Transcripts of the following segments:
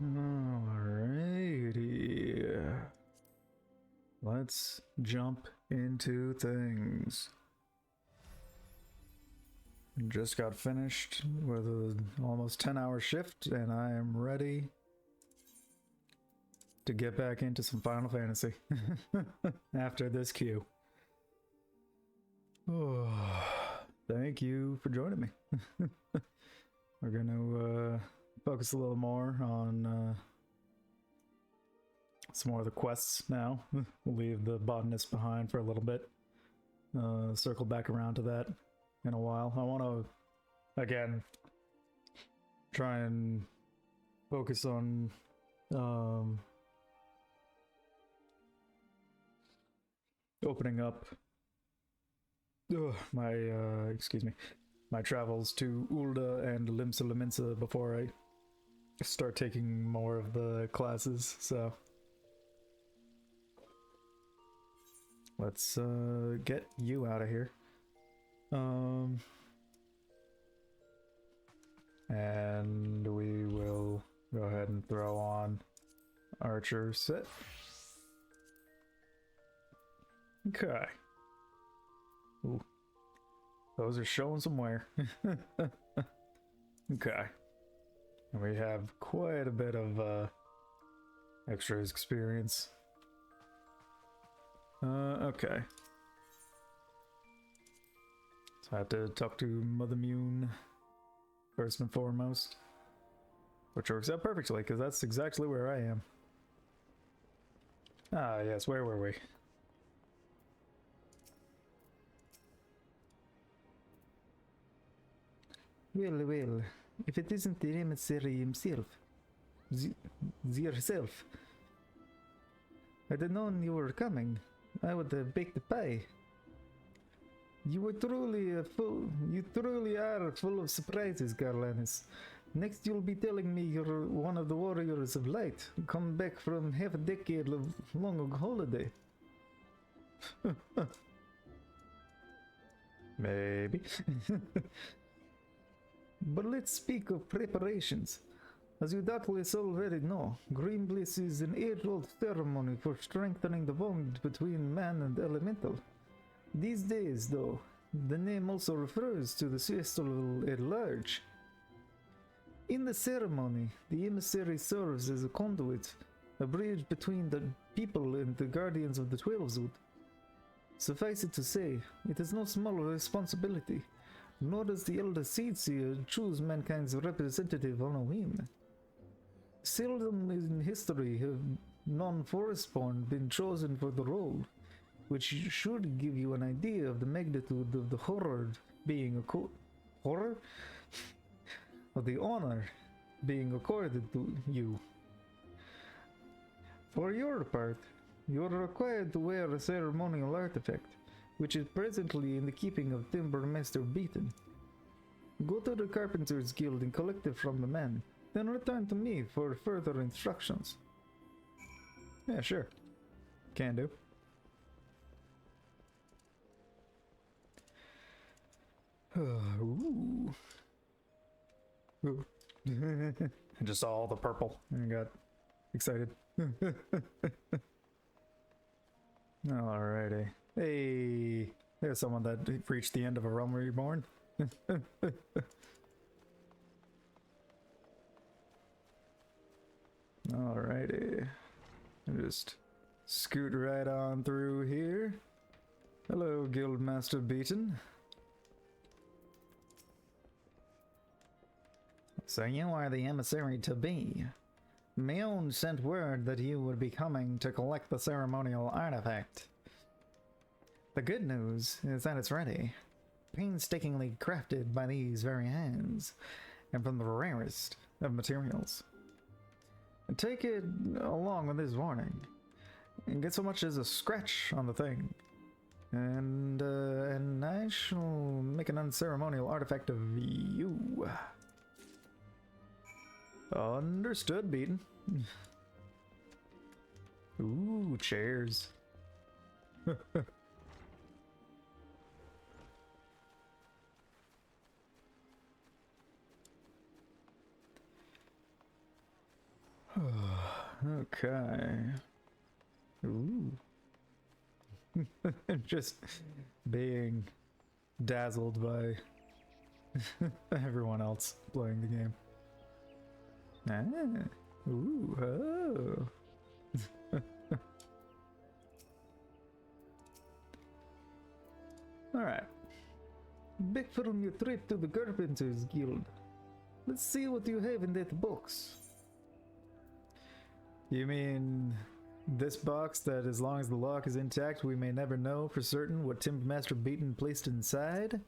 Alrighty. Let's jump into things. Just got finished with an almost 10-hour shift, and I am ready to get back into some Final Fantasy after this queue. Oh, thank you for joining me. We're gonna focus a little more on some more of the quests now. We'll leave the botanist behind for a little bit. Circle back around to that in a while. I want to, again, try and focus on opening up my excuse me, my travels to Ulda and Limsa Lominsa before I start taking more of the classes. So let's get you out of here. And we will go ahead and throw on Archer set. Okay. Ooh. Those are showing some wear. Okay. And we have quite a bit of extra experience. Okay. So I have to talk to Mother Mune first and foremost. Which works out perfectly, because that's exactly where I am. Ah, yes, where were we? Well, if it isn't the emissary himself, yourself, I'd have known you were coming. I would have baked a pie. You were truly you truly are full of surprises, Garlanus. Next you'll be telling me you're one of the warriors of light, come back from half a decade of long holiday. Maybe. But let's speak of preparations. As you doubtless already know, Green Bliss is an age-old ceremony for strengthening the bond between man and elemental. These days, though, the name also refers to the festival at large. In the ceremony, the emissary serves as a conduit, a bridge between the people and the guardians of the Twelvewood. Suffice it to say, it is no small responsibility, nor does the Elder Seedseer choose mankind's representative on a whim. Seldom in history have non-Forestborn been chosen for the role, which should give you an idea of the magnitude of the horror being horror? Of the honor being accorded to you. For your part, you are required to wear a ceremonial artifact, which is presently in the keeping of Timber Master Beaton. Go to the Carpenters Guild and collect it from the man, then return to me for further instructions. Yeah, sure. Can do. Ooh. Ooh. I just saw all the purple and got excited. Alrighty. Hey, there's someone that reached the end of a Realm Reborn. Alrighty. Just scoot right on through here. Hello, Guildmaster Beaton. So you are the emissary to be. Mion sent word that you would be coming to collect the ceremonial artifact. The good news is that it's ready, painstakingly crafted by these very hands, and from the rarest of materials. Take it along with this warning, and get so much as a scratch on the thing, and I shall make an unceremonial artifact of you. Understood, Beaton. Ooh, chairs. Okay. Ooh. Just being dazzled by everyone else playing the game. Ah. Ooh. Oh. Alright. Back from your trip to the Carpenters Guild. Let's see what you have in that box. You mean this box that as long as the lock is intact we may never know for certain what Timbermaster Beaton placed inside?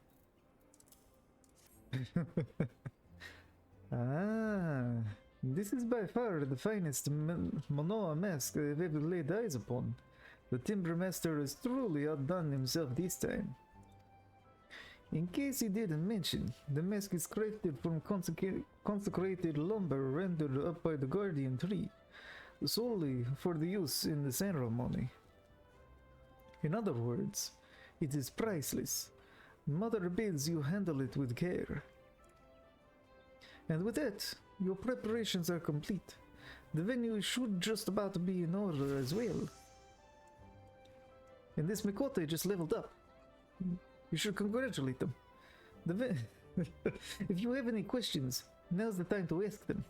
Ah, this is by far the finest Manoa mask I've ever laid eyes upon. The Timbermaster has truly outdone himself this time. In case you didn't mention, the mask is crafted from consecrated lumber rendered up by the Guardian Tree, solely for the use in the ceremony. In other words, it is priceless. Mother bids you handle it with care. And with that, your preparations are complete. The venue should just about be in order as well. And this Mikote just leveled up. You should congratulate them. If you have any questions, now's the time to ask them.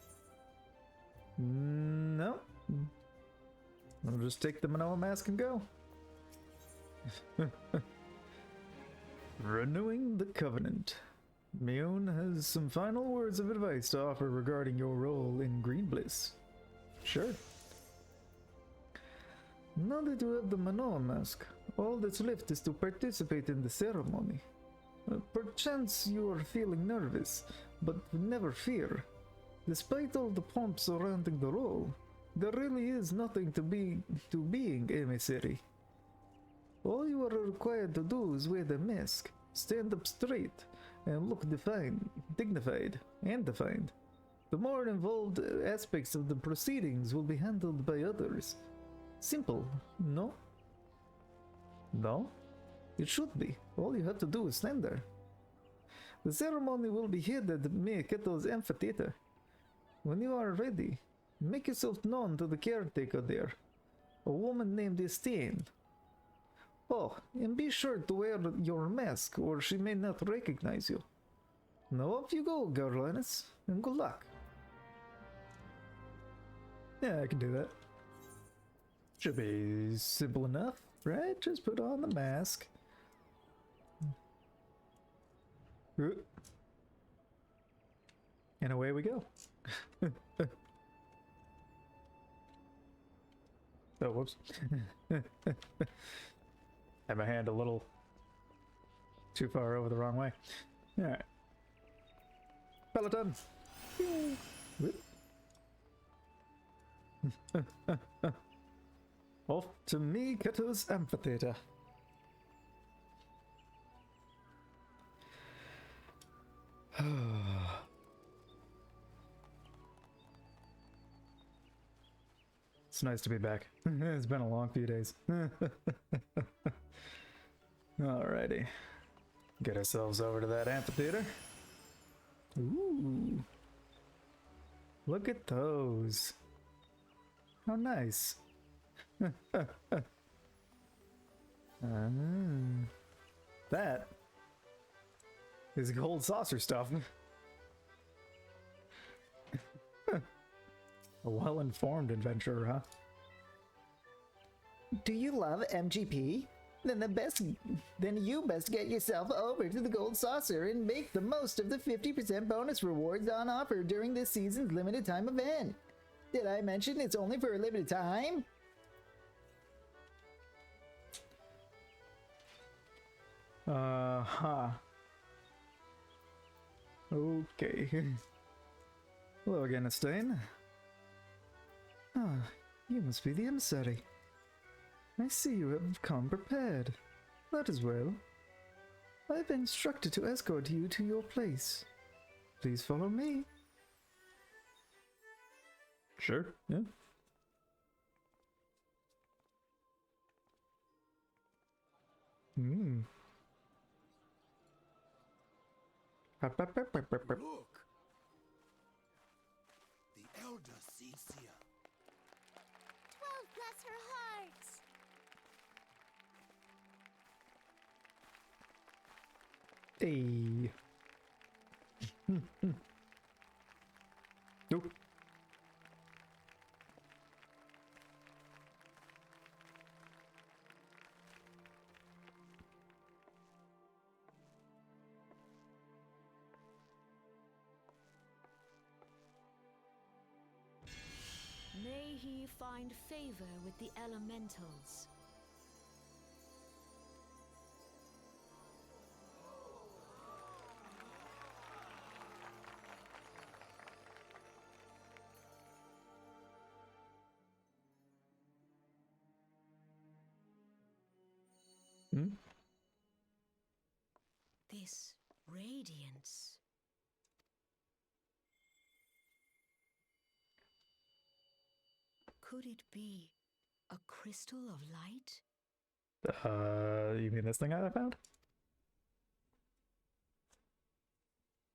No? I'll just take the Manoa mask and go. Renewing the Covenant. Mion has some final words of advice to offer regarding your role in Green Bliss. Sure. Now that you have the Manoa mask, all that's left is to participate in the ceremony. Perchance you are feeling nervous, but never fear. Despite all the pomp surrounding the role, there really is nothing to being emissary. All you are required to do is wear the mask, stand up straight, and look dignified and defined. The more involved aspects of the proceedings will be handled by others. Simple, no? No? It should be. All you have to do is stand there. The ceremony will be held at Miaketo's amphitheater. When you are ready, make yourself known to the caretaker there, a woman named Estienne. Oh, and be sure to wear your mask or she may not recognize you. Now off you go, Garlanus, and good luck. Yeah, I can do that. Should be simple enough, right? Just put on the mask. And away we go. Oh, whoops. Had my hand a little too far over the wrong way. Alright. Peloton! Off to Miaketo's amphitheater. It's nice to be back. It's been a long few days. Alrighty. Get ourselves over to that amphitheater. Ooh. Look at those. How nice. That is gold saucer stuff. A well-informed adventurer, huh? Do you love MGP? Then you best get yourself over to the Gold Saucer and make the most of the 50% bonus rewards on offer during this season's limited time event. Did I mention it's only for a limited time? Okay. Hello again, Estein. Ah, you must be the emissary. I see you have come prepared. That is well. I have been instructed to escort you to your place. Please follow me. Sure, yeah. Look! The elder sees here. her hearts. Hey. Nope. May he find favor with the elementals. Hmm? This radiance. Could it be a crystal of light? You mean this thing I found?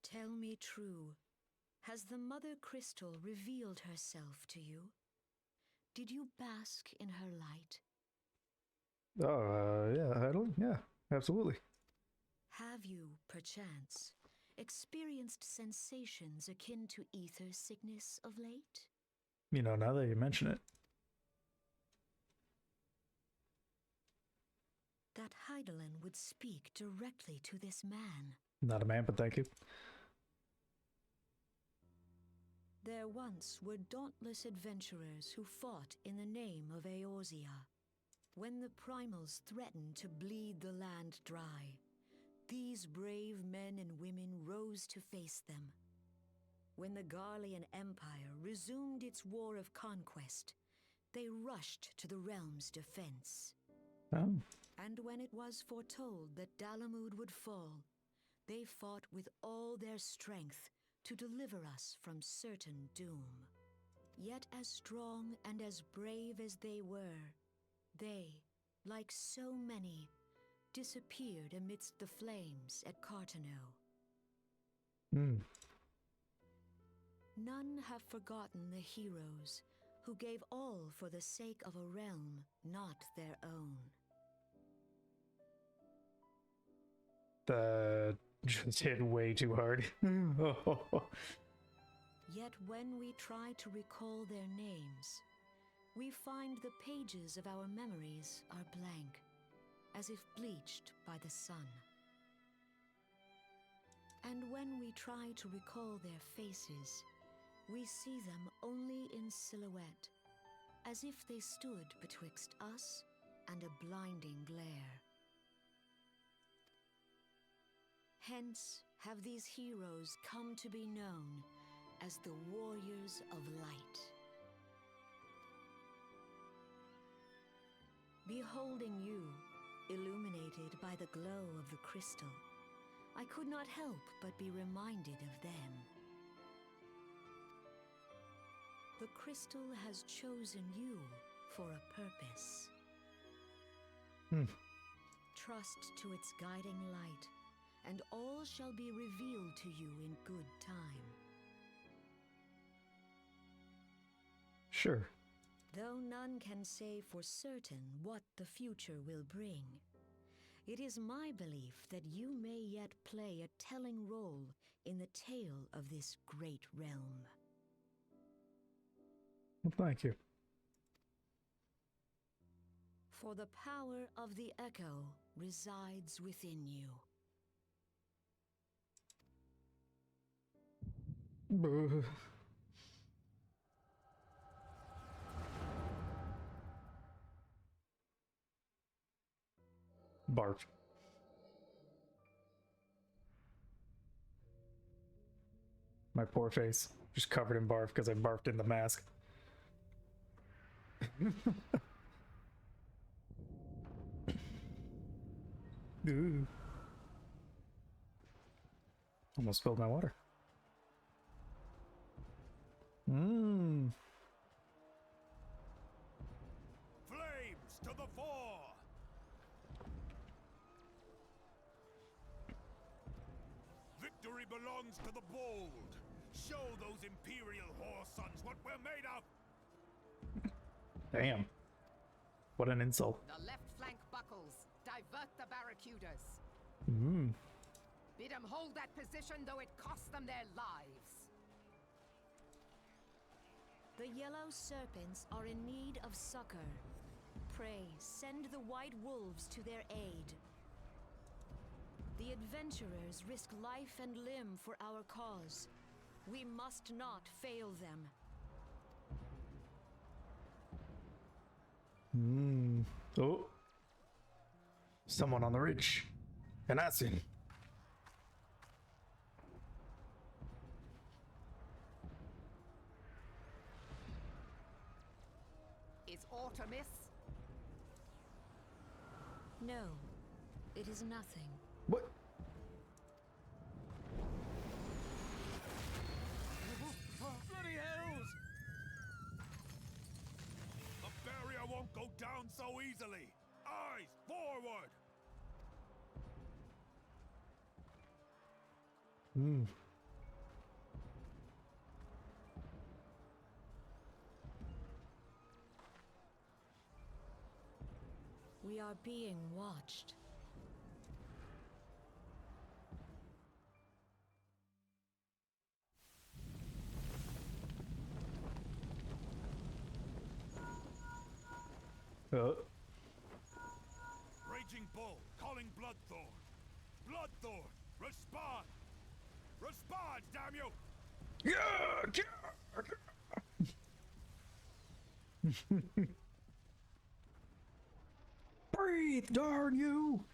Tell me true. Has the Mother Crystal revealed herself to you? Did you bask in her light? Yeah, I don't, yeah, absolutely. Have you, perchance, experienced sensations akin to ether sickness of late? You know, now that you mention it. That Heidelin would speak directly to this man. Not a man, but thank you. There once were dauntless adventurers who fought in the name of Eorzea. When the primals threatened to bleed the land dry, these brave men and women rose to face them. When the Garlean Empire resumed its war of conquest, they rushed to the realm's defense. Oh. And when it was foretold that Dalamud would fall, they fought with all their strength to deliver us from certain doom. Yet as strong and as brave as they were, they, like so many, disappeared amidst the flames at Cartano. Hmm. None have forgotten the heroes who gave all for the sake of a realm not their own. That just hit way too hard. Yet when we try to recall their names, we find the pages of our memories are blank, as if bleached by the sun. And when we try to recall their faces, we see them only in silhouette, as if they stood betwixt us and a blinding glare. Hence have these heroes come to be known as the Warriors of Light. Beholding you, illuminated by the glow of the crystal, I could not help but be reminded of them. The crystal has chosen you for a purpose. Trust to its guiding light, and all shall be revealed to you in good time. Sure. Though none can say for certain what the future will bring, it is my belief that you may yet play a telling role in the tale of this great realm. Well, thank you. For the power of the Echo resides within you. Barf. My poor face. Just covered in barf because I barfed in the mask. Ooh. Almost spilled my water. Mmm. Flames to the fore! Victory belongs to the bold. Show those Imperial whore sons what we're made of! Damn. What an insult. The left flank buckles. Divert the barracudas. Mm. Bid them hold that position, though it costs them their lives. The yellow serpents are in need of succor. Pray, send the white wolves to their aid. The adventurers risk life and limb for our cause. We must not fail them. Oh. Someone on the ridge. An Assin. Is Artemis? No, it is nothing. What? Bloody hells! The barrier won't go down so easily! Eyes forward! We are being watched. Raging Bull, calling Bloodthorn. Bloodthorn, respond! Respond, damn you! Breathe, darn you!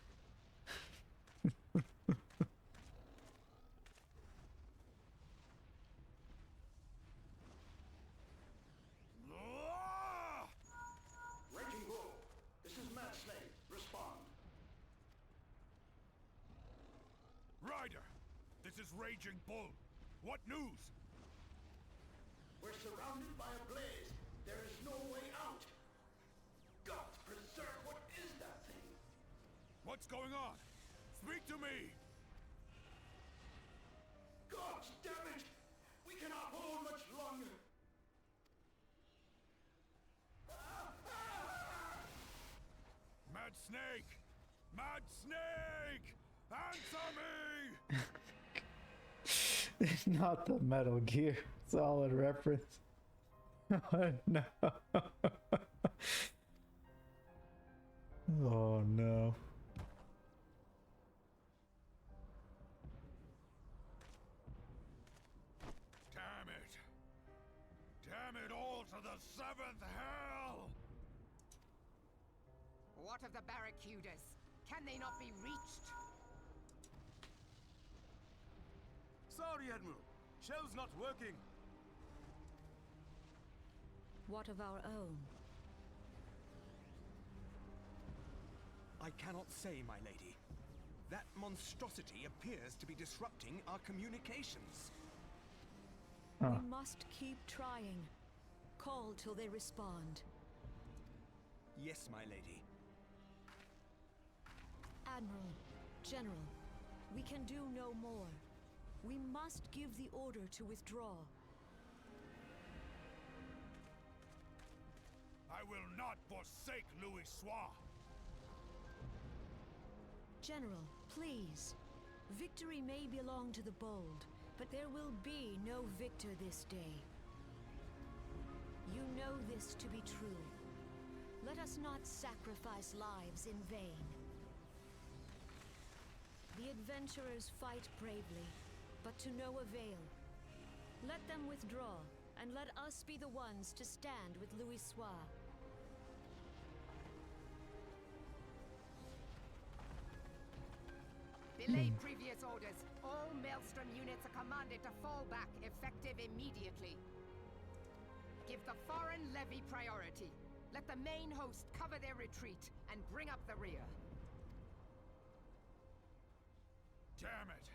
Ah! Raging Bull, this is Mad Snake. Respond. Ryder, this is Raging Bull. What news? We're surrounded by a blaze. There is no way out. God preserve, what is that thing? What's going on? Speak to me! God damn it! We cannot hold much longer. Mad Snake! Mad Snake! Answer me! Not the Metal Gear Solid reference. No. Oh no. Damn it! Damn it all to the seventh hell! What of the barracudas? Can they not be reached? Sorry, Admiral. Shell's not working. What of our own? I cannot say, my lady. That monstrosity appears to be disrupting our communications. Huh. We must keep trying. Call till they respond. Yes, my lady. Admiral, General, we can do no more. We must give the order to withdraw. I will not forsake Louis Soir. General, please. Victory may belong to the bold, but there will be no victor this day. You know this to be true. Let us not sacrifice lives in vain. The adventurers fight bravely, but to no avail. Let them withdraw, and let us be the ones to stand with Louis Soir. Belay previous orders. All Maelstrom units are commanded to fall back, effective immediately. Give the foreign levy priority. Let the main host cover their retreat and bring up the rear. Damn it!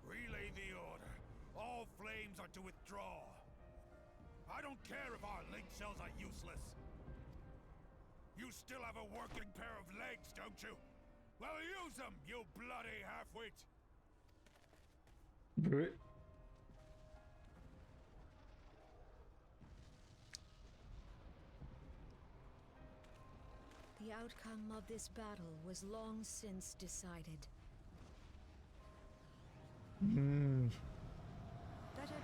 Relay the order. All flames are to withdraw. I don't care if our link shells are useless. You still have a working pair of legs, don't you? Well, use them, you bloody half-wit! Right. outcome of this battle was long since decided. Better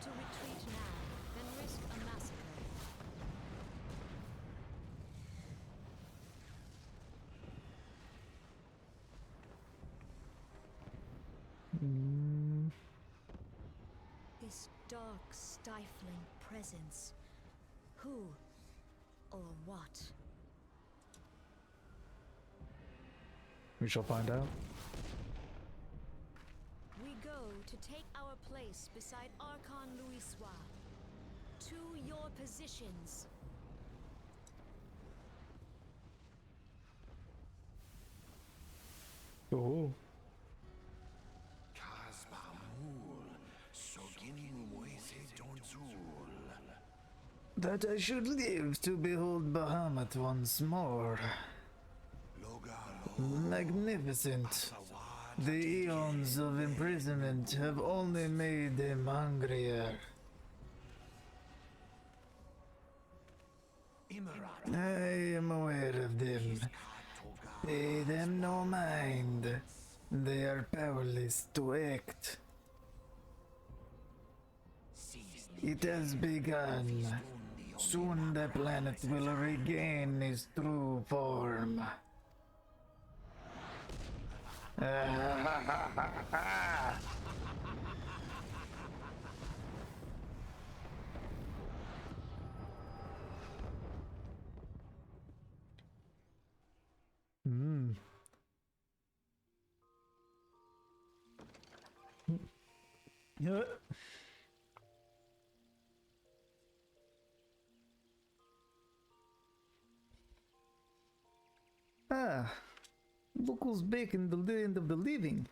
to retreat now than risk a massacre. This dark, stifling presence. Who or what? We shall find out. We go to take our place beside Archon Louisois. To your positions. Oh. That I should live to behold Bahamut once more. Magnificent. The eons of imprisonment have only made him hungrier. I am aware of them. Pay them no mind. They are powerless to act. It has begun. Soon the planet will regain its true form. Yeah. Ah, look who's back in the land of the living.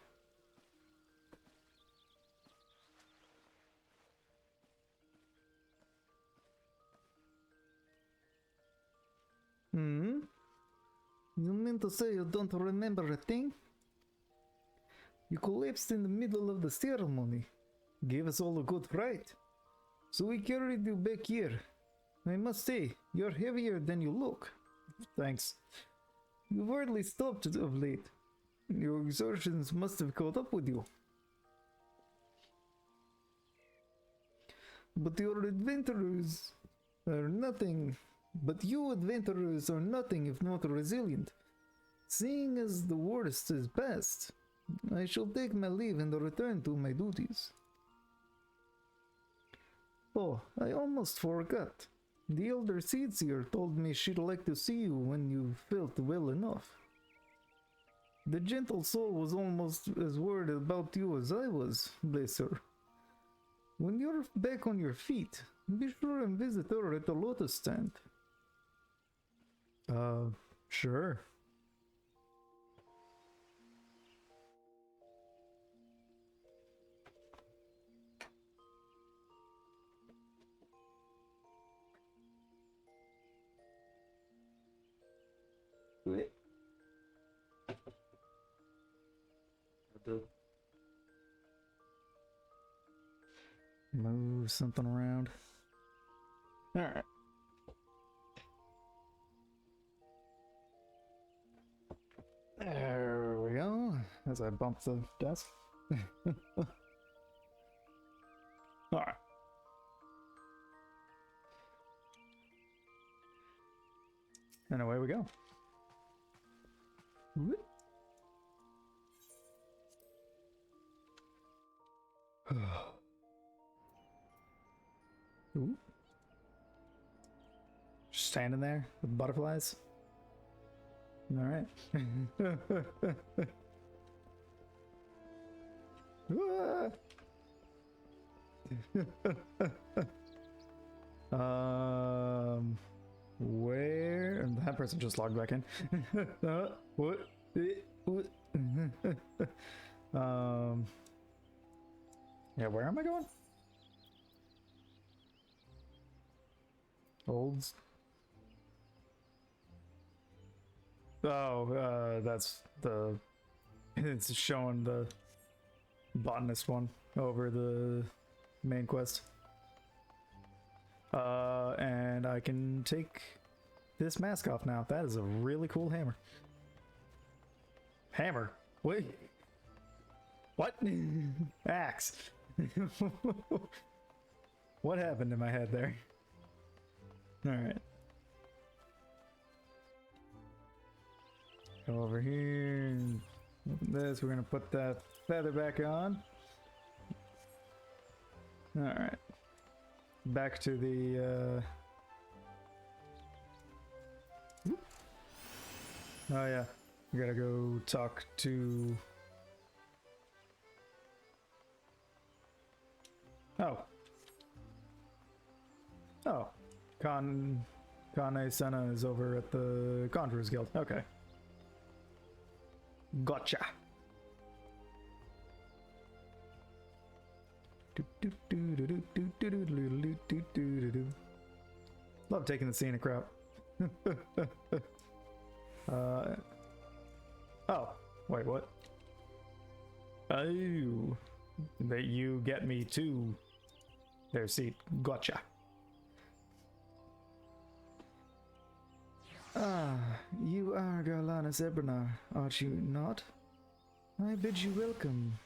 You mean to say you don't remember a thing? You collapsed in the middle of the ceremony. Gave us all a good fright. So we carried you back here. I must say, you're heavier than you look. Thanks. You've hardly stopped of late. Your exertions must have caught up with you. But your adventurers are nothing. But you adventurers are nothing if not resilient. Seeing as the worst is past, I shall take my leave and return to my duties. Oh, I almost forgot. The Elder Seedseer told me she'd like to see you when you felt well enough. The gentle soul was almost as worried about you as I was, bless her. When you're back on your feet, be sure and visit her at the Lotus Stand. Sure. Wait. Move something around. Alright. There we go. As I bump the desk. Alright. And away we go. Whoop. Ooh. Just standing there with butterflies. All right. Where? And that person just logged back in. What? Yeah, where am I going? Olds. Oh, that's the... It's showing the botanist one over the main quest. And I can take this mask off now. That is a really cool hammer. Hammer? Wait. What? Axe. What happened in my head there? Alright. Go over here. Open this. We're gonna put that feather back on. Alright. Back to the, oh yeah. We gotta go talk to... Oh. Oh. Kane Senna is over at the Conjurers Guild. Okay. Gotcha. Love taking the scenic route. Oh, wait, what? Oh, that you get me to their seat. Gotcha. Ah, you are Garlanus Ebernar, aren't you not? I bid you welcome.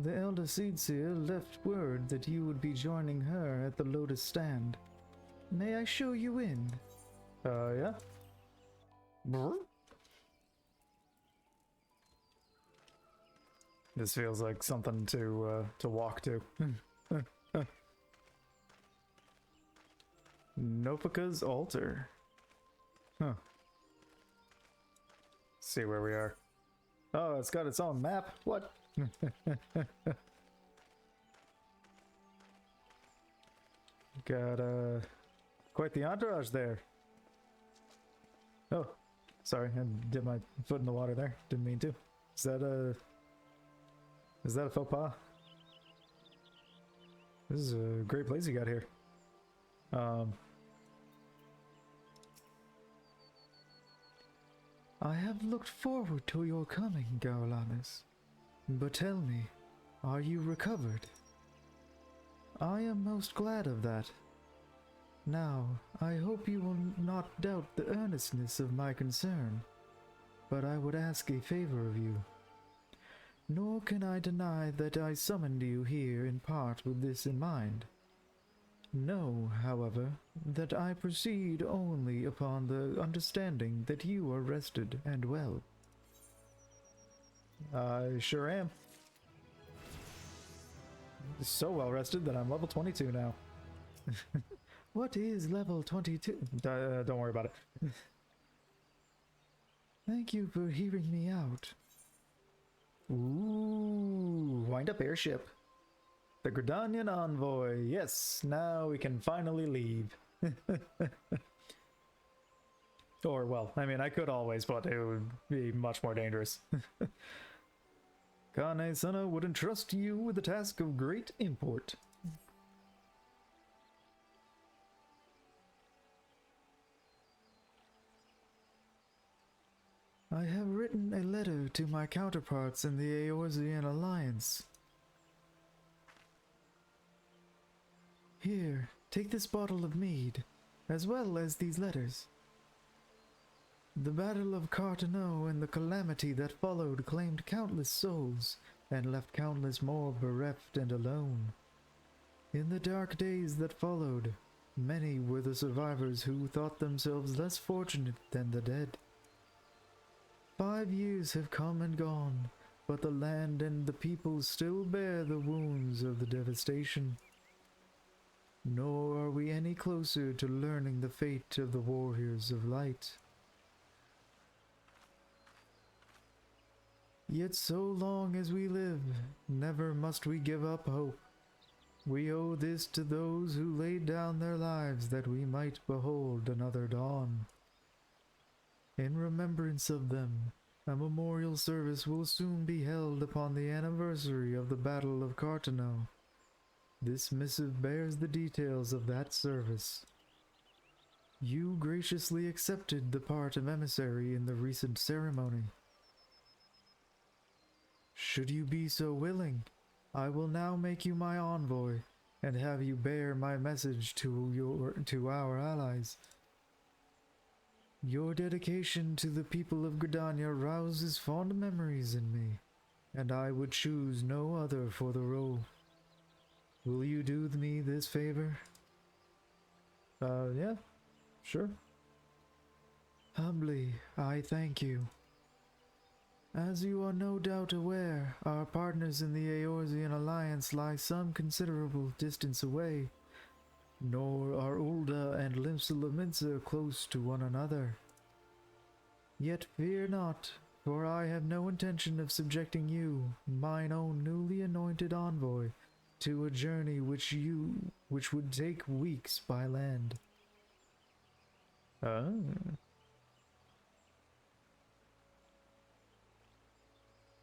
The Elder Seedseer left word that you would be joining her at the Lotus Stand. May I show you in? Yeah? Brr? This feels like something to walk to. Nopika's altar. Huh. See where we are. Oh, it's got its own map. What? Got quite the entourage there. Oh, sorry, I dipped my foot in the water there. Didn't mean to. Is that a faux pas? This is a great place you got here. I have looked forward to your coming, Garlanus. But tell me, are you recovered? I am most glad of that. Now, I hope you will not doubt the earnestness of my concern, but I would ask a favor of you. Nor can I deny that I summoned you here in part with this in mind. Know, however, that I proceed only upon the understanding that you are rested and well. I sure am. So well rested that I'm level 22 now. What is level 22? Don't worry about it. Thank you for hearing me out. Ooh, wind up airship. The Gridanian envoy. Yes, now we can finally leave. Or, well, I mean, I could always, but it would be much more dangerous. Kane Senna would entrust you with a task of great import. I have written a letter to my counterparts in the Eorzean Alliance. Here, take this bottle of mead, as well as these letters. The Battle of Carteneau and the calamity that followed claimed countless souls, and left countless more bereft and alone. In the dark days that followed, many were the survivors who thought themselves less fortunate than the dead. 5 years have come and gone, but the land and the people still bear the wounds of the devastation. Nor are we any closer to learning the fate of the warriors of light. Yet so long as we live, never must we give up hope. We owe this to those who laid down their lives that we might behold another dawn. In remembrance of them, a memorial service will soon be held upon the anniversary of the Battle of Carteneau. This missive bears the details of that service. You graciously accepted the part of emissary in the recent ceremony. Should you be so willing, I will now make you my envoy and have you bear my message to our allies. Your dedication to the people of Gridania rouses fond memories in me, and I would choose no other for the role. Will you do me this favor? Yeah, sure. Humbly, I thank you. As you are no doubt aware, our partners in the Eorzean Alliance lie some considerable distance away, nor are Ulda and Limsa close to one another. Yet fear not, for I have no intention of subjecting you, mine own newly anointed envoy, to a journey which would take weeks by land.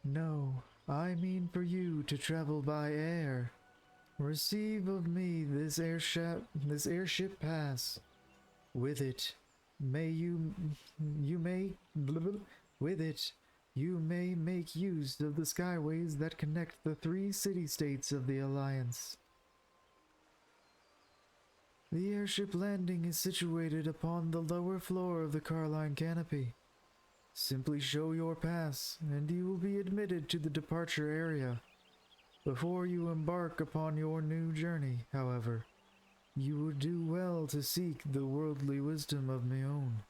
No, I mean for you to travel by air. Receive of me this airship pass. With it, with it, you may make use of the skyways that connect the 3 city-states of the Alliance. The airship landing is situated upon the lower floor of the Carline canopy. Simply show your pass, and you will be admitted to the departure area. Before you embark upon your new journey, however, you would do well to seek the worldly wisdom of Mion.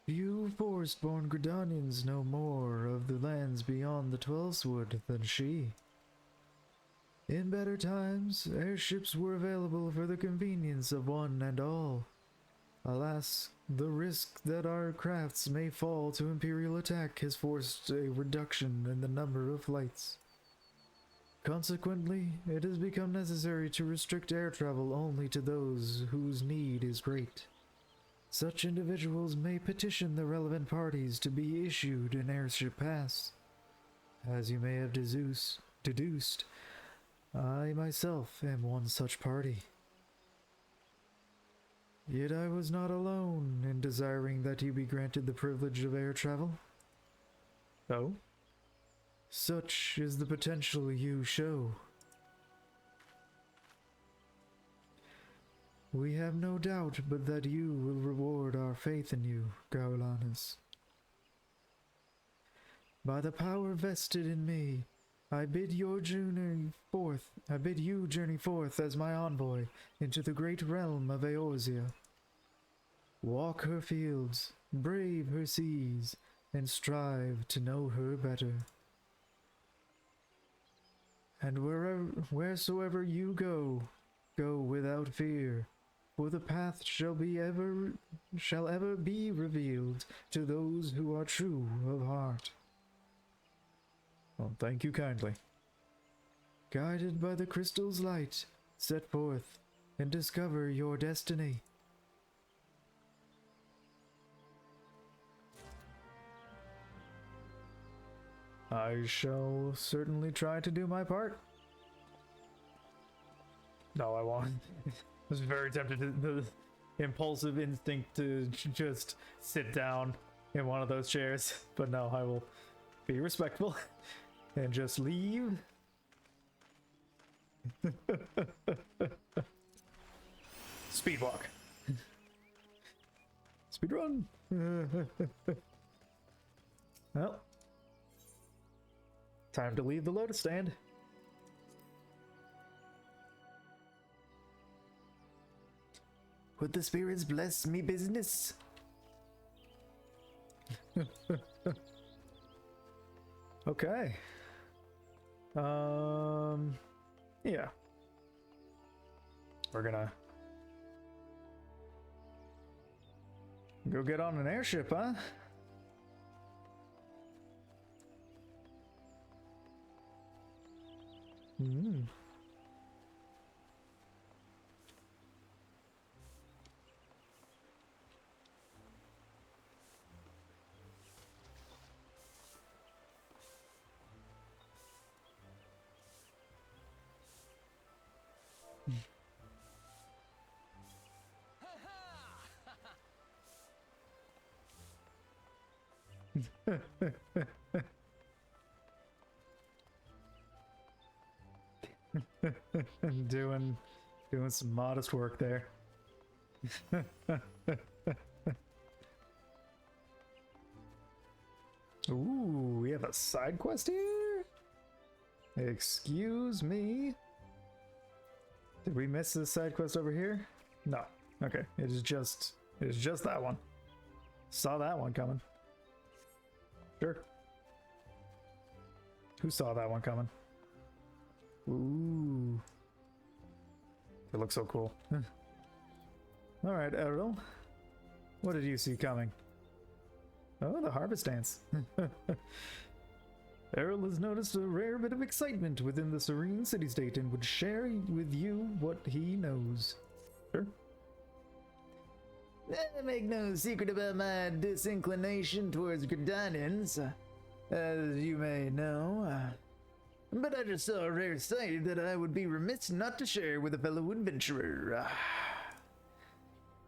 Few forest-born Gridanians know more of the lands beyond the Twelveswood than she. In better times, airships were available for the convenience of one and all. Alas, the risk that our crafts may fall to Imperial attack has forced a reduction in the number of flights. Consequently, it has become necessary to restrict air travel only to those whose need is great. Such individuals may petition the relevant parties to be issued an airship pass. As you may have deduced, I myself am one such party. Yet I was not alone in desiring that you be granted the privilege of air travel. Oh? Such is the potential you show. We have no doubt but that you will reward our faith in you, Gaulanis. By the power vested in me, I bid you journey forth as my envoy into the great realm of Eorzea. Walk her fields, brave her seas, and strive to know her better. And wheresoever you go, go without fear, for the path shall ever be revealed to those who are true of heart. Well, thank you kindly. Guided by the crystal's light, set forth and discover your destiny. I shall certainly try to do my part. No, I won't. I was very tempted to the impulsive instinct to just sit down in one of those chairs, but no, I will be respectful and just leave. Speed walk. Speed run. Well, time to leave the Lotus stand. Would the spirits bless me business? Okay. Yeah. We're gonna go get on an airship, huh? Hmm. doing some modest work there. Ooh, we have a side quest here? Excuse me. Did we miss this side quest over here? No. Okay, it is just that one. Saw that one coming. Sure. Who saw that one coming? Ooh. It looks so cool. Alright, Errol. What did you see coming? Oh, the harvest dance. Errol has noticed a rare bit of excitement within the serene city-state and would share with you what he knows. Sure. I make no secret about my disinclination towards Gridanians, as you may know. But I just saw a rare sight that I would be remiss not to share with a fellow adventurer.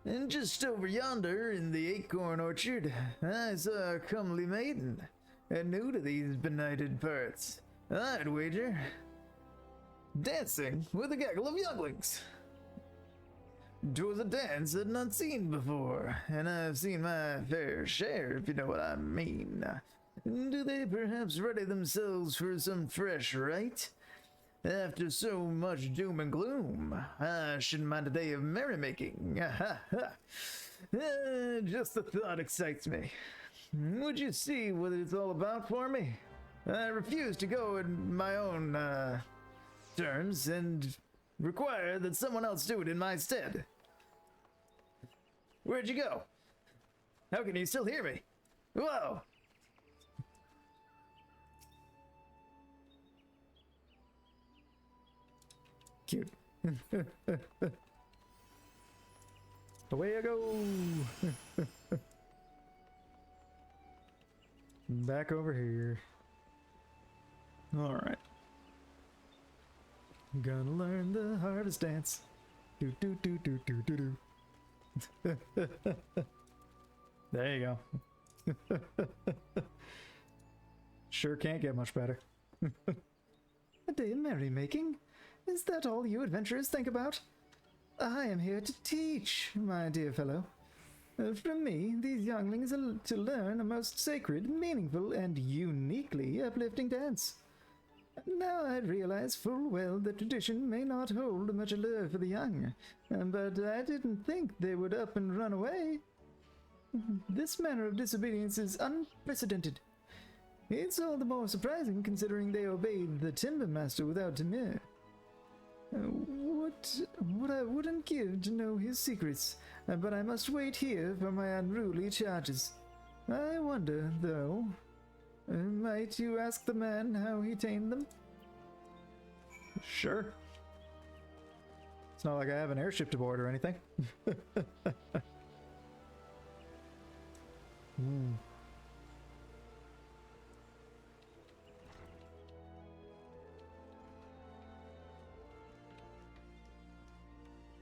And just over yonder in the acorn orchard, I saw a comely maiden, new to these benighted parts. I'd wager. Dancing with a gaggle of younglings. 'Twas a dance I'd not seen before, and I've seen my fair share, if you know what I mean. Do they perhaps ready themselves for some fresh rite? After so much doom and gloom, I shouldn't mind a day of merrymaking. Just the thought excites me. Would you see what it's all about for me? I refuse to go in my own terms and require that someone else do it in my stead. Where'd you go? How can you still hear me? Whoa! Cute. Away I go. Back over here. All right. Gonna learn the harvest dance. Do do do do do do do. There you go. Sure can't get much better. A day of merrymaking? Is that all you adventurers think about? I am here to teach, my dear fellow. From me, these younglings are to learn a most sacred, meaningful, and uniquely uplifting dance. Now I realize full well that tradition may not hold much allure for the young, but I didn't think they would up and run away. This manner of disobedience is unprecedented. It's all the more surprising considering they obeyed the Timber Master without demur. What I wouldn't give to know his secrets, but I must wait here for my unruly charges. I wonder, though, might you ask the man how he tamed them? Sure. It's not like I have an airship to board or anything.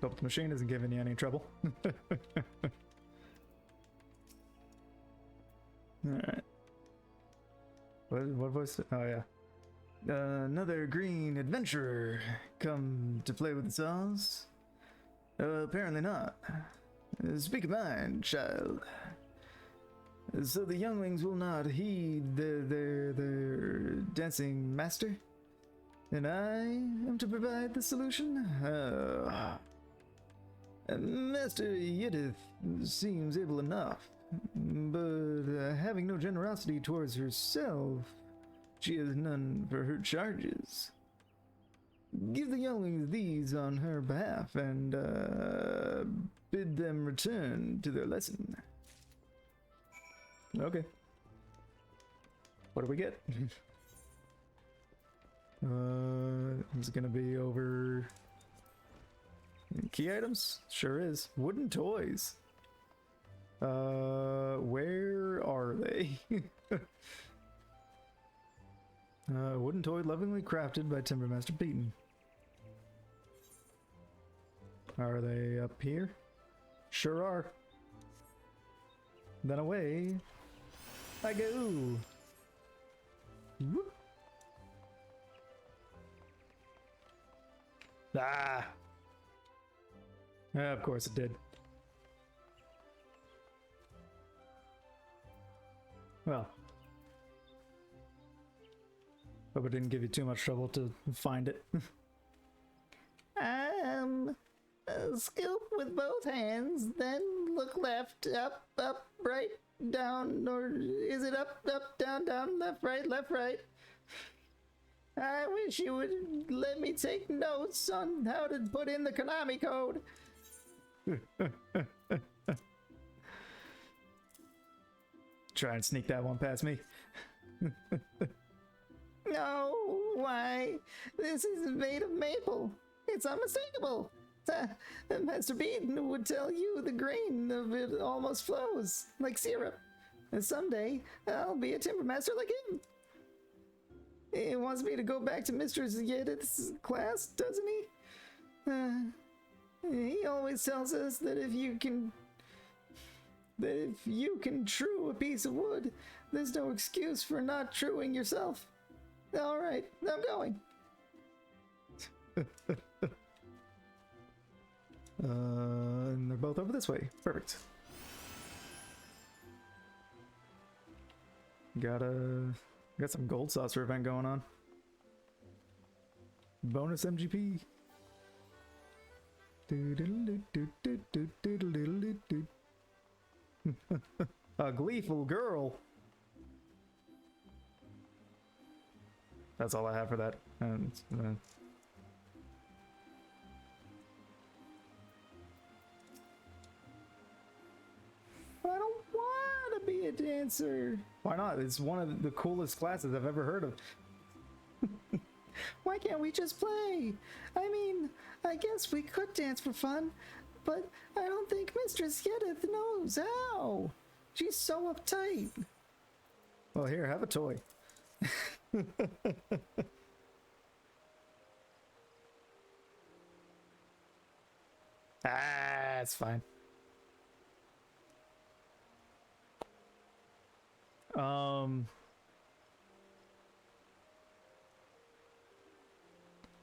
Hope the machine isn't giving you any trouble. Alright. What voice? Oh, yeah. Another green adventurer come to play with the saws? Apparently not. Speak your mind, child. So the younglings will not heed their dancing master? And I am to provide the solution? Master Yedith seems able enough, but having no generosity towards herself, she has none for her charges. Give the younglings these on her behalf and bid them return to their lesson. Okay. What do we get? It's gonna be over... Key items? Sure is. Wooden toys. Where are they? Wooden toy lovingly crafted by Timbermaster Beaton. Are they up here? Sure are. Then away I go. Whoop. Ah! Of course it did. Well, Hope it didn't give you too much trouble to find it. Scoop with both hands, then look left, up, right, down, or is it up, down, left, right? I wish you would let me take notes on how to put in the Konami code. Try and sneak that one past me. No, why? This is made of maple. It's unmistakable. Master Bean would tell you the grain of it almost flows like syrup. And someday I'll be a timber master like him. He wants me to go back to Mistress Yedith's class, doesn't he? He always tells us that if you can true a piece of wood, there's no excuse for not truing yourself. All right, I'm going. And they're both over this way. Perfect. Got some gold saucer event going on. Bonus MGP. A gleeful girl. That's all I have for that. And I don't want to be a dancer. why not? It's one of the coolest classes I've ever heard of. Why can't we just play? I mean, I guess we could dance for fun, but I don't think Mistress Yedith knows how. She's so uptight. Well, here, have a toy. It's fine.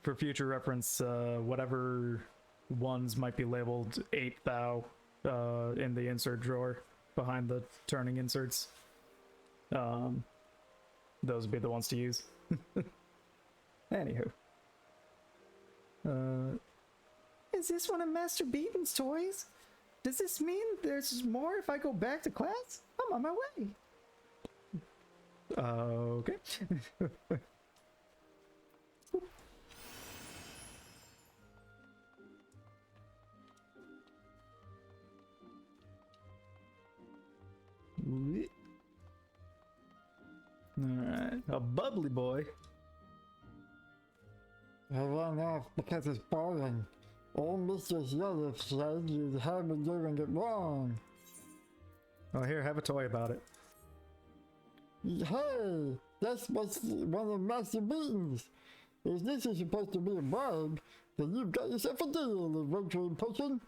For future reference, whatever ones might be labeled 8 thou in the insert drawer behind the turning inserts, those would be the ones to use. Anywho. Is this one of Master Beaton's toys? Does this mean there's more if I go back to class? I'm on my way. Okay. Alright, a bubbly boy. I ran off because it's boring. Old Mistress Yedith said you'd have me doing it wrong. Oh, here, have a toy about it. Hey, that's what's one of Master Beaton's. If this is supposed to be a bribe, then you've got yourself a deal, adventuring person.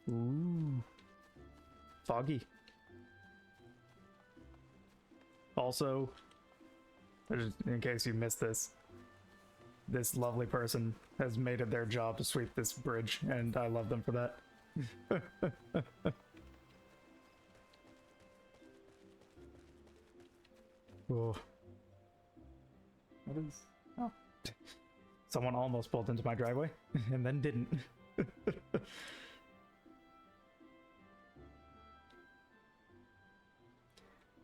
Ooh. Foggy. Also, in case you missed this lovely person has made it their job to sweep this bridge, and I love them for that. Oh. What is... Oh. Someone almost pulled into my driveway, and then didn't.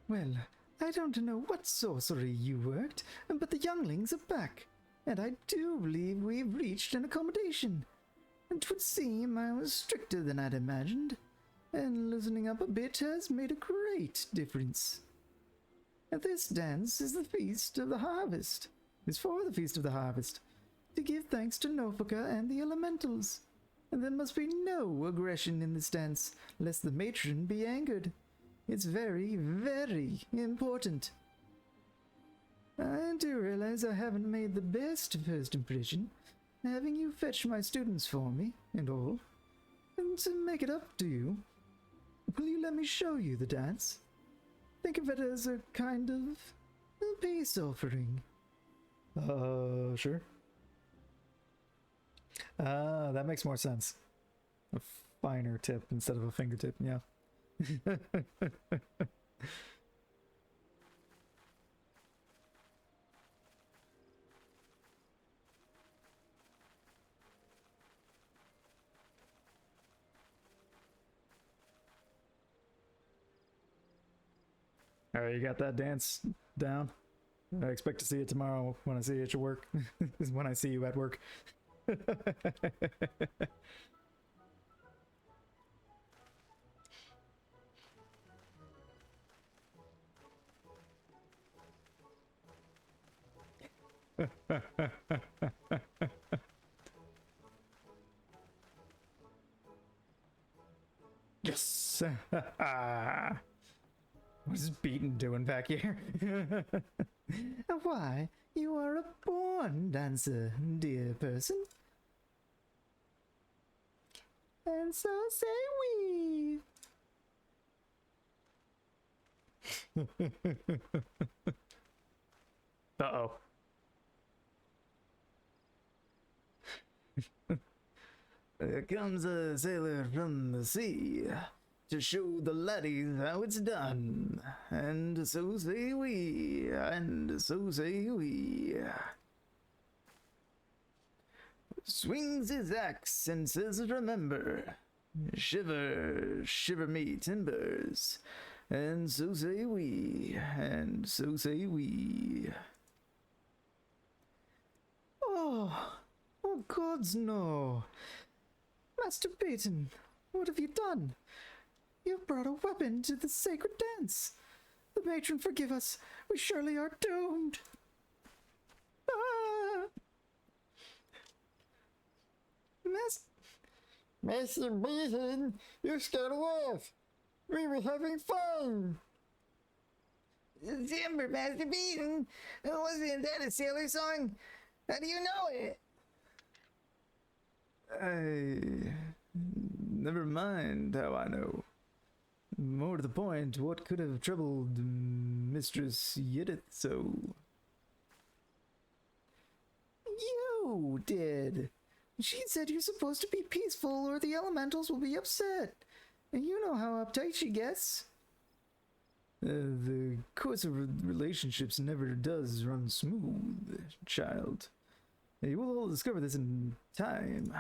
Well, I don't know what sorcery you worked, but the younglings are back, and I do believe we've reached an accommodation. It would seem I was stricter than I'd imagined, and loosening up a bit has made a great difference. This dance is the Feast of the Harvest. It's for the Feast of the Harvest, to give thanks to Nofaka and the Elementals. And there must be no aggression in this dance, lest the matron be angered. It's very, very important. I do realize I haven't made the best first impression, having you fetch my students for me, and all. And to make it up to you, will you let me show you the dance? Think of it as a kind of A peace offering. Sure. That makes more sense. A finer tip instead of a fingertip, yeah. Alright, you got that dance down? I expect to see it tomorrow when I see you at your work. Is when I see you at work. Yes! What is Beaton doing back here? Why, you are a born dancer, dear person. And so say we. Uh-oh. There comes a sailor from the sea to show the laddies how it's done. And so say we, and so say we. Swings his axe and says, remember, shiver, shiver me timbers. And so say we, and so say we. Oh gods no. Master Peyton, what have you done? You've brought a weapon to the sacred dance. The matron forgive us. We surely are doomed. Ah! Master Beaton, you scared off. We were having fun. Timber, Master Beaton. Wasn't that a sailor song? How do you know it? Never mind how I know. More to the point, what could have troubled Mistress Yedith so? You did. She said you're supposed to be peaceful or the elementals will be upset. And you know how uptight she gets. The course of relationships never does run smooth, child. You will all discover this in time.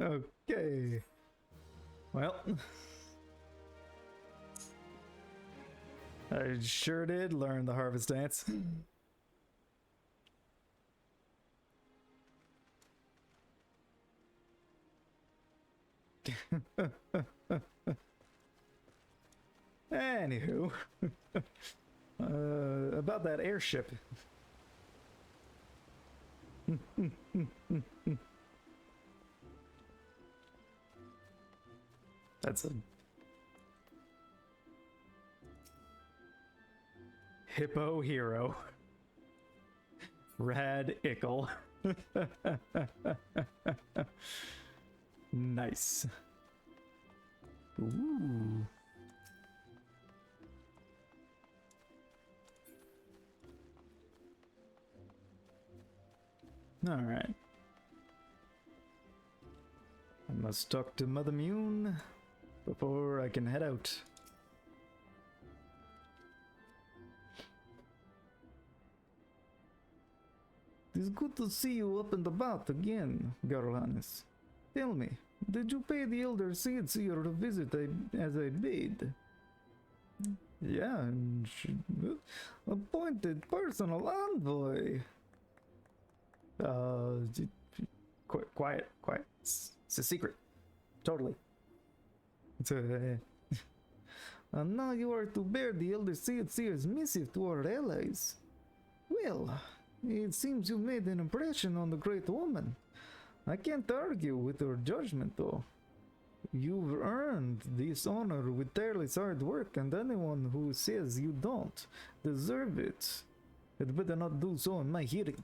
Okay. Well, I sure did learn the harvest dance. Anywho, about that airship. That's a hippo hero. Rad Ickle. Nice. Ooh. All right. I must talk to Mother Mune before I can head out. It's good to see you up and about again, Garlanis. Tell me, did you pay the Elder Seer a visit as I bade? Yeah, and appointed personal envoy. Quiet. It's a secret. Totally. It's a... And now you are to bear the Elder Seer's missive to our allies. Well, it seems you made an impression on the great woman. I can't argue with her judgment, though. You've earned this honor with tireless hard work, and anyone who says you don't deserve it had better not do so in my hearing.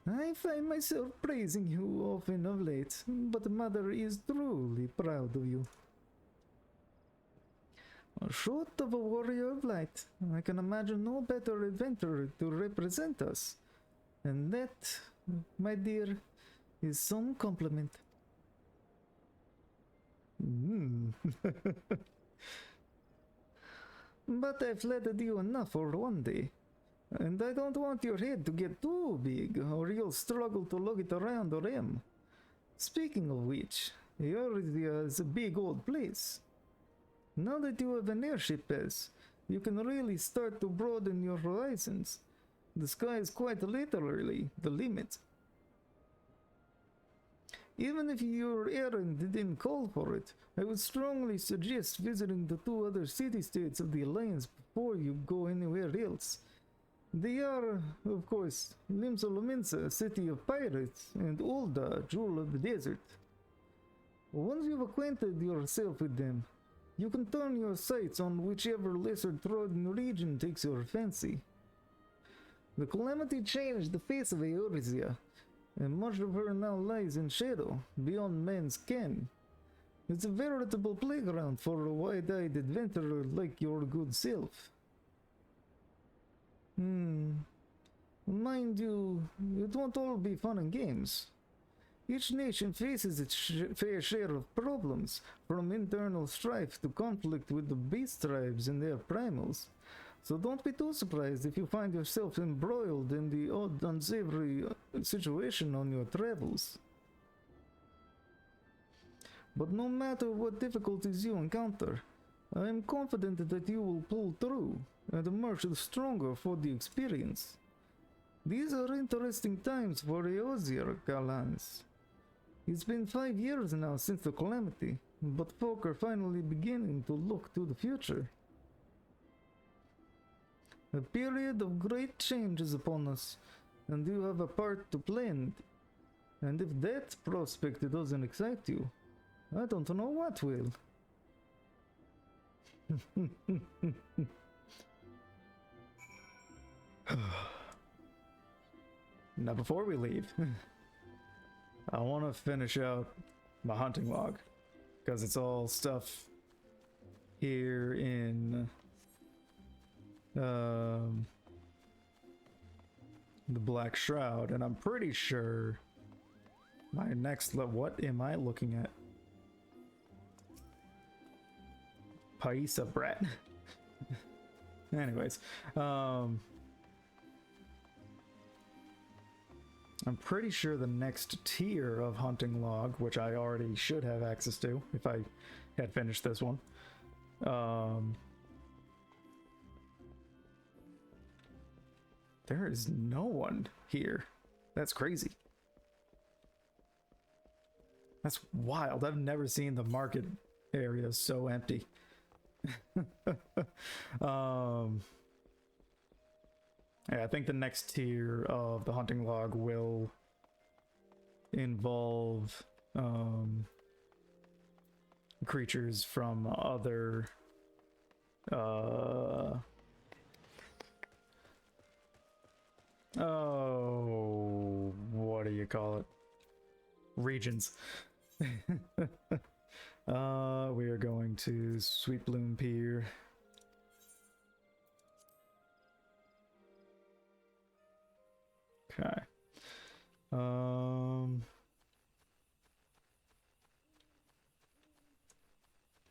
I find myself praising you often of late, but Mother is truly proud of you. Short of a warrior of light, I can imagine no better adventurer to represent us. And that, my dear, is some compliment. But I've flattered you enough for one day. And I don't want your head to get too big, or you'll struggle to lug it around the rim. Speaking of which, Eorzea is a big old place. Now that you have an airship pass, you can really start to broaden your horizons. The sky is quite literally the limit. Even if your errand didn't call for it, I would strongly suggest visiting the 2 other city-states of the Alliance before you go anywhere else. They are, of course, Limsa, city of pirates, and Ulda, jewel of the desert. Once you've acquainted yourself with them, you can turn your sights on whichever lesser-trodden region takes your fancy. The calamity changed the face of Eorzea, and much of her now lies in shadow, beyond man's ken. It's a veritable playground for a wide-eyed adventurer like your good self. Mind you, it won't all be fun and games. Each nation faces its fair share of problems, from internal strife to conflict with the beast tribes and their primals. So don't be too surprised if you find yourself embroiled in the odd unsavory situation on your travels. But no matter what difficulties you encounter, I am confident that you will pull through and emerge stronger for the experience. These are interesting times for Eorzea, Galans. It's been 5 years now since the calamity, but folk are finally beginning to look to the future. A period of great change is upon us, and you have a part to play in it. And if that prospect doesn't excite you, I don't know what will. Now before we leave, I want to finish out my hunting log, because it's all stuff here in the Black Shroud, and I'm pretty sure my next what am I looking at? Paisa Brat. Anyways, I'm pretty sure the next tier of hunting log, which I already should have access to if I had finished this one, there is no one here. That's crazy. That's wild. I've never seen the market area so empty. Yeah, I think the next tier of the hunting log will involve creatures from other what do you call it? Regions. We are going to Sweet Bloom Pier. Okay.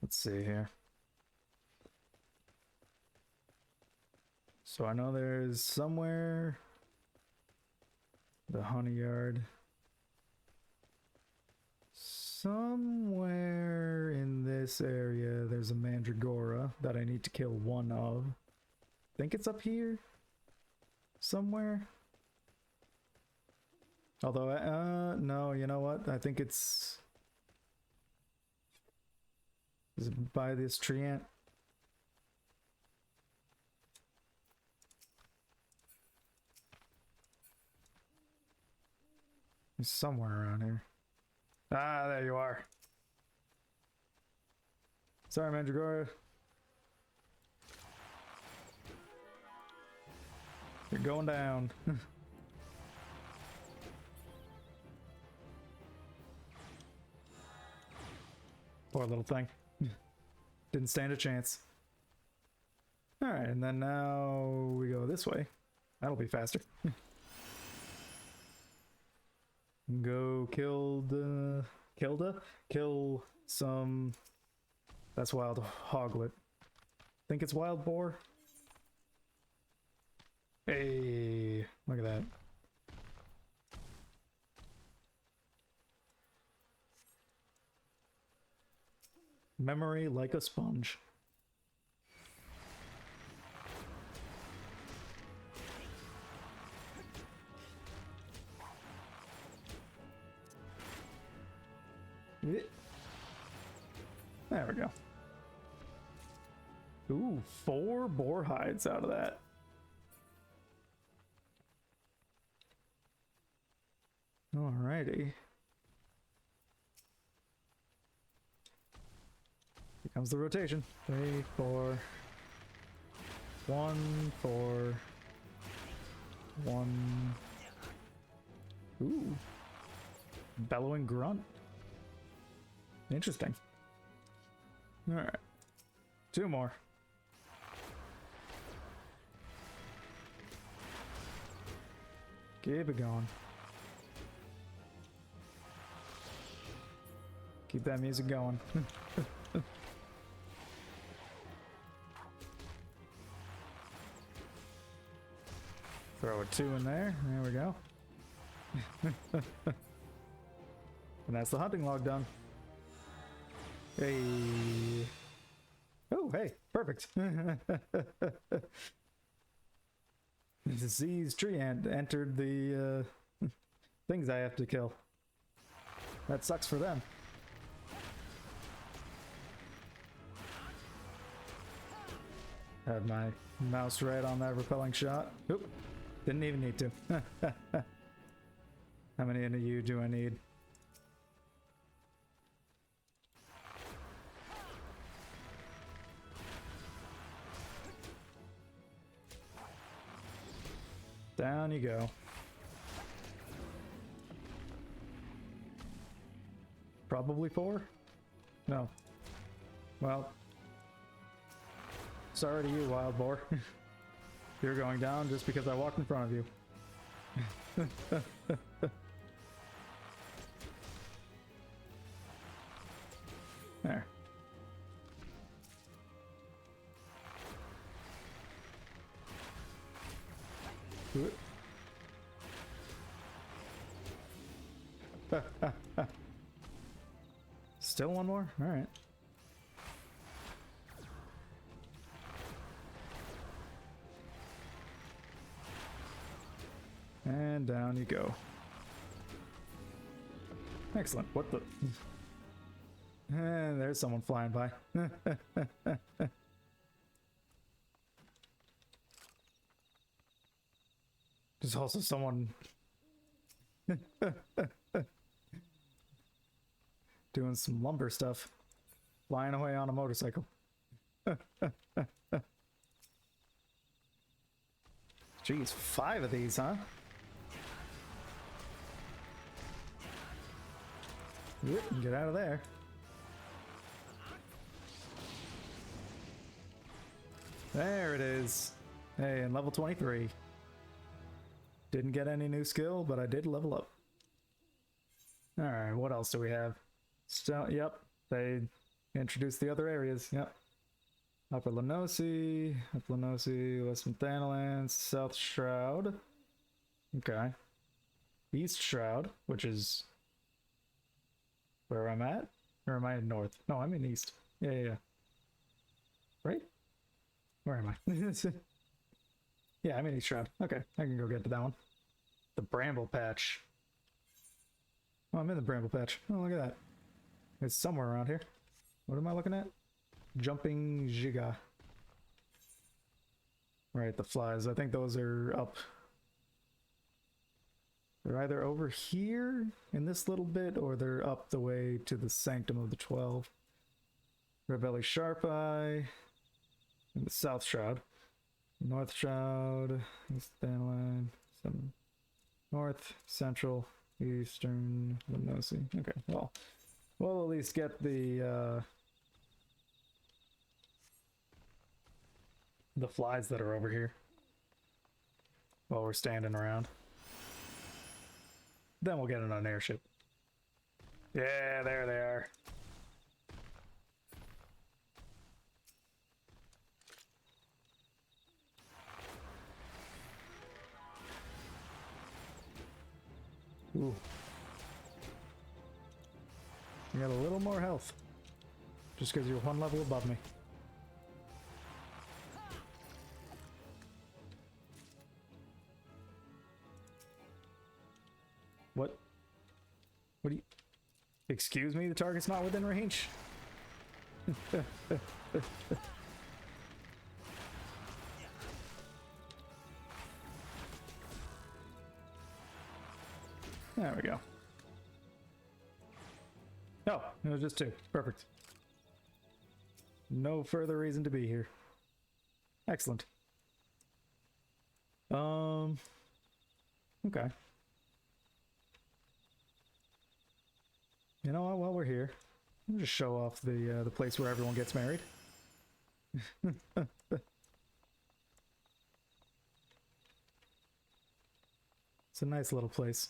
Let's see here. So I know there's somewhere the honey yard. Somewhere in this area there's a mandragora that I need to kill one of. I think it's up here somewhere. Although, no, you know what? I think it's... Is it by this tree ant? It's somewhere around here. Ah, there you are. Sorry, Mandragora. You're going down. Poor little thing. Didn't stand a chance. Alright, and then now we go this way. That'll be faster. Go kill some... That's wild hoglet. Think it's wild boar? Hey, look at that. Memory like a sponge. There we go. Ooh, 4 boar hides out of that. Alrighty. Here comes the rotation. 3, 4. 1, 4. 1. Ooh. Bellowing grunt. Interesting. Alright. 2 more. Keep it going. Keep that music going. Throw a 2 in there. There we go. And that's the hunting log done. Hey. Oh, hey, perfect. The diseased tree ant entered the things I have to kill. That sucks for them. Had my mouse right on that repelling shot. Oop, didn't even need to. How many of you do I need? Down you go. Probably 4? No. Well. Sorry to you, wild boar. You're going down just because I walked in front of you. There. Still one more? Alright. And down you go. Excellent. What the... And there's someone flying by. There's also someone doing some lumber stuff, flying away on a motorcycle. Jeez, 5 of these, huh? Get out of there. There it is. Hey, and level 23. Didn't get any new skill, but I did level up. Alright, what else do we have? Yep, they introduced the other areas. Yep. Upper Lenosi, West Monthanaland, South Shroud. Okay. East Shroud, which is where I'm at? Or am I in north? No, I'm in east. Yeah. Right? Where am I? Yeah, I'm in East Shroud. Okay, I can go get to that one. The Bramble Patch. Oh, I'm in the Bramble Patch. Oh, look at that. It's somewhere around here. What am I looking at? Jumping Giga. Right, the flies. I think those are up. They're either over here in this little bit, or they're up the way to the Sanctum of the 12. Red Belly Sharp Eye. And the South Shroud. North Shroud. East Danline. Some North, Central, Eastern, Lenosi. Okay, well. We'll at least get the flies that are over here while we're standing around. Then we'll get it on an airship. Yeah, there they are. Ooh. You got a little more health. Just because you're one level above me. What? What do you... Excuse me, the target's not within range. There we go. Oh, it was just two. Perfect. No further reason to be here. Excellent. Okay. You know what? While we're here, we'll just show off the place where everyone gets married. It's a nice little place.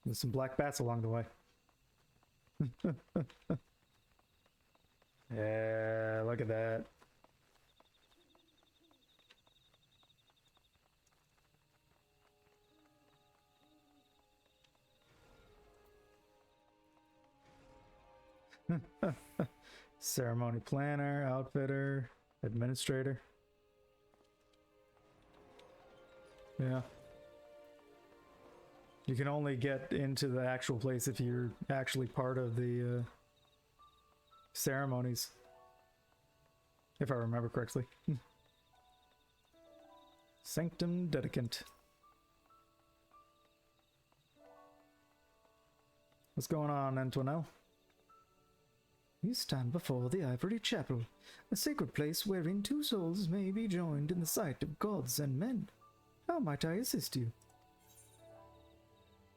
There's some black bats along the way. Yeah, look at that. Ceremony planner, outfitter, administrator. Yeah. You can only get into the actual place if you're actually part of the ceremonies. If I remember correctly. Sanctum Dedicant. What's going on, Antoinelle? You stand before the Ivory Chapel, a sacred place wherein two souls may be joined in the sight of gods and men. How might I assist you?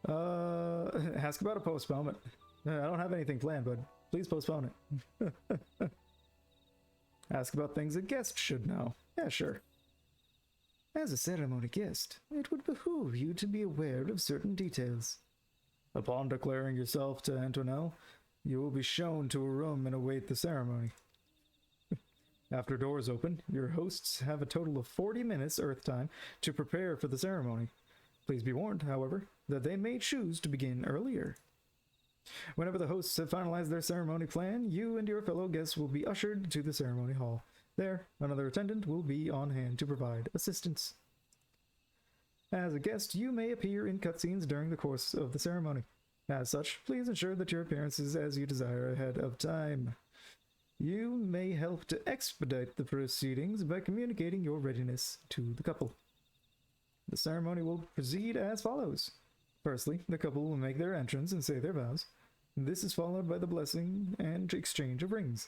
Ask about a postponement. I don't have anything planned, but please postpone it. Ask about things a guest should know. Yeah, sure. As a ceremony guest, it would behoove you to be aware of certain details. Upon declaring yourself to Antoinelle, you will be shown to a room and await the ceremony. After doors open, your hosts have a total of 40 minutes Earth time to prepare for the ceremony. Please be warned, however, that they may choose to begin earlier. Whenever the hosts have finalized their ceremony plan, you and your fellow guests will be ushered to the ceremony hall. There, another attendant will be on hand to provide assistance. As a guest, you may appear in cutscenes during the course of the ceremony. As such, please ensure that your appearance is as you desire ahead of time. You may help to expedite the proceedings by communicating your readiness to the couple. The ceremony will proceed as follows. Firstly, the couple will make their entrance and say their vows. This is followed by the blessing and exchange of rings.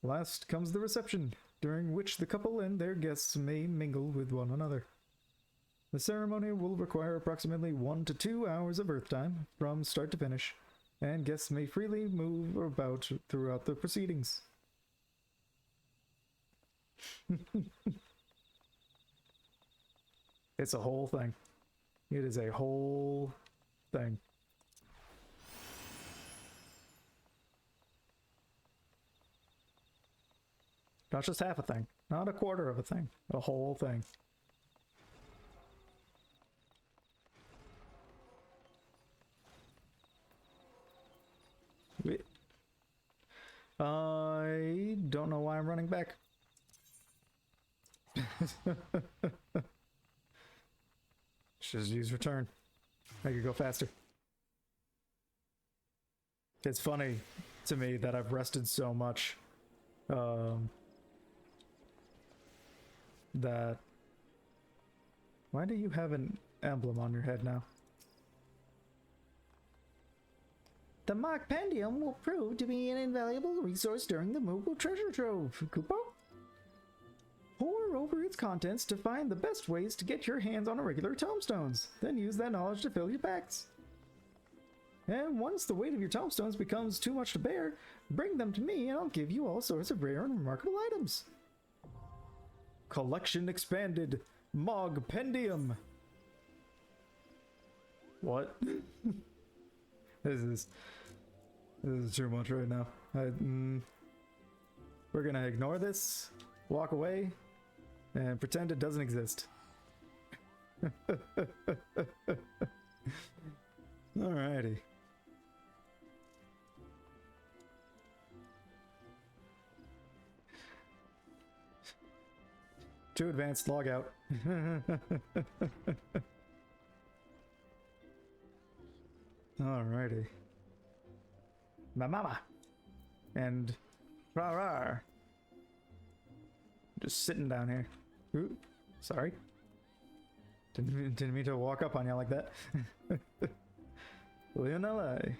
Last comes the reception, during which the couple and their guests may mingle with one another. The ceremony will require approximately 1 to 2 hours of Earth time from start to finish, and guests may freely move about throughout the proceedings. It's a whole thing. It is a whole thing. Not just half a thing. Not a quarter of a thing. A whole thing. I don't know why I'm running back. Should just use return. Make it go faster. It's funny to me that I've rested so much that... Why do you have an emblem on your head now? The Mark Pendium will prove to be an invaluable resource during the Moogle treasure trove, Kupo. Pore over its contents to find the best ways to get your hands on irregular tomestones. Then use that knowledge to fill your packs. And once the weight of your tomestones becomes too much to bear, bring them to me and I'll give you all sorts of rare and remarkable items. Collection expanded. Mogpendium. What? This is too much right now. We're gonna ignore this, walk away, and pretend it doesn't exist. Alrighty. Too advanced, log out. Alrighty. My mama. And rar. Just sitting down here. Ooh, sorry. Didn't mean to walk up on you like that. Leonelli.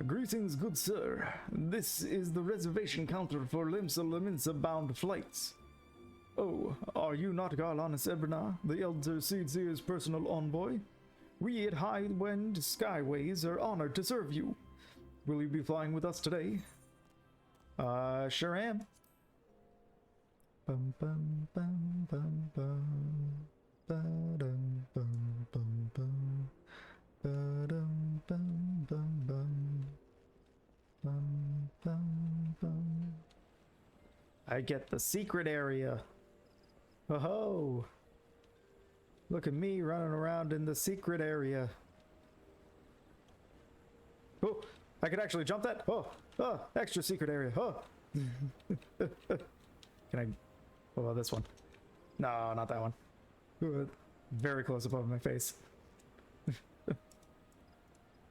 Greetings, good sir. This is the reservation counter for Limsa bound flights. Oh, are you not Garlanus Eberna, the Elder Seedseer's personal envoy? We at High Wind Skyways are honored to serve you. Will you be flying with us today? Sure am. Bum bum bum bum bum. Ba-dum bum bum bum. Ba-dum bum bum bum. Bum bum bum. I get the secret area. Oh, look at me running around in the secret area. Oh, I could actually jump that. Oh, extra secret area. Oh. Can I? What about this one? No, not that one. Ooh, very close above my face.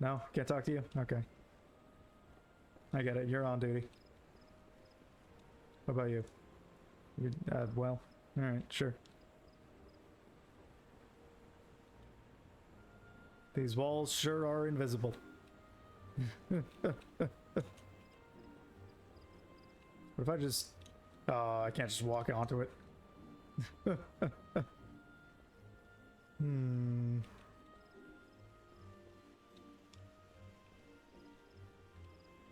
No, can't talk to you? Okay. I get it. You're on duty. What about you? You well, alright, sure. These walls sure are invisible. What if I just... Oh, I can't just walk onto it.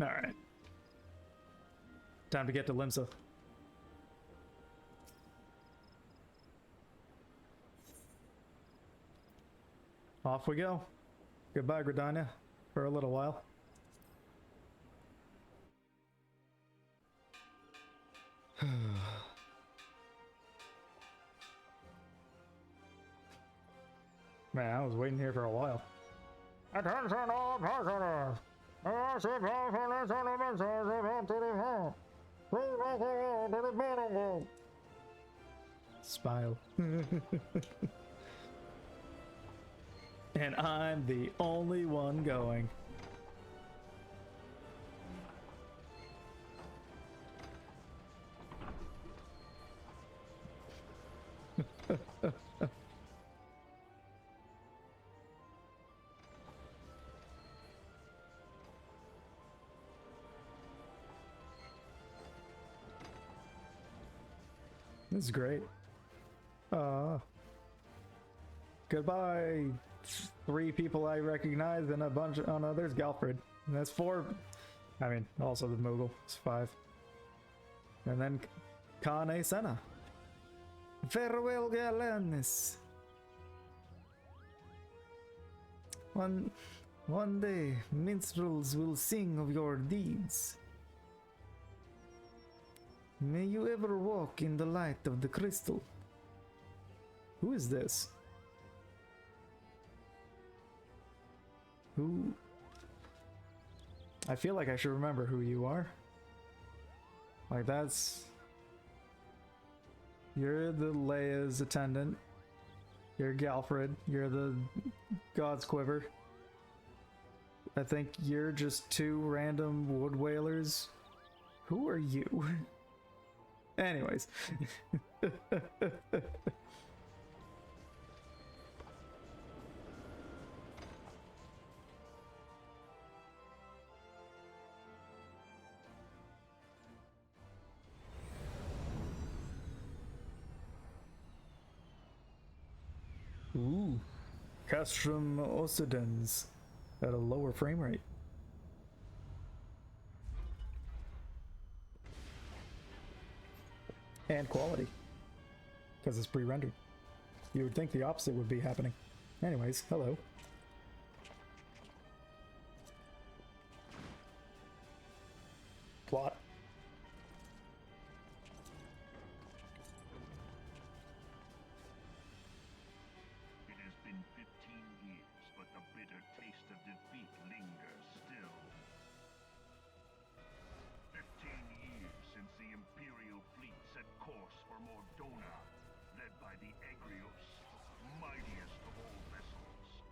Alright. Time to get to Limsa. Off we go. Goodbye, Gridania, for a little while. Man, I was waiting here for a while. Attention all prisoners! Smile. And I'm the only one going. This is great. Goodbye. 3 people I recognize and a bunch of... Oh no, there's Galfred. And that's 4. I mean, also the Moogle. It's 5. And then Kane Senna. Farewell, Galanis. One day, minstrels will sing of your deeds. May you ever walk in the light of the crystal. Who is this? Who? I feel like I should remember who you are. Like that's... You're the Leia's attendant. You're Galfred. You're the God's Quiver. I think you're just 2 random wood whalers. Who are you? Anyways. Ooh, Castrum Occidens at a lower frame rate. And quality. Because it's pre-rendered. You would think the opposite would be happening. Anyways, hello. Plot. It has been 15 years, but the bitter taste of defeat lingers still. 15 years since the Imperial fleet set course for Mordona, led by the Agrios, mightiest of all vessels.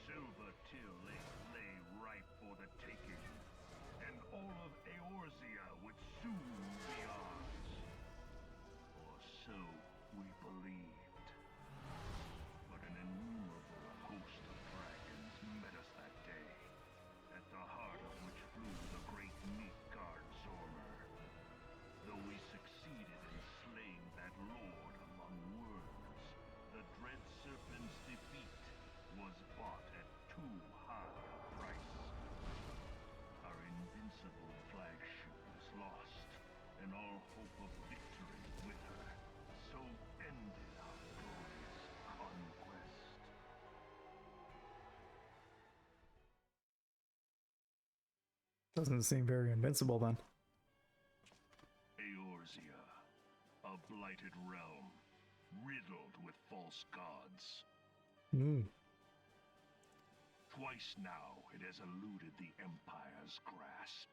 Silver Till lay ripe for the taking, and all of Eorzea would soon be ours. Or so we believed. But an innumerable host of dragons met us that day, at the heart of which flew the great Midgard Zormer. Though we succeeded in slaying that lord among worms, the dread serpent's defeat was bought at too high a price. Our invincible flagship was lost, and all hope of victory with her. So ended our glorious conquest. Doesn't seem very invincible then. Eorzea, a blighted realm, riddled with false gods. Twice now it has eluded the Empire's grasp.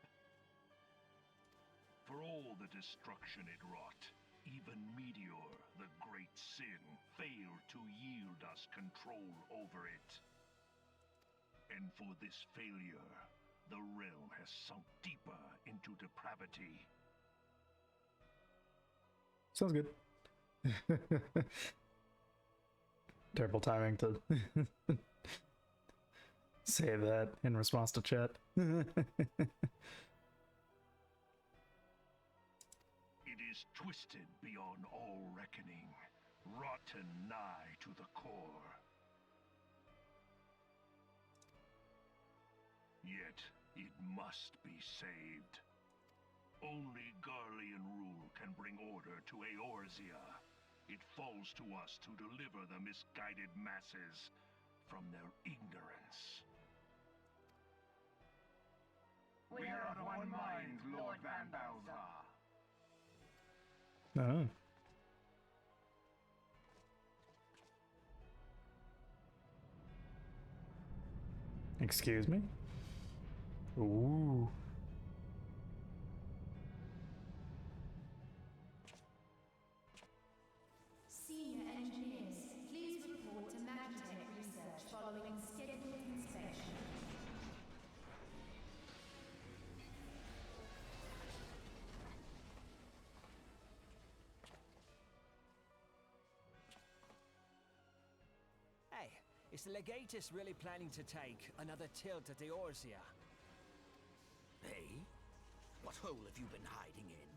For all the destruction it wrought, even Meteor, the great sin, failed to yield us control over it. And for this failure, the realm has sunk deeper into depravity. Sounds good. Terrible timing to say that in response to chat. It is twisted beyond all reckoning, rotten nigh to the core. Yet, it must be saved. Only Garlean rule can bring order to Eorzea. It falls to us to deliver the misguided masses from their ignorance. We are of one mind, Lord Van Balzar. Oh. Excuse me? Ooh. Senior engineers, please report to Magitech research following scheduled inspection. Hey, is the Legatus really planning to take another tilt at Eorzea? Hey? What hole have you been hiding in?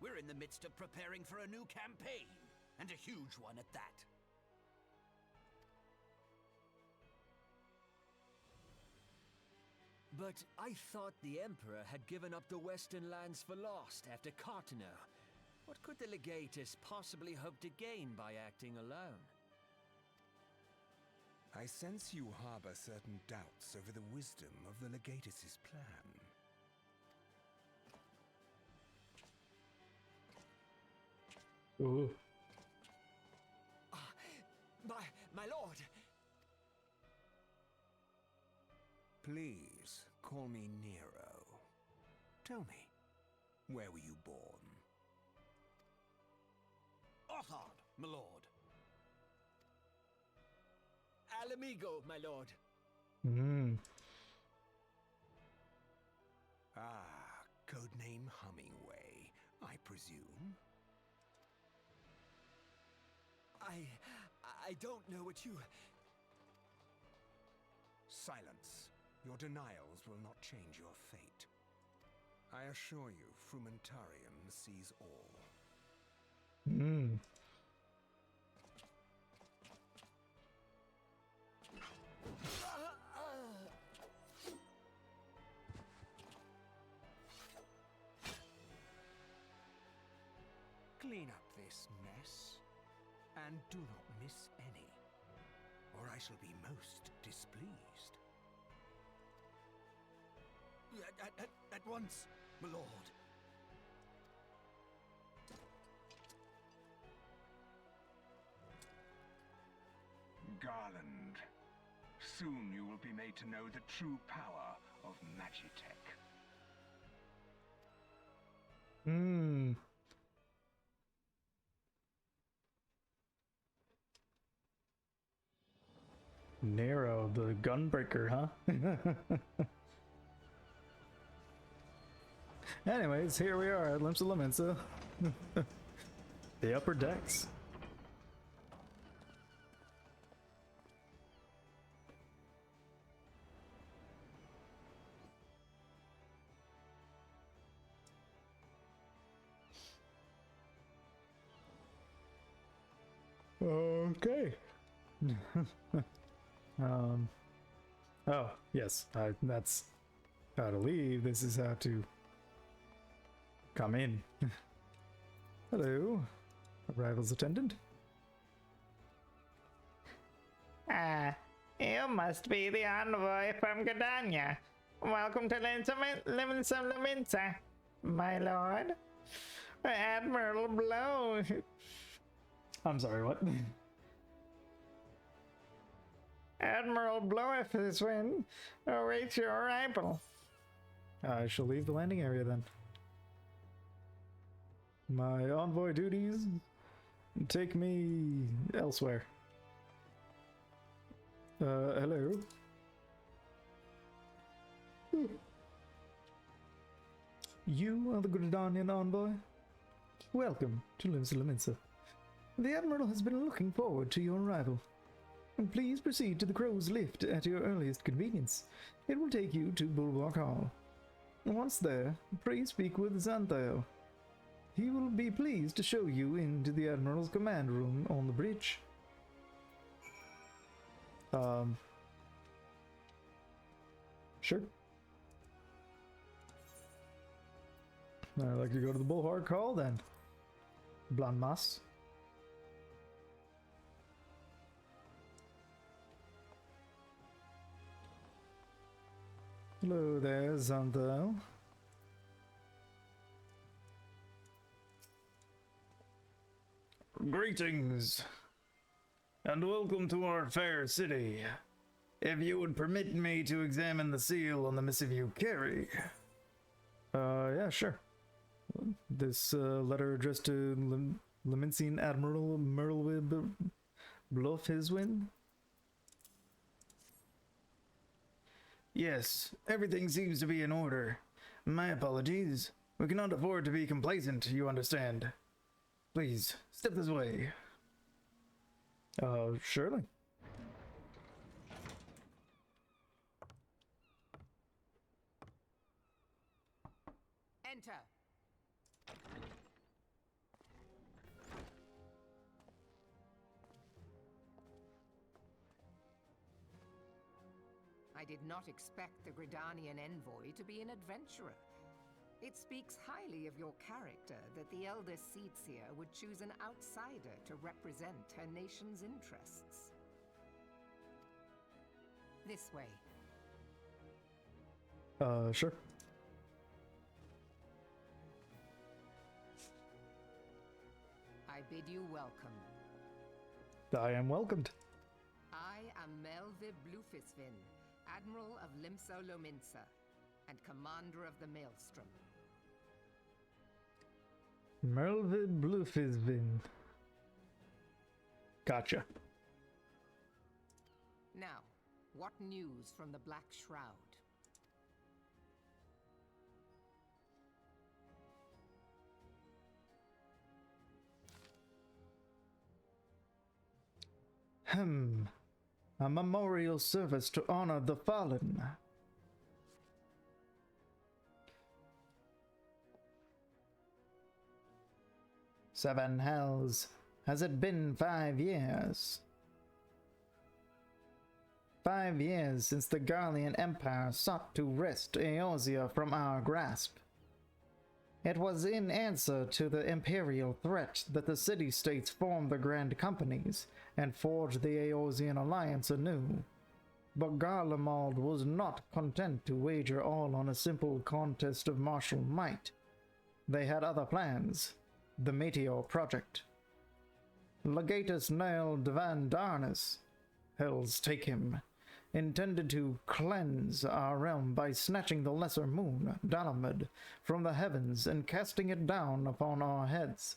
We're in the midst of preparing for a new campaign, and a huge one at that. But I thought the Emperor had given up the Western lands for lost after Cartano. What could the Legatus possibly hope to gain by acting alone? I sense you harbor certain doubts over the wisdom of the Legatus's plan. Ooh. My lord! Please, call me Nero. Tell me, where were you born? Othard, my lord. Alamigo, my lord. Ah, codename Hummingway, I presume. I don't know what you... Silence. Your denials will not change your fate. I assure you, Frumentarium sees all. Clean up this mess, and do not miss any, or I shall be most displeased. At once, my lord. Garland, soon you will be made to know the true power of Magitech. Nero, the gunbreaker, huh? Anyways, here we are at Limsa Laminsa. The upper decks. Okay. Oh, yes, that's how to leave. This is how to come in. Hello, arrivals attendant. You must be the envoy from Gridania. Welcome to Laminsa, my lord. Admiral Blow. I'm sorry, what? Admiral Blowithswind awaits your arrival. I shall leave the landing area then. My envoy duties take me elsewhere. Hello. You are the Gridanian envoy? Welcome to Limsa Laminsa. The Admiral has been looking forward to your arrival. Please proceed to the Crow's Lift at your earliest convenience. It will take you to Bulwark Hall. Once there, please speak with Xanthao. He will be pleased to show you into the Admiral's command room on the bridge. Sure. I'd like to go to the Bulwark Hall then. Blanmas. Hello there, Xanthao. Greetings, and welcome to our fair city. If you would permit me to examine the seal on the missive you carry. Yeah, sure. This letter addressed to Laminsian Admiral Merlwib Blofhiswin? Yes, everything seems to be in order. My apologies. We cannot afford to be complacent, you understand. Please, step this way. Surely. Enter. I did not expect the Gridanian envoy to be an adventurer. It speaks highly of your character that the Elder Seatseer would choose an outsider to represent her nation's interests. This way. Sure. I bid you welcome. I am welcomed. I am Melvib Blufisvin, Admiral of Limsa Lominsa, and Commander of the Maelstrom. Melvin Blufisvin. Gotcha. Now, what news from the Black Shroud? A memorial service to honor the fallen. Seven hells. Has it been 5 years? 5 years since the Garlean Empire sought to wrest Eorzea from our grasp. It was in answer to the imperial threat that the city-states formed the Grand Companies and forged the Eosian Alliance anew. But Garlemald was not content to wager all on a simple contest of martial might. They had other plans. The Meteor Project. Legatus Nael Devan Darnus, hells take him, intended to cleanse our realm by snatching the lesser moon, Dalamud, from the heavens and casting it down upon our heads.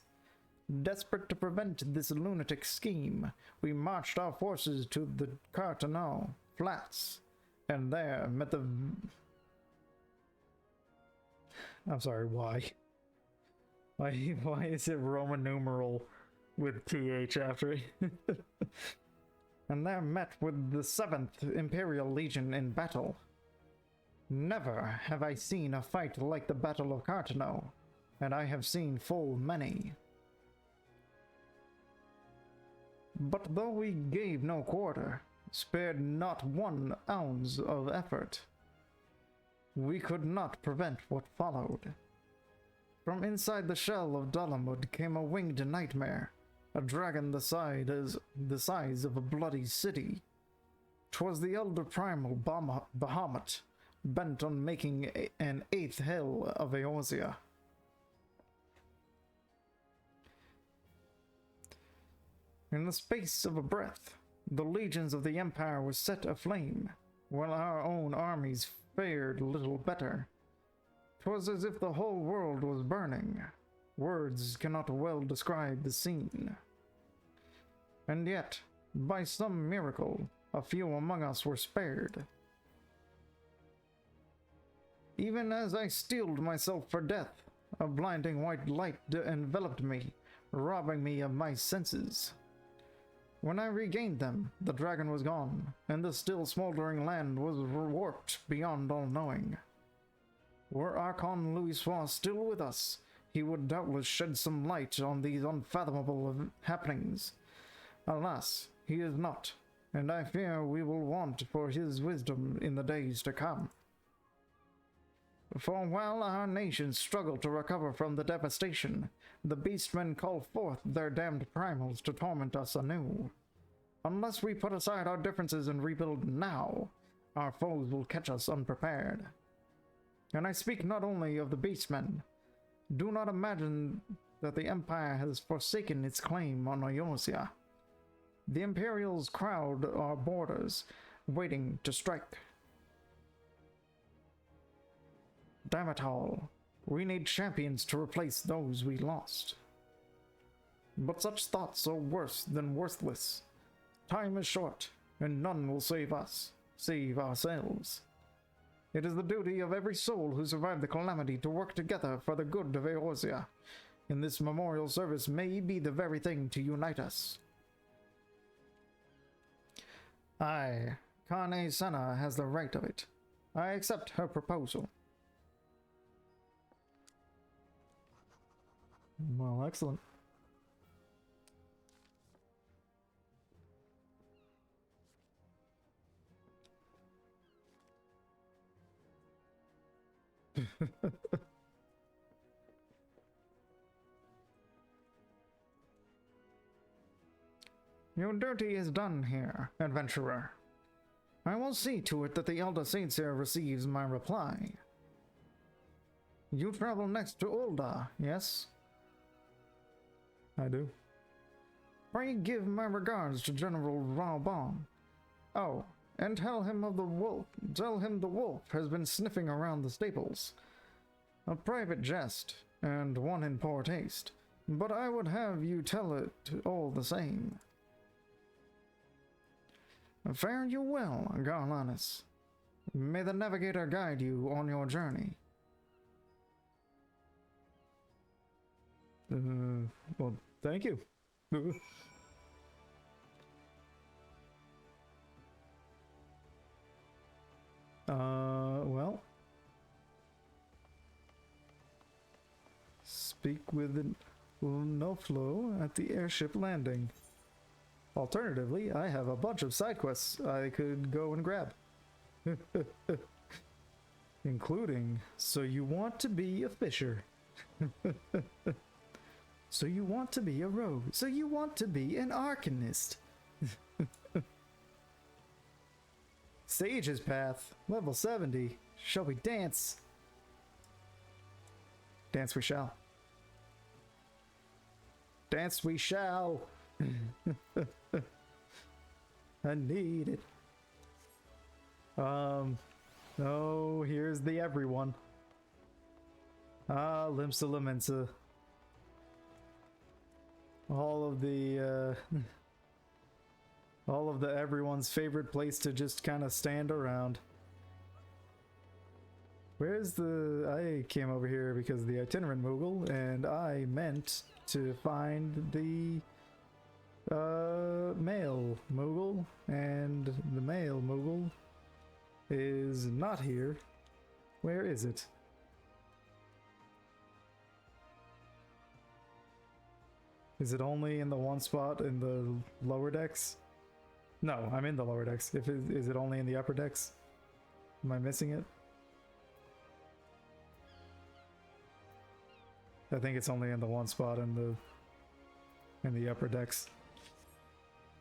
Desperate to prevent this lunatic scheme, we marched our forces to the Cartanal Flats, and there met the... I'm sorry, why? Why is it Roman numeral with TH after it? And there met with the 7th Imperial Legion in battle. Never have I seen a fight like the Battle of Cartano, and I have seen full many. But though we gave no quarter, spared not 1 ounce of effort, we could not prevent what followed. From inside the shell of Dalamud came a winged nightmare, a dragon the size of a bloody city. 'Twas the elder primal Bahamut, bent on making an 8th hell of Eorzea. In the space of a breath, the legions of the Empire were set aflame, while our own armies fared little better. 'Twas as if the whole world was burning. Words cannot well describe the scene. And yet, by some miracle, a few among us were spared. Even as I steeled myself for death, a blinding white light enveloped me, robbing me of my senses. When I regained them, the dragon was gone, and the still smoldering land was warped beyond all knowing. Were Archon Louisoix still with us, he would doubtless shed some light on these unfathomable happenings. Alas, he is not, and I fear we will want for his wisdom in the days to come. For while our nation struggled to recover from the devastation, the beastmen call forth their damned primals to torment us anew. Unless we put aside our differences and rebuild now, our foes will catch us unprepared. And I speak not only of the beastmen. Do not imagine that the Empire has forsaken its claim on Eorzea. The Imperials crowd our borders, waiting to strike. Damn it all, we need champions to replace those we lost. But such thoughts are worse than worthless. Time is short, and none will save us, save ourselves. It is the duty of every soul who survived the calamity to work together for the good of Eorzea, and this memorial service may be the very thing to unite us. Aye, Carne Senna has the right of it. I accept her proposal. Well, excellent. Your duty is done here, adventurer. I will see to it that the Elder Saintseer receives my reply. You travel next to Ulda, yes? I do. Pray give my regards to General Raubon. Oh, and tell him the wolf has been sniffing around the stables. A private jest, and one in poor taste, but I would have you tell it all the same. Fare you well, Garlanus. May the navigator guide you on your journey. Well, thank you. Well. Speak with Noflo at the airship landing. Alternatively, I have a bunch of side quests I could go and grab. Including, so you want to be a fisher. So you want to be a rogue. So you want to be an arcanist. Sage's Path, level 70. Shall we dance? Dance we shall. Dance we shall. I need it. Oh, here's the everyone. Ah, Limsa Lamensa. All of the everyone's favorite place to just kind of stand around. Where's the... I came over here because of the itinerant Moogle, and I meant to find the male Moogle, and the male Moogle is not here. Where is it? Is it only in the one spot in the lower decks? No, I'm in the lower decks. Is it only in the upper decks? Am I missing it? I think it's only in the one spot in the upper decks.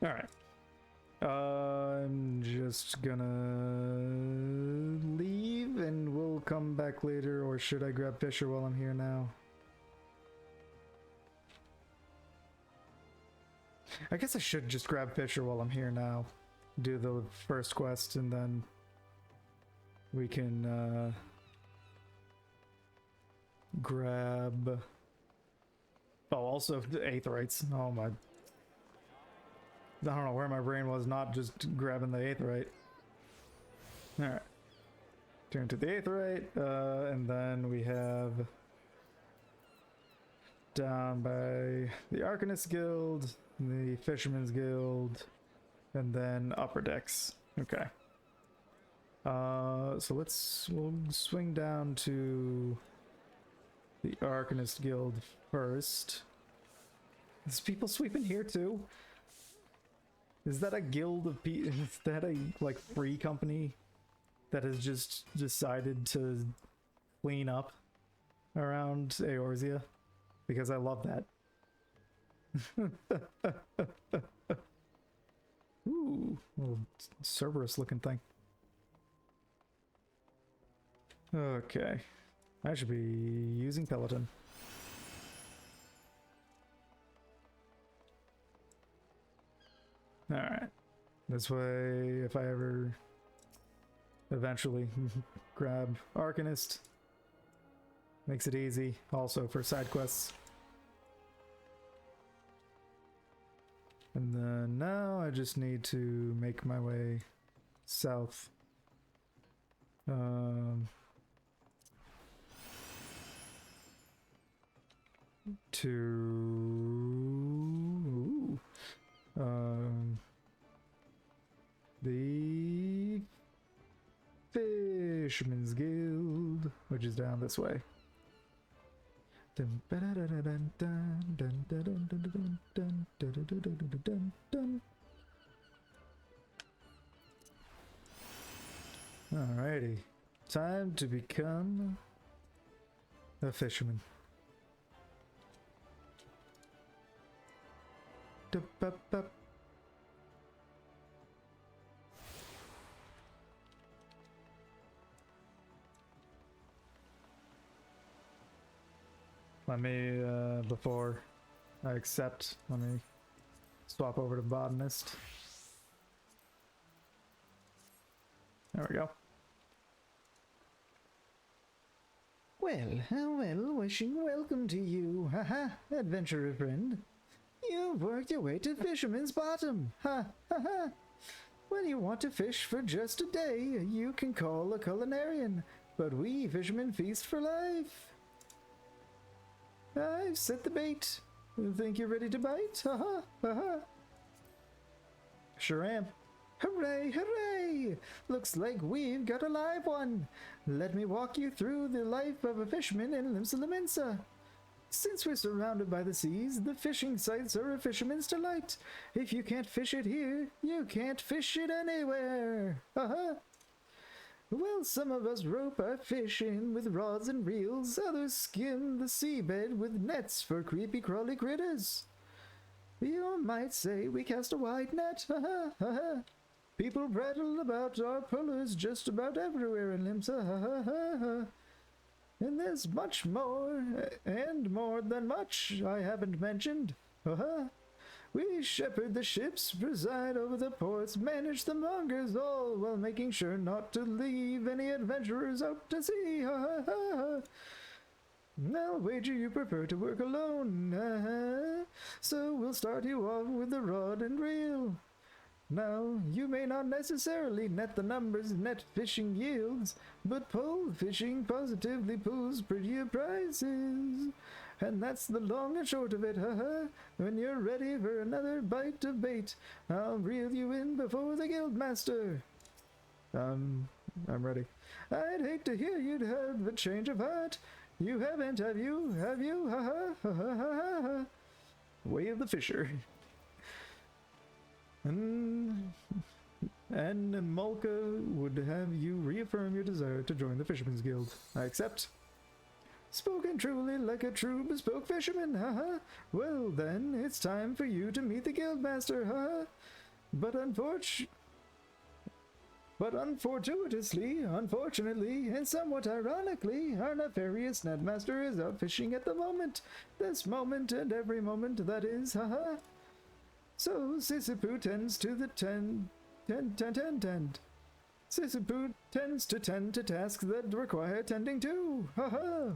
All right. I'm just gonna leave and we'll come back later, or should I grab Fisher while I'm here now? I guess I should just grab Fisher while I'm here now. Do the first quest and then we can grab... Oh, also the Aetherites. Oh my... I don't know where my brain was not just grabbing the Aetherite. Alright. Turn to the Aetherite, and then we have... down by the Arcanist Guild, the Fisherman's Guild, and then Upper Decks. Okay. So we'll swing down to the Arcanist Guild first. Is people sweeping here too? Is that a guild of people? Is that a, like, free company that has just decided to clean up around Eorzea? Because I love that. Ooh, little Cerberus looking thing. Okay. I should be using Peloton. Alright. This way, if I ever eventually grab Arcanist, makes it easy. Also for side quests. And then now I just need to make my way south. To the Fisherman's Guild, which is down this way. Alrighty, time to become a fisherman. Let me, before I accept, let me swap over to botanist. There we go. Well, wishing welcome to you, haha, adventurer friend. You've worked your way to Fisherman's Bottom, ha ha ha. When you want to fish for just a day, you can call a culinarian, but we fishermen feast for life. I've set the bait. Think you're ready to bite? Ha ha ha ha. Sure am. Hooray, hooray! Looks like we've got a live one. Let me walk you through the life of a fisherman in Limsa Lamensa. Since we're surrounded by the seas, the fishing sites are a fisherman's delight. If you can't fish it here, you can't fish it anywhere. Ha ha! Well, some of us rope our fish in with rods and reels, others skim the seabed with nets for creepy crawly critters. You might say we cast a wide net, ha ha ha ha. People prattle about our pullers just about everywhere in Limsa, ha ha ha ha. And there's much more, and more than much I haven't mentioned, ha ha. We shepherd the ships, preside over the ports, manage the mongers, all while making sure not to leave any adventurers out to sea, ha ha ha ha. I'll wager you prefer to work alone, uh-huh. So we'll start you off with the rod and reel. Now, you may not necessarily net the numbers net fishing yields, but pole fishing positively pulls prettier prizes. And that's the long and short of it, haha. When you're ready for another bite of bait, I'll reel you in before the guildmaster. I'm ready. I'd hate to hear you'd have a change of heart. You haven't, have you? Have you? Ha ha ha ha ha ha. Way of the Fisher. And Mulka would have you reaffirm your desire to join the Fisherman's Guild. I accept. Spoken truly like a true bespoke fisherman, haha. Well then, it's time for you to meet the Guildmaster, haha. But unfortuitously, unfortunately, and somewhat ironically, our nefarious netmaster is out fishing at the moment. This moment and every moment, that is, haha. So Sisypoo tends to the tend. Sisypoo tends to tend to tasks that require tending to, haha.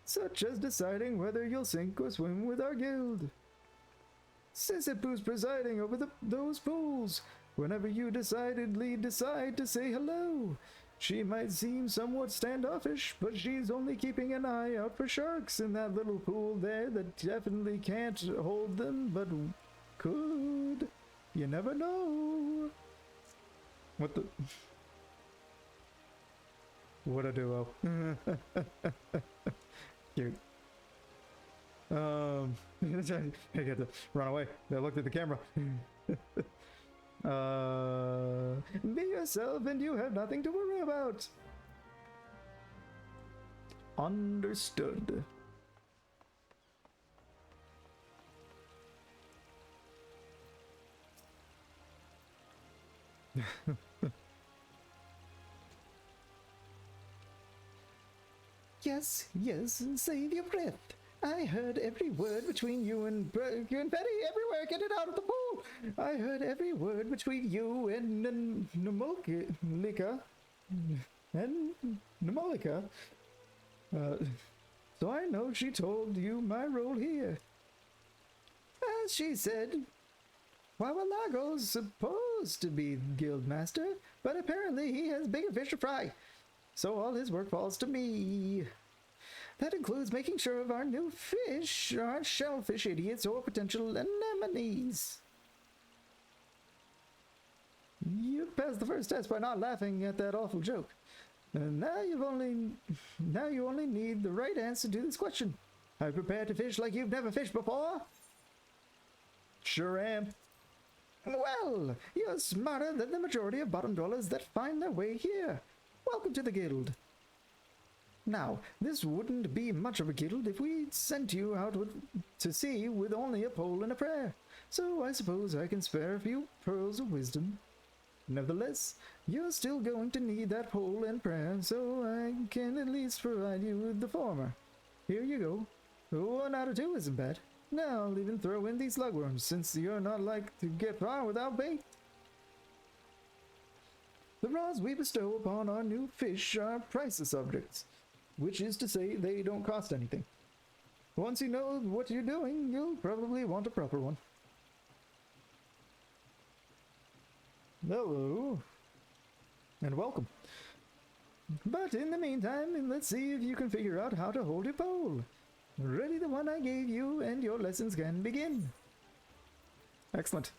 Such as deciding whether you'll sink or swim with our guild. Sisypoo's presiding over those pools. Whenever you decidedly decide to say hello, she might seem somewhat standoffish, but she's only keeping an eye out for sharks in that little pool there that definitely can't hold them, but could. You never know. What the? What a duo. Cute. I get to run away. I looked at the camera. Be yourself and you have nothing to worry about. Understood. Yes, yes, save your breath. I heard every word between you and Betty everywhere. Get it out of the pool. I heard every word between you and Namolika. So I know she told you my role here. As she said, Wawalago's supposed to be guildmaster, but apparently he has bigger fish to fry. So all his work falls to me. That includes making sure of our new fish aren't shellfish idiots or potential anemones. You passed the first test by not laughing at that awful joke. And now you only need the right answer to this question. Are you prepared to fish like you've never fished before? Sure am. Well, you're smarter than the majority of bottom dwellers that find their way here. Welcome to the guild. Now, this wouldn't be much of a guild if we sent you out to sea with only a pole and a prayer. So I suppose I can spare a few pearls of wisdom. Nevertheless, you're still going to need that pole and prayer, so I can at least provide you with the former. Here you go. 1 out of 2 isn't bad. Now I'll even throw in these slugworms, since you're not like to get far without bait. The rods we bestow upon our new fish are priceless objects, which is to say they don't cost anything. Once you know what you're doing, you'll probably want a proper one. Hello, and welcome. But in the meantime, let's see if you can figure out how to hold your pole. Ready the one I gave you, and your lessons can begin. Excellent.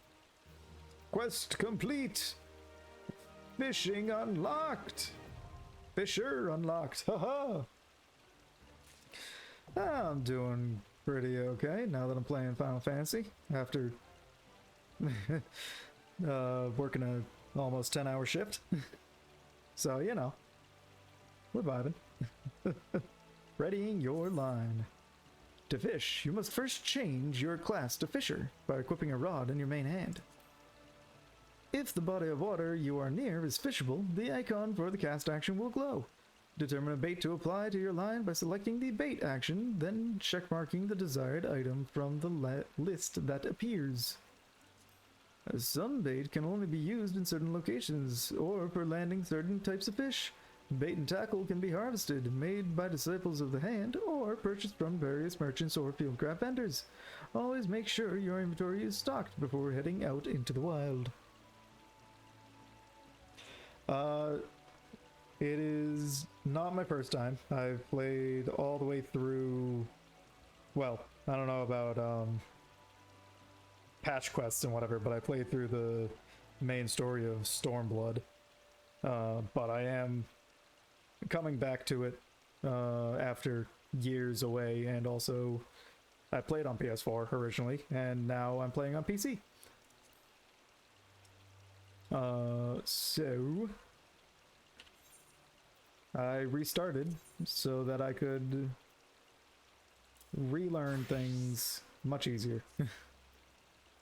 Quest complete. Fishing unlocked. Fisher unlocked. Haha. I'm doing pretty okay now that I'm playing Final Fantasy after working a almost 10-hour shift. So, you know, we're vibing. Readying your line. To fish, you must first change your class to Fisher by equipping a rod in your main hand. If the body of water you are near is fishable, the icon for the cast action will glow. Determine a bait to apply to your line by selecting the bait action, then checkmarking the desired item from the list that appears. Some bait can only be used in certain locations, or for landing certain types of fish. Bait and tackle can be harvested, made by disciples of the hand, or purchased from various merchants or fieldcraft vendors. Always make sure your inventory is stocked before heading out into the wild. It is not my first time. I've played all the way through, well, I don't know about patch quests and whatever, but I played through the main story of Stormblood. But I am coming back to it after years away, and also I played on PS4 originally, and now I'm playing on PC. So I restarted so that I could relearn things much easier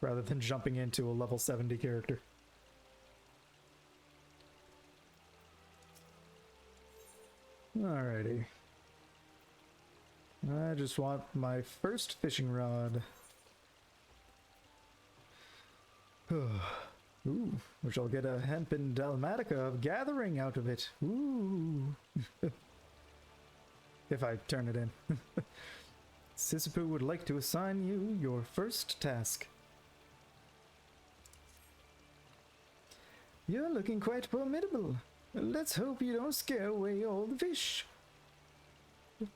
rather than jumping into a level 70 character. Alrighty. I just want my first fishing rod. Ooh, which I'll get a hempen dalmatica of gathering out of it. Ooh. If I turn it in. Sisyphus would like to assign you your first task. You're looking quite formidable. Let's hope you don't scare away all the fish.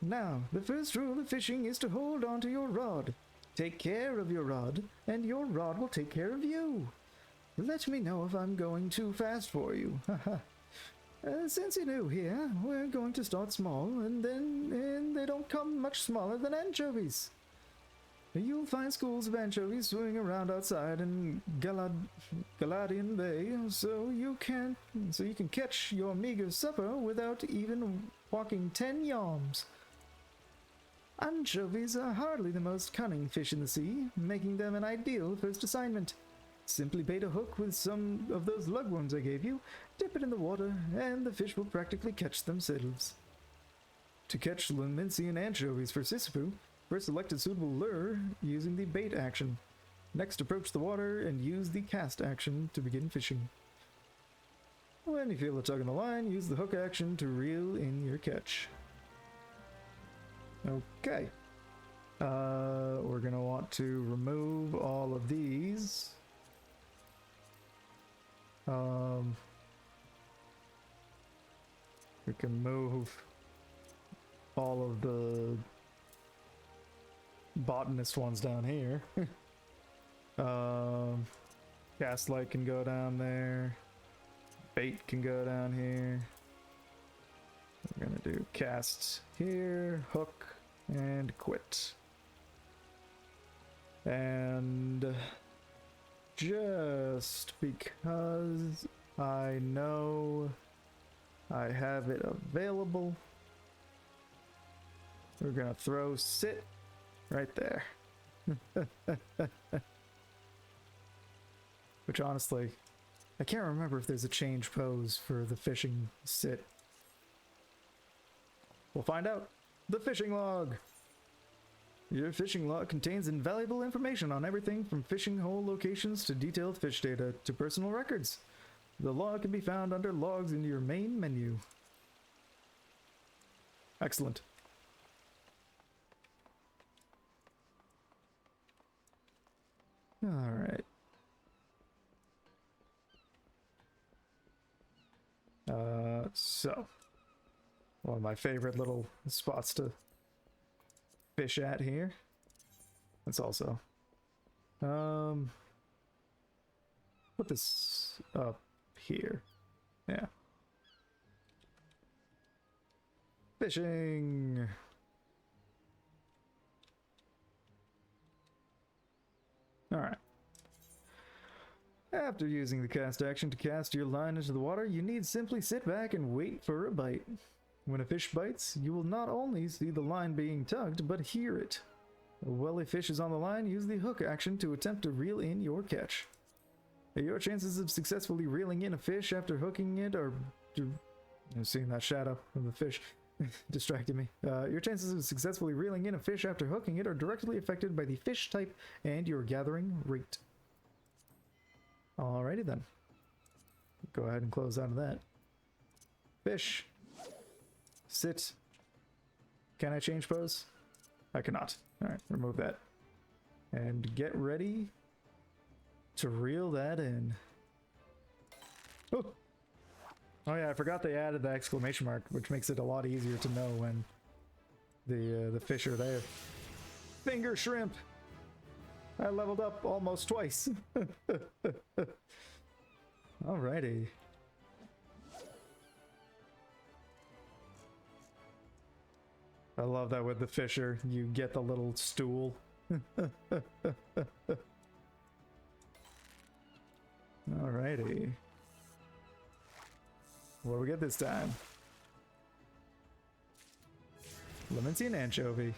Now, the first rule of fishing is to hold on to your rod. Take care of your rod, and your rod will take care of you. Let me know if I'm going too fast for you. Since you're new here, we're going to start small, and they don't come much smaller than anchovies. You'll find schools of anchovies swimming around outside in Galadian Bay, so you can catch your meager supper without even walking 10 yards. Anchovies are hardly the most cunning fish in the sea, making them an ideal first assignment. Simply bait a hook with some of those lugworms I gave you, dip it in the water, and the fish will practically catch themselves. To catch Laminsian anchovies for Sisyphus, first select a suitable lure using the bait action. Next, approach the water and use the cast action to begin fishing. When you feel a tug on the line, use the hook action to reel in your catch. Okay. We're gonna want to remove all of these. We can move all of the botanist ones down here. Gaslight can go down there. Bait can go down here. We're gonna do cast here, hook, and quit. And just because I know I have it available, we're gonna throw sit right there. Which honestly, I can't remember if there's a change pose for the fishing sit. We'll find out. The fishing log. Your fishing log contains invaluable information on everything from fishing hole locations to detailed fish data to personal records. The log can be found under logs in your main menu. Excellent. All right. So one of my favorite little spots to fish at here. Let's also put this up here. Yeah. Fishing. All right. After using the cast action to cast your line into the water, you need simply sit back and wait for a bite. When a fish bites, you will not only see the line being tugged, but hear it. While a fish is on the line, use the hook action to attempt to reel in your catch. Your chances of successfully reeling in a fish after hooking it are... I'm seeing that shadow of the fish distracted me. Your chances of successfully reeling in a fish after hooking it are directly affected by the fish type and your gathering rate. Alrighty then. Go ahead and close out of that. Fish. Sit. Can I change pose? I cannot. Alright, remove that. And get ready to reel that in. Oh! Oh yeah, I forgot they added the exclamation mark, which makes it a lot easier to know when the fish are there. Finger shrimp! I leveled up almost twice. Alrighty. I love that with the fisher, you get the little stool. Alrighty. What do we get this time? Lemon anchovy.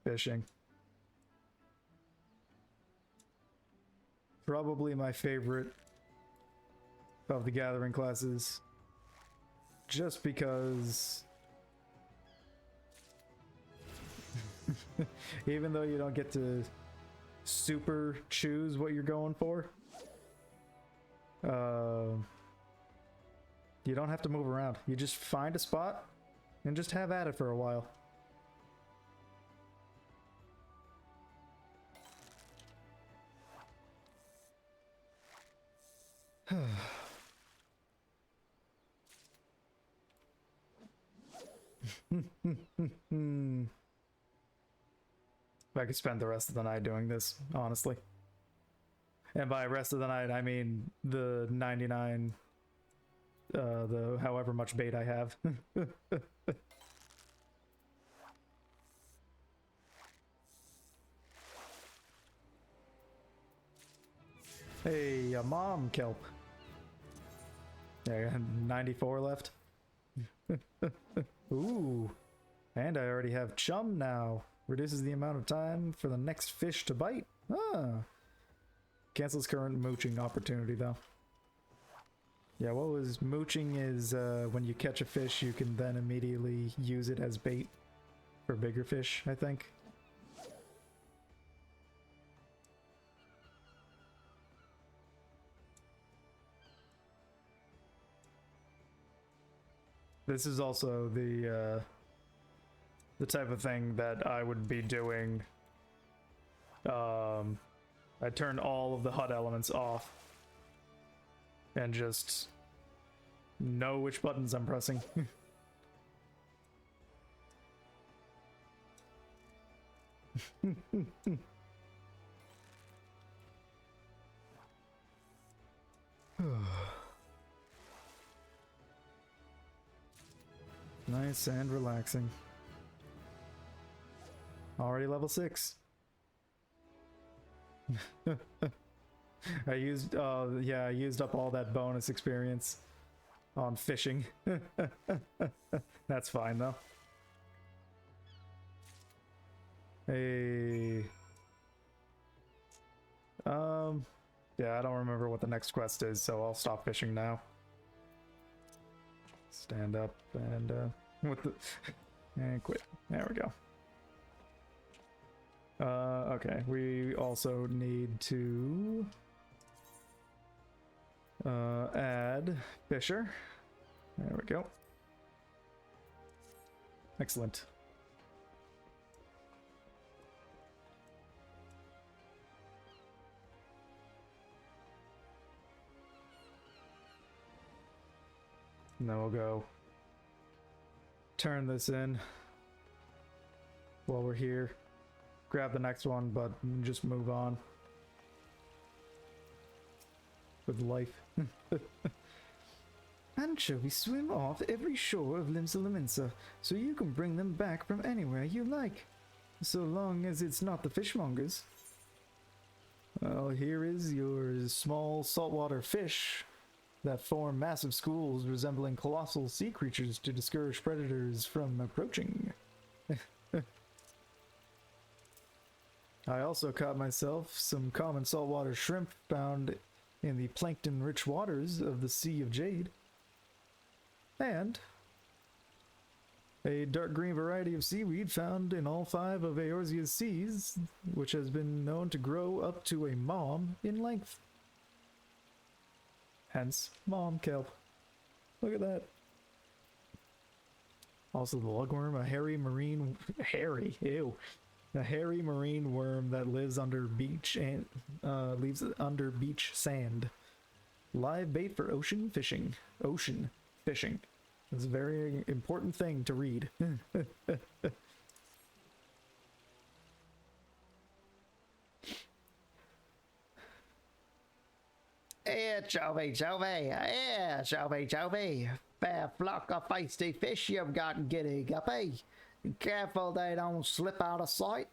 Fishing. Probably my favorite of the gathering classes. Just because... even though you don't get to super choose what you're going for, you don't have to move around. You just find a spot and just have at it for a while. I could spend the rest of the night doing this, honestly. And by rest of the night, I mean the 99, the however much bait I have. Hey, a mom kelp. Yeah, 94 left. Ooh. And I already have chum now. Reduces the amount of time for the next fish to bite. Ah. Cancels current mooching opportunity though. Yeah, what was mooching is when you catch a fish, you can then immediately use it as bait for bigger fish, I think. This is also the type of thing that I would be doing. I turned all of the HUD elements off and just know which buttons I'm pressing. Nice and relaxing. Already level 6. I used I used up all that bonus experience on fishing. That's fine though. Hey. Yeah, I don't remember what the next quest is, so I'll stop fishing now. Stand up and with the and quit. There we go. Okay, we also need to add Fisher. There we go. Excellent. And then we'll go turn this in while we're here. Grab the next one, but just move on with life. Anchovies swim off every shore of Limsa Liminsa, so you can bring them back from anywhere you like. So long as it's not the fishmongers. Well, here is your small saltwater fish that form massive schools resembling colossal sea creatures to discourage predators from approaching. I also caught myself some common saltwater shrimp found in the plankton-rich waters of the Sea of Jade. And a dark green variety of seaweed found in all 5 of Eorzea's seas, which has been known to grow up to a mom in length. Hence, mom kelp. Look at that. Also the lugworm, a hairy marine... hairy? Ew. A hairy marine worm that lives under beach and lives under beach sand. Live bait for ocean fishing. Ocean fishing. It's a very important thing to read. Chovy. Fair flock of feisty fish you've got, giddy guppy. Careful they don't slip out of sight.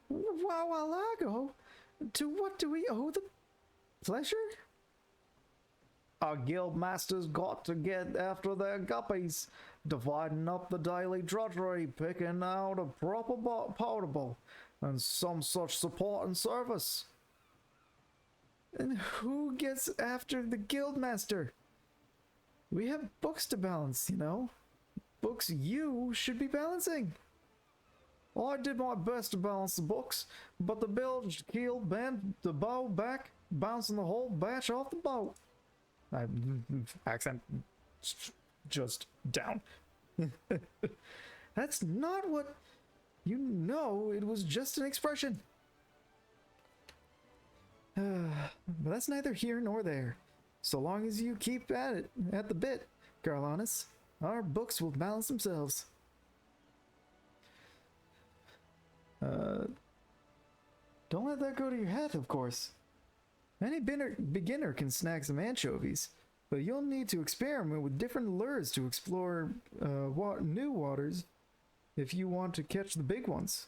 Wawalago, to what do we owe the pleasure? Our guild masters got to get after their guppies, dividing up the daily drudgery, picking out a proper potable, and some such support and service. And who gets after the guildmaster? We have books to balance, you know. Books you should be balancing. I did my best to balance the books, but the bilge keel bent the bow back, bouncing the whole batch off the boat. Accent just down. That's not what... You know, it was just an expression. But that's neither here nor there. So long as you keep at it, at the bit, Garlanus, our books will balance themselves. Don't let that go to your head, of course. Any beginner can snag some anchovies, but you'll need to experiment with different lures to explore new waters if you want to catch the big ones.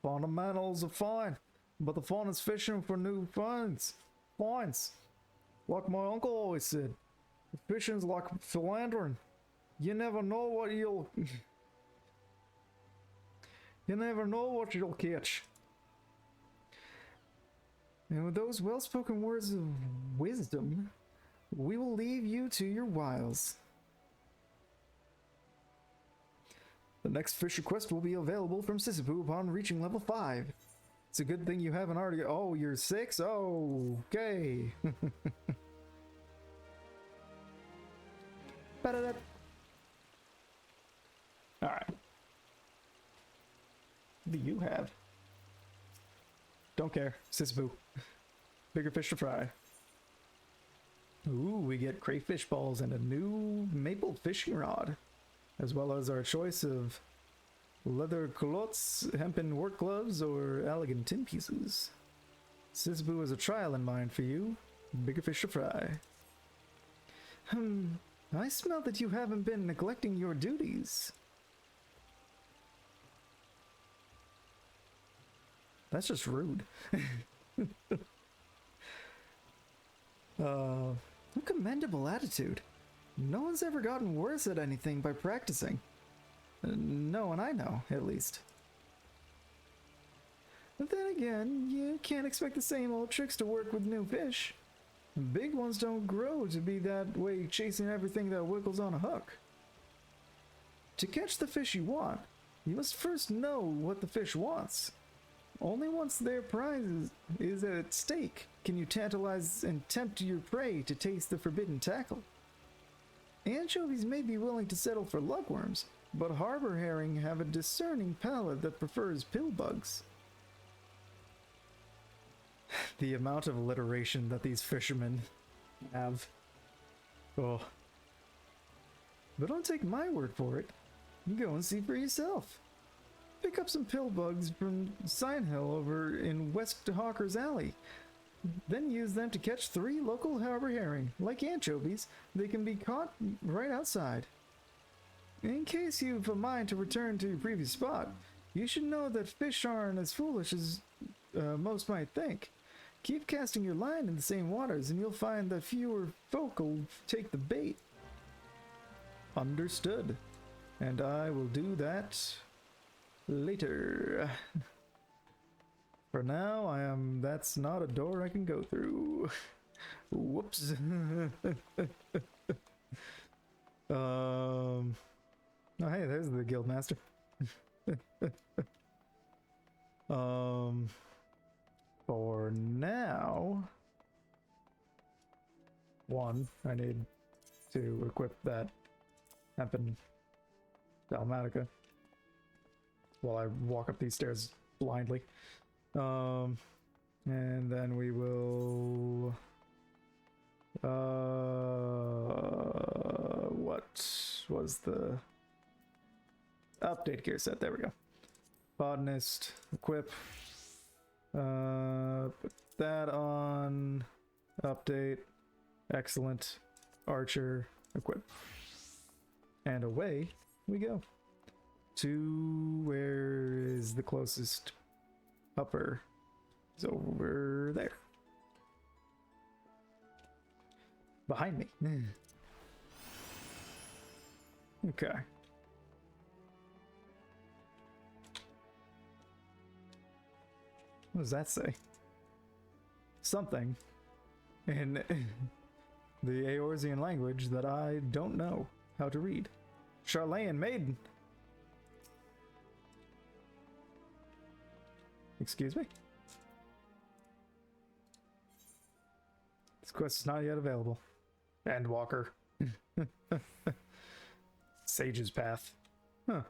Fundamentals are fine, but the fun is fishing for new finds. Like my uncle always said, fishing's like philandering. You never know what you'll catch. And with those well-spoken words of wisdom, we will leave you to your wiles. The next Fisher quest will be available from Sisyphus upon reaching level 5. It's a good thing you haven't already... Oh, you're 6? Oh, okay. Alright. What do you have? Don't care. Sisyphus. Bigger fish to fry. Ooh, we get crayfish balls and a new maple fishing rod, as well as our choice of leather culottes, hempen work gloves, or elegant tin pieces. Sisyphus has a trial in mind for you. Bigger fish to fry. I smell that you haven't been neglecting your duties. That's just rude. A commendable attitude. No one's ever gotten worse at anything by practicing. No one I know, at least. But then again, you can't expect the same old tricks to work with new fish. Big ones don't grow to be that way, chasing everything that wiggles on a hook. To catch the fish you want, you must first know what the fish wants. Only once their prize is at stake can you tantalize and tempt your prey to taste the forbidden tackle. Anchovies may be willing to settle for lugworms, but harbor herring have a discerning palate that prefers pillbugs. The amount of alliteration that these fishermen have. Oh. But don't take my word for it. Go and see for yourself. pick up some pill bugs from Sign Hill over in West Hawker's Alley. Then use them to catch 3 local harbor herring. Like anchovies, they can be caught right outside. In case you've a mind to return to your previous spot, you should know that fish aren't as foolish as most might think. Keep casting your line in the same waters and you'll find that fewer folk will take the bait. Understood. And I will do that later. For now, that's not a door I can go through. Whoops. Oh, hey, there's the guildmaster. For now, I need to equip that hempen Dalmatica while I walk up these stairs blindly. And then we will what was the update gear set? There we go. Botanist, equip. Put that on. Update. Excellent. Archer, equip. And away we go. To where is the closest upper? It's over there. Behind me. Okay. What does that say? Something in the Eorzean language that I don't know how to read. Charlayan Maiden. Excuse me? This quest is not yet available. Endwalker. Sage's Path. Huh.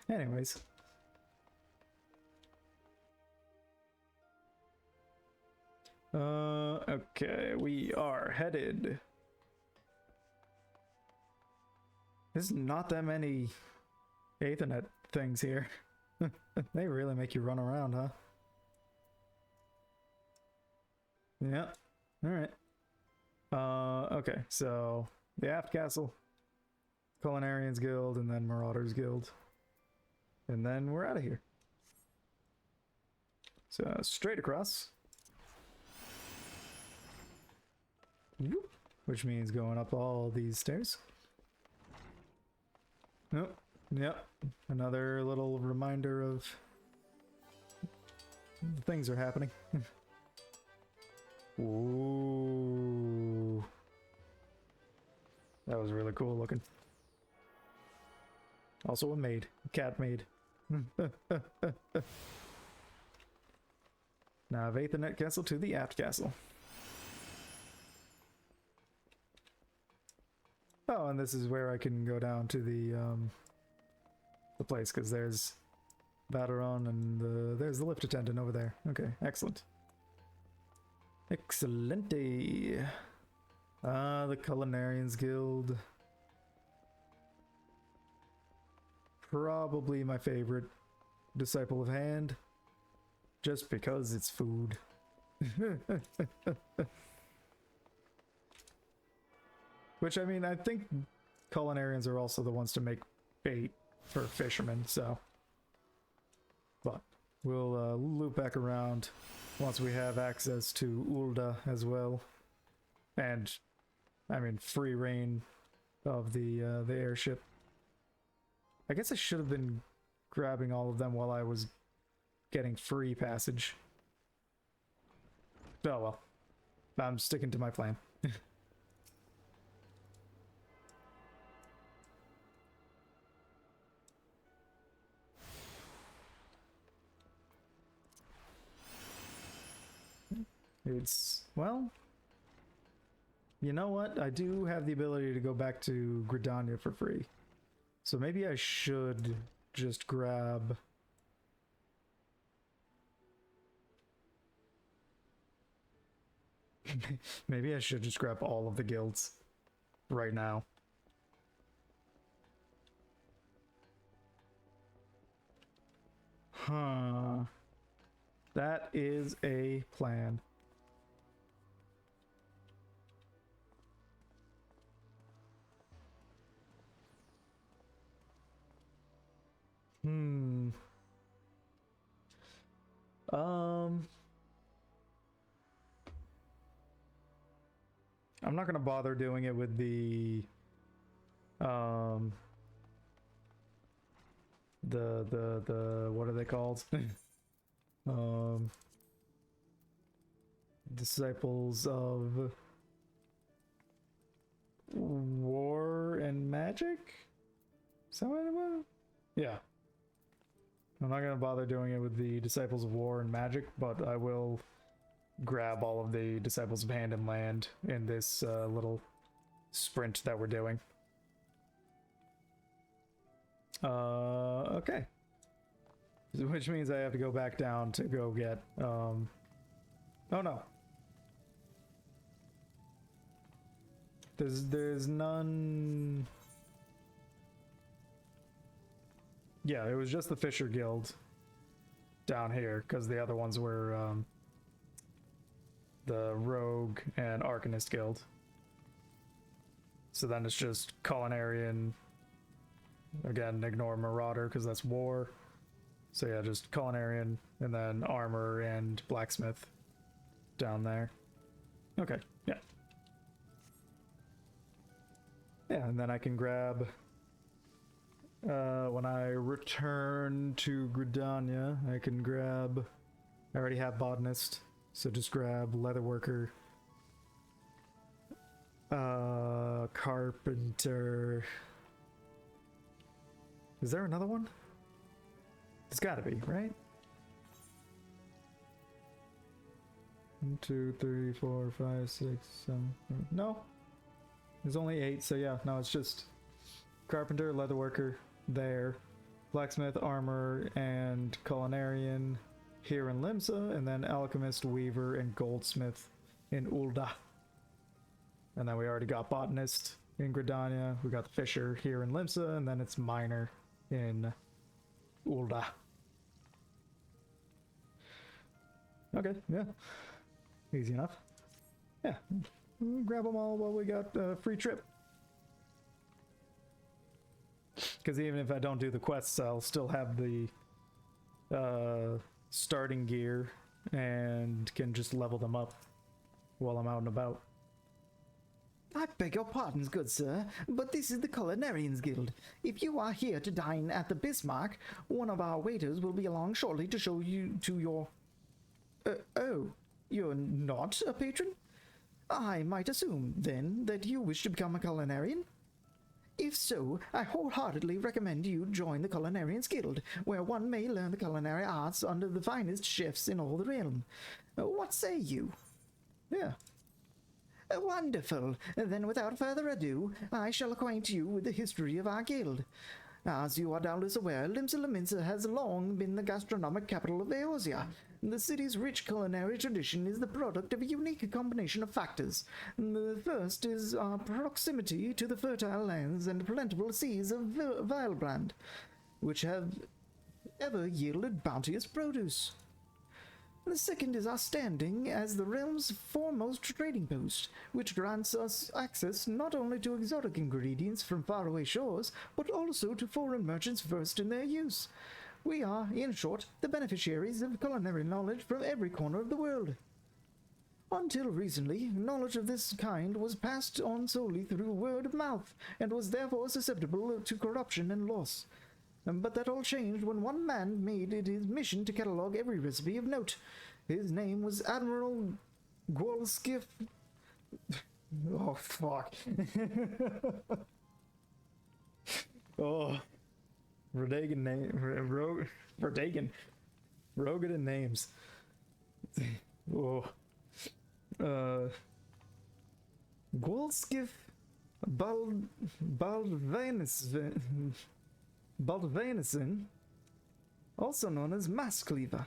Anyways. Okay, we are headed. There's not that many Aethernet things here. They really make you run around, huh? Yeah. Alright. Okay, so the Aft Castle, Culinarians Guild, and then Marauders Guild. And then we're out of here. So straight across. Whoop, which means going up all these stairs. Nope. Yep. Another little reminder of things are happening. Ooh. That was really cool looking. Also a maid. A cat maid. Navigate the Net Castle to the Aft Castle. Oh, and this is where I can go down to the place, because there's Vateron and there's the lift attendant over there. Okay, excellent. Excellente. The Culinarians Guild. Probably my favorite Disciple of Hand. Just because it's food. Which, I mean, I think Culinarians are also the ones to make bait for fishermen, so. But we'll loop back around once we have access to Ulda as well. And, I mean, free reign of the airship. I guess I should have been grabbing all of them while I was getting free passage. Oh well. I'm sticking to my plan. It's, well, you know what? I do have the ability to go back to Gridania for free. So maybe I should just grab... Maybe I should just grab all of the guilds right now. Huh. That is a plan. Hmm. I'm not gonna bother doing it with the what are they called? Disciples of War and Magic? Is that what it was? Yeah. I'm not gonna bother doing it with the Disciples of War and Magic, but I will grab all of the Disciples of Hand and Land in this little sprint that we're doing. Okay. Which means I have to go back down to go get, oh no. There's none... Yeah, it was just the Fisher Guild down here, because the other ones were, the Rogue and Arcanist Guild. So then it's just Culinarian. Again, ignore Marauder because that's war. So yeah, just Culinarian and then Armor and Blacksmith down there. Okay, yeah. Yeah, and then I can grab, when I return to Gridania, I can grab, I already have Botanist, so just grab Leatherworker, Carpenter. Is there another one? It's gotta be, right? 1, 2, 3, 4, 5, 6, 7, 8. No. There's only 8, so yeah, no, it's just Carpenter, Leatherworker, there, Blacksmith, Armor, and Culinarian here in Limsa, and then Alchemist, Weaver, and Goldsmith in Ulda. And then we already got Botanist in Gridania, we got the Fisher here in Limsa, and then it's Miner in Ulda. Okay, yeah. Easy enough. Yeah. We'll grab them all while we got a free trip. Because even if I don't do the quests, I'll still have the starting gear and can just level them up while I'm out and about. I beg your pardons, good sir, but this is the Culinarians Guild. If you are here to dine at the Bismarck, one of our waiters will be along shortly to show you to your... oh, you're not a patron? I might assume, then, that you wish to become a Culinarian? If so, I wholeheartedly recommend you join the Culinarians Guild, where one may learn the culinary arts under the finest chefs in all the realm. What say you? Yeah. Wonderful. Then without further ado, I shall acquaint you with the history of our guild. As you are doubtless aware, Limsa Lominsa has long been the gastronomic capital of Eorzea. The city's rich culinary tradition is the product of a unique combination of factors. The first is our proximity to the fertile lands and plentiful seas of Vilebrand, which have ever yielded bounteous produce. The second is our standing as the realm's foremost trading post, which grants us access not only to exotic ingredients from faraway shores, but also to foreign merchants versed in their use. We are, in short, the beneficiaries of culinary knowledge from every corner of the world. Until recently, knowledge of this kind was passed on solely through word of mouth, and was therefore susceptible to corruption and loss. But that all changed when one man made it his mission to catalogue every recipe of note. His name was Admiral Gwolskiff. Oh, fuck. Oh. Verdagan name. Verdagan. Rogan and names. Oh. Gwolskiff Baldvanison, also known as Mass Cleaver.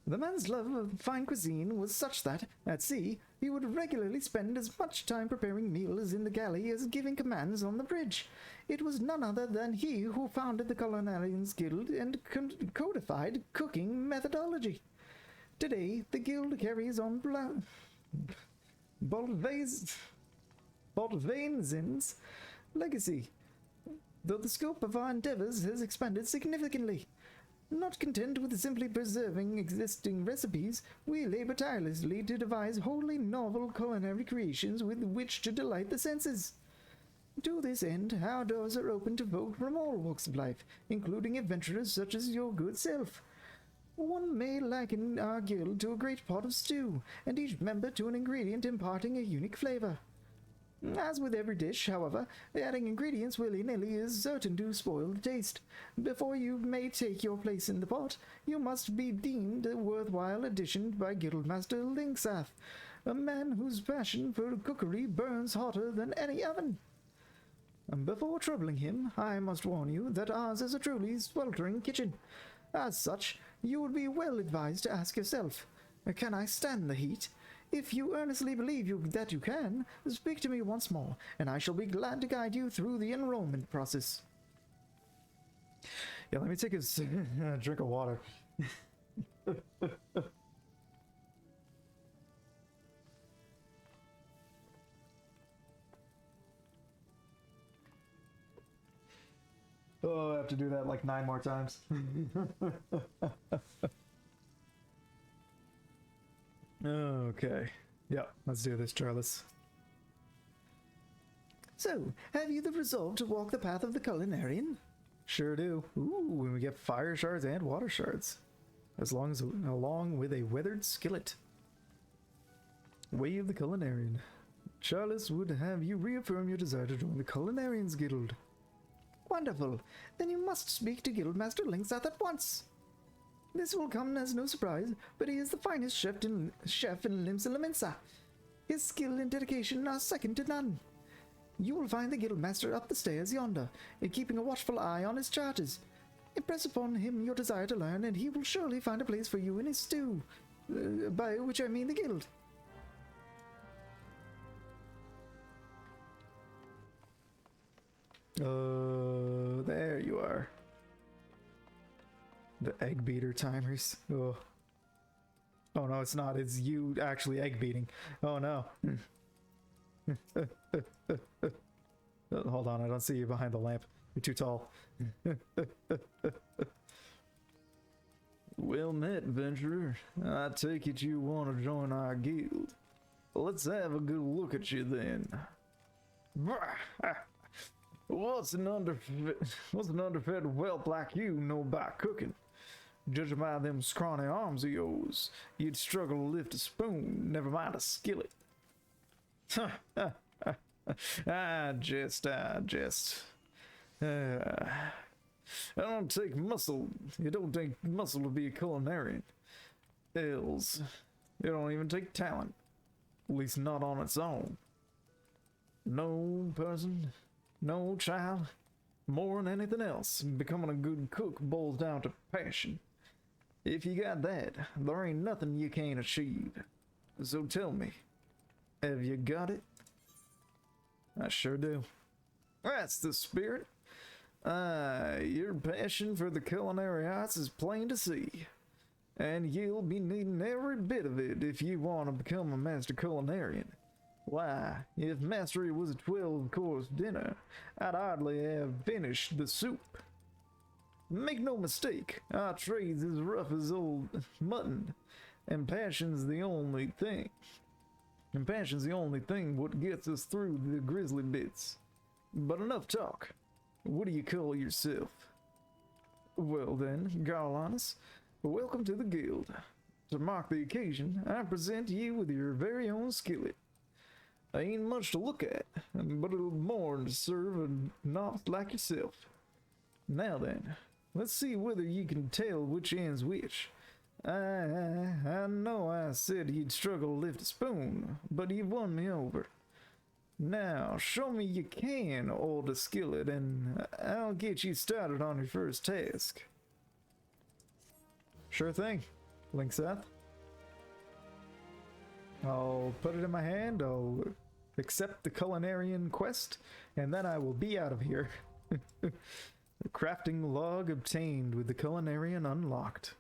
The man's love of fine cuisine was such that, at sea, he would regularly spend as much time preparing meals in the galley as giving commands on the bridge. It was none other than he who founded the Culinarians Guild and codified cooking methodology. Today, the guild carries on Bolvainzin's legacy, though the scope of our endeavors has expanded significantly. Not content with simply preserving existing recipes, we labor tirelessly to devise wholly novel culinary creations with which to delight the senses. To this end, our doors are open to folk from all walks of life, including adventurers such as your good self. One may liken our guild to a great pot of stew, and each member to an ingredient imparting a unique flavor. As with every dish, however, adding ingredients willy-nilly is certain to spoil the taste. Before you may take your place in the pot, you must be deemed a worthwhile addition by Guildmaster Linksath, a man whose passion for cookery burns hotter than any oven. Before troubling him, I must warn you that ours is a truly sweltering kitchen. As such, you would be well advised to ask yourself, can I stand the heat? If you earnestly believe that you can, speak to me once more, and I shall be glad to guide you through the enrollment process. Yeah, let me take a drink of water. Oh, I have to do that like 9 more times. Okay. Yeah, let's do this, Charles. So, have you the resolve to walk the path of the culinarian? Sure do. Ooh, and we get fire shards and water shards. Along with a weathered skillet. Way of the Culinarian. Charles would have you reaffirm your desire to join the Culinarians Guild. Wonderful. Then you must speak to Guildmaster Linksath at once. This will come as no surprise, but he is the finest chef in Limsa. His skill and dedication are second to none. You will find the Guildmaster up the stairs yonder, keeping a watchful eye on his charges. Impress upon him your desire to learn, and he will surely find a place for you in his stew. By which I mean the guild. There you are. The egg beater timers. Oh. Oh no, it's not. It's you actually egg beating. Oh no. Hold on, I don't see you behind the lamp. You're too tall. Well met, adventurer. I take it you want to join our guild. Let's have a good look at you then. What's an underfed whelp like you know about cooking? Judging by them scrawny arms of yours, you'd struggle to lift a spoon, never mind a skillet. I jest. I don't take muscle. You don't take muscle to be a culinarian. Else, you don't even take talent. At least not on its own. No person, no child, more than anything else, becoming a good cook boils down to passion. If you got that, there ain't nothing you can't achieve. So tell me, have you got it? I sure do. That's the spirit. Your passion for the culinary arts is plain to see. And you'll be needing every bit of it if you want to become a master culinarian. Why, if mastery was a 12-course dinner, I'd hardly have finished the soup. Make no mistake, our trade's as rough as old mutton, and passion's the only thing. What gets us through the grisly bits. But enough talk. What do you call yourself? Well then, Garlanus, welcome to the guild. To mark the occasion, I present you with your very own skillet. Ain't much to look at, but it'll more to serve a novice like yourself. Now then, let's see whether you can tell which end's which. I know I said you'd struggle to lift a spoon, but you won me over. Now, show me you can hold a skillet, and I'll get you started on your first task. Sure thing. Linkseth. I'll put it in my hand, I'll accept the culinarian quest, and then I will be out of here. The crafting log obtained with the culinarian unlocked.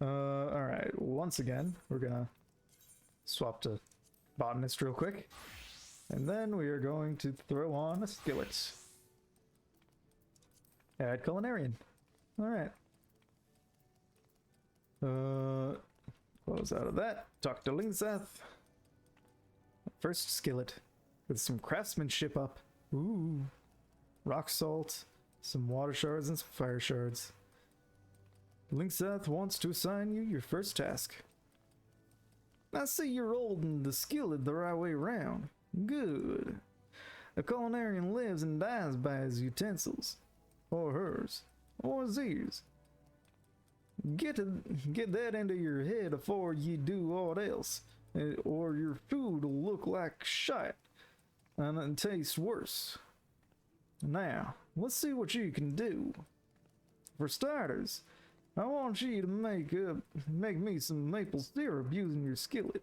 Alright, once again, we're gonna swap to botanist real quick. And then we are going to throw on a skillet. Add culinarian. Alright. Close out of that. Talk to Linkseth. First skillet. With some craftsmanship up. Ooh. Rock salt, some water shards, and some fire shards. Linkseth wants to assign you your first task. I see you're holding the skillet the right way round. Good. A culinarian lives and dies by his utensils. Or hers. Or theirs. Get that into your head before you do aught else, or your food will look like shite and taste worse. Now, let's see what you can do. For starters, I want you to make me some maple syrup using your skillet.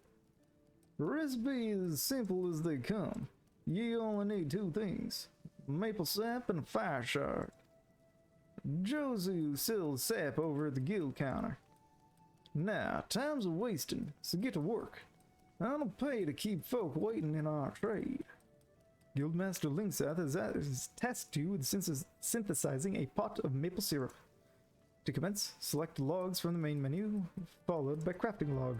The recipe is as simple as they come. You only need 2 things: maple sap and a fire shard. Josie sells sap over at the guild counter. Now, time's a-wasting, so get to work. I don't pay to keep folk waiting in our trade. Guildmaster Linkseth has tasked you with synthesizing a pot of maple syrup. To commence, select logs from the main menu, followed by crafting log.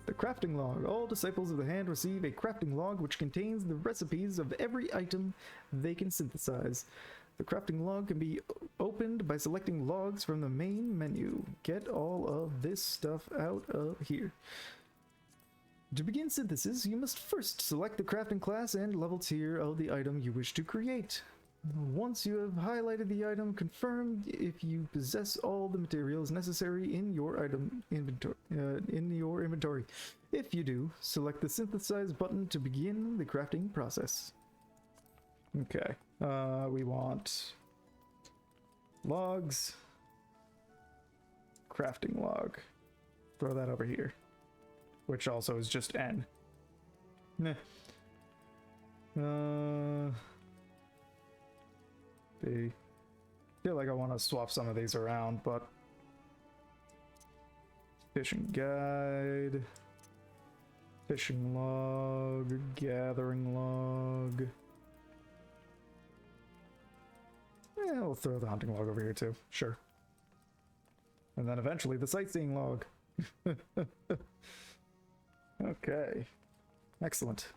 The crafting log. All disciples of the hand receive a crafting log which contains the recipes of every item they can synthesize. The crafting log can be opened by selecting logs from the main menu. Get all of this stuff out of here. To begin synthesis, you must first select the crafting class and level tier of the item you wish to create. Once you have highlighted the item, confirm if you possess all the materials necessary in your inventory. If you do, select the synthesize button to begin the crafting process. Okay. We want logs, crafting log. Throw that over here, which also is just N. Meh. B. Feel like I want to swap some of these around, but fishing guide, fishing log, gathering log. Yeah, we'll throw the hunting log over here too. Sure. And then eventually the sightseeing log. Okay. Excellent.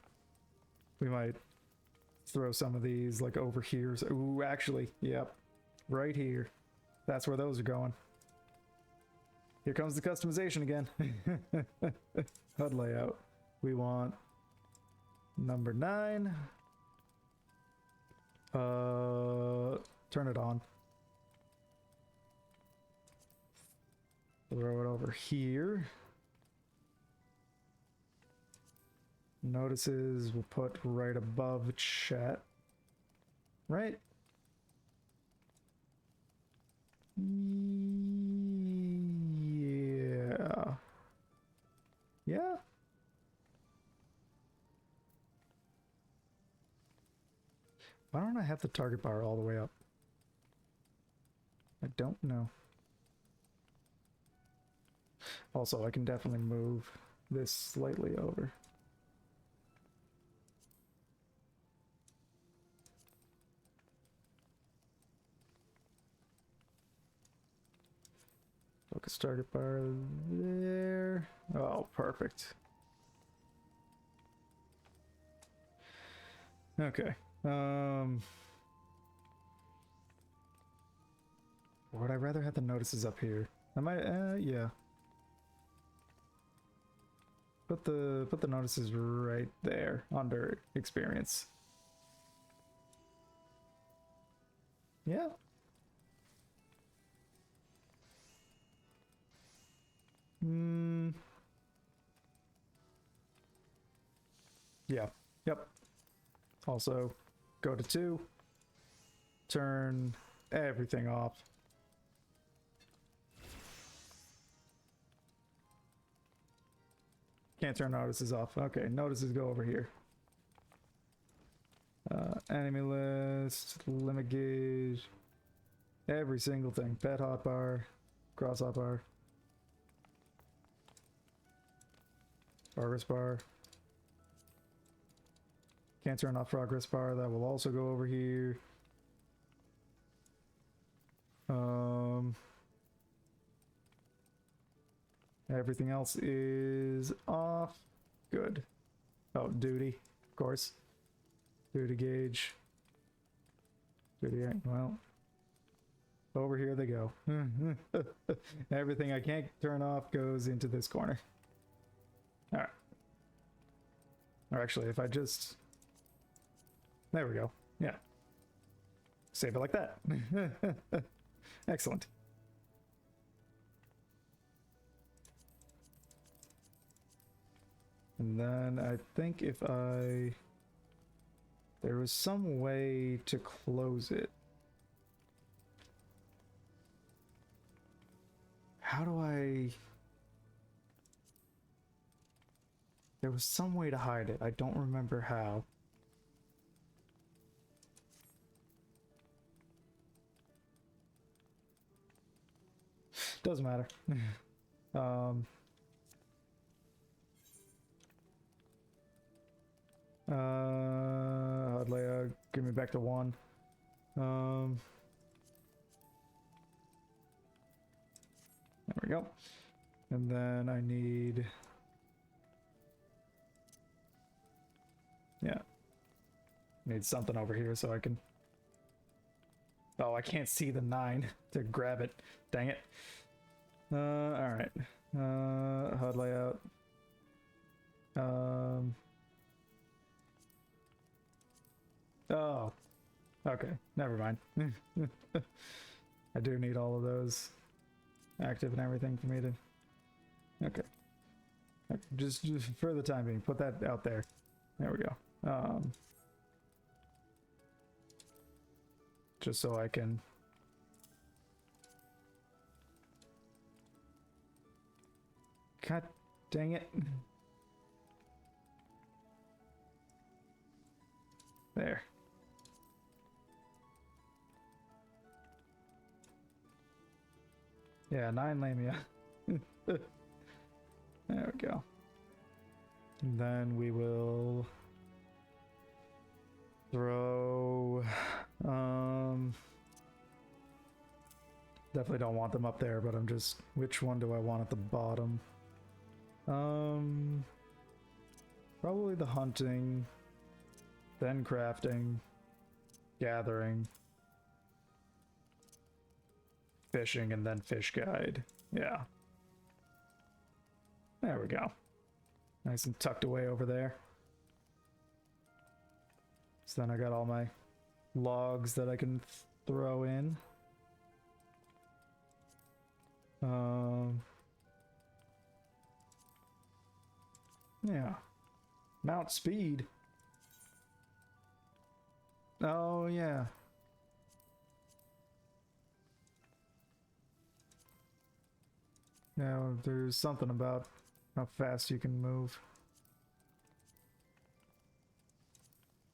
We might throw some of these like over here. So, ooh, actually, yep. Right here. That's where those are going. Here comes the customization again. HUD layout. We want number 9. Turn it on. Throw it over here. Notices we'll put right above chat. Right? Yeah. Yeah? Why don't I have the target bar all the way up? I don't know. Also, I can definitely move this slightly over. Focus target bar there. Oh, perfect. Okay. Would I rather have the notices up here? I might, yeah. Put the notices right there under experience. Yeah. Yeah. Yep. Also, go to 2. Turn everything off. can't turn notices off. Okay, notices go over here. Enemy list, limit gauge, every single thing. Pet hotbar, cross hotbar, progress bar. Can't turn off progress bar, that will also go over here. Everything else is off. Good. Oh, duty, of course. Duty gauge. Duty, well. Over here they go. Everything I can't turn off goes into this corner. Alright. Or actually, if I just... There we go. Yeah. Save it like that. Excellent. And then I think if I... There was some way to close it. How do I... There was some way to hide it. I don't remember how. Doesn't matter. Hard layout, give me back to 1. There we go. And then I need... Yeah. Need something over here so I can... Oh, I can't see the 9 to grab it. Dang it. Alright. HUD layout. Oh. Okay, never mind. I do need all of those active and everything for me to... Okay. Just for the time being, put that out there. There we go. Just so I can... God dang it. There. Yeah, 9 lamia. There we go. And then we will throw definitely don't want them up there, but I'm just, which one do I want at the bottom? Probably the hunting, then crafting, gathering, fishing, and then fish guide. Yeah. There we go. Nice and tucked away over there. So then I got all my logs that I can throw in. Yeah. Mount speed. Oh, yeah. Now, there's something about how fast you can move.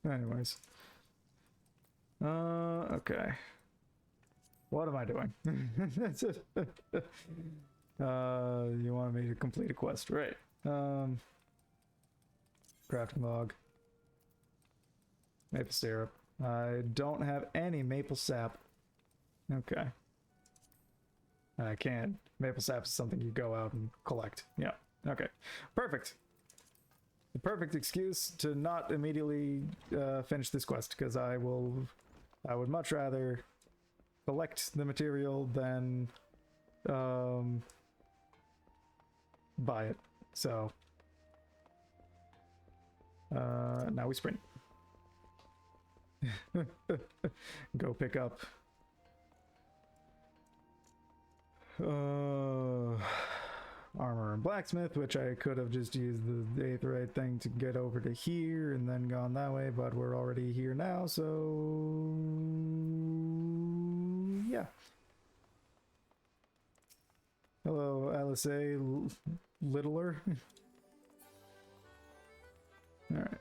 Anyways. Okay. What am I doing? You wanted me to complete a quest, right? Crafting log. Maple syrup. I don't have any maple sap. Okay. I can't. Maple sap is something you go out and collect. Yeah. Okay. Perfect. The perfect excuse to not immediately finish this quest, because I would much rather collect the material than buy it. So now we sprint. Go pick up armor and blacksmith, which I could have just used the aetheryte thing to get over to here and then gone that way, but we're already here now, so yeah. Hello, LSA Littler. Alright.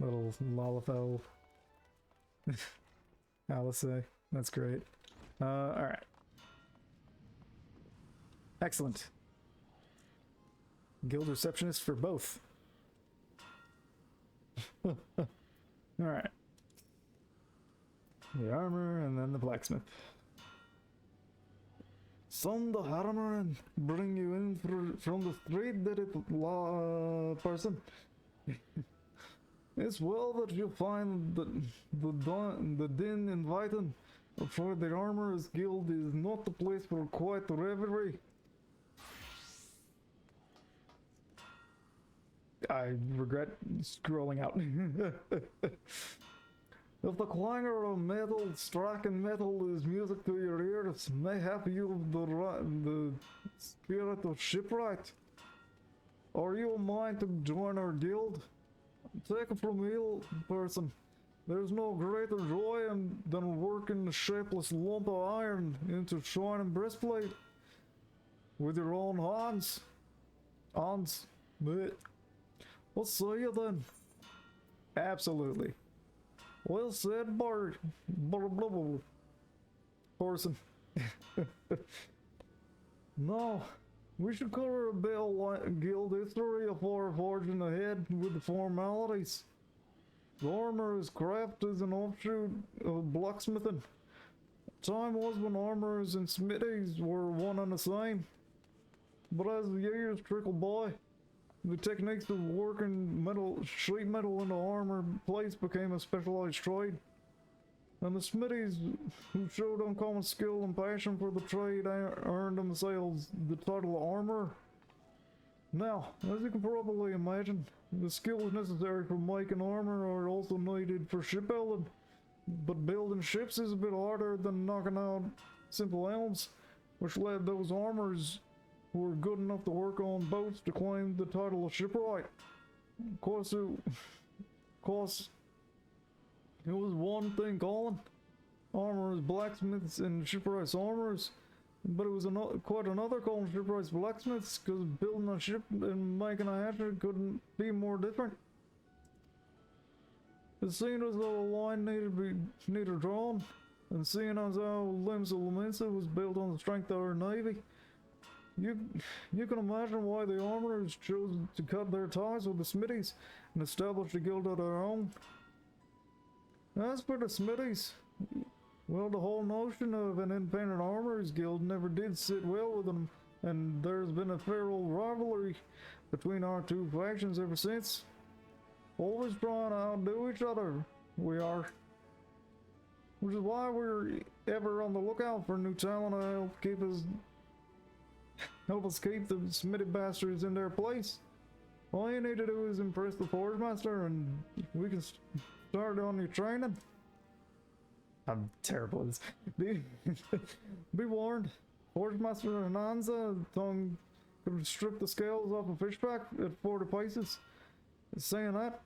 Little Lalafell. Alice. That's great. Alright. Excellent. Guild receptionist for both. Alright. The armor and then the blacksmith. Son the armor and bring you in from the street, did it, person? It's well that you find the din inviting, for the armorer's guild is not the place for quiet revelry. I regret scrolling out. If the clangor of metal, striking metal is music to your ears, mayhap you the spirit of shipwright. Are you a mind to join our guild? Take it from me, person. There's no greater joy than working a shapeless lump of iron into shining breastplate with your own hands. Hands. Bleh. What say you then? Absolutely. Well said, Bart. Person. No, we should cover a Bell Guild history of our forging ahead with the formalities. The armor is craft is an offshoot of blacksmithing. Time was when armorers and smithies were one and the same. But as the years trickled by, the techniques of working sheet metal into armor plates became a specialized trade. And the smithies who showed uncommon skill and passion for the trade earned themselves the title of armorer. Now, as you can probably imagine, the skills necessary for making armor are also needed for shipbuilding. But building ships is a bit harder than knocking out simple elms, which led those armorers who were good enough to work on boats to claim the title of shipwright. Of course, it was one thing calling armorers, blacksmiths, and shipwrights armorers, but it was quite another calling shipwrights blacksmiths, because building a ship and making a hatchet couldn't be more different. It seemed as though a line needed drawn, and seeing as how Limbs of Laminsa was built on the strength of our navy, you can imagine why the armorers chose to cut their ties with the smithies and establish a guild of their own. As for the smithies, well, the whole notion of an independent armorers guild never did sit well with them, and there's been a feral rivalry between our two factions ever since. Always trying to outdo each other, we are. Which is why we're ever on the lookout for new talent to help us keep the smithy bastards in their place. All you need to do is impress the Forge Master and we can start on your training. I'm terrible at this. Be warned, Forge Master Ananza tongue could strip the scales off a fishback at 40 paces. Saying that,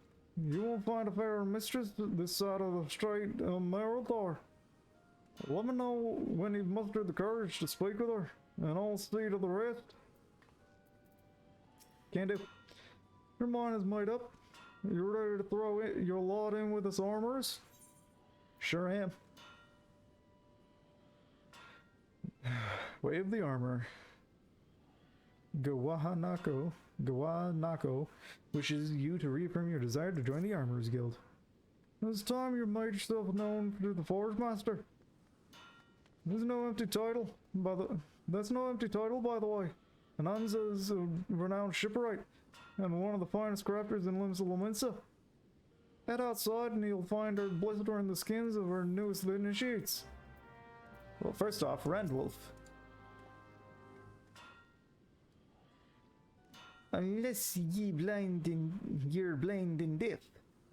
you won't find a fairer mistress this side of the Strait of Merodor. Let me know when you've mustered the courage to speak with her, and I'll see to the rest. Can do. Your mind is made up. You ready to throw your lot in with us armorers? Sure am. Wave the armor. Gawanako wishes you to reaffirm your desire to join the Armorers Guild. It's time you made yourself known to the Forge Master. That's no empty title, by the way. Ananza is a renowned shipwright and one of the finest crafters in Limbs of Laminsa. Head outside and you'll find her blistering the skins of her newest initiates. Well, first off, Randwolf. Unless you're blind and deaf,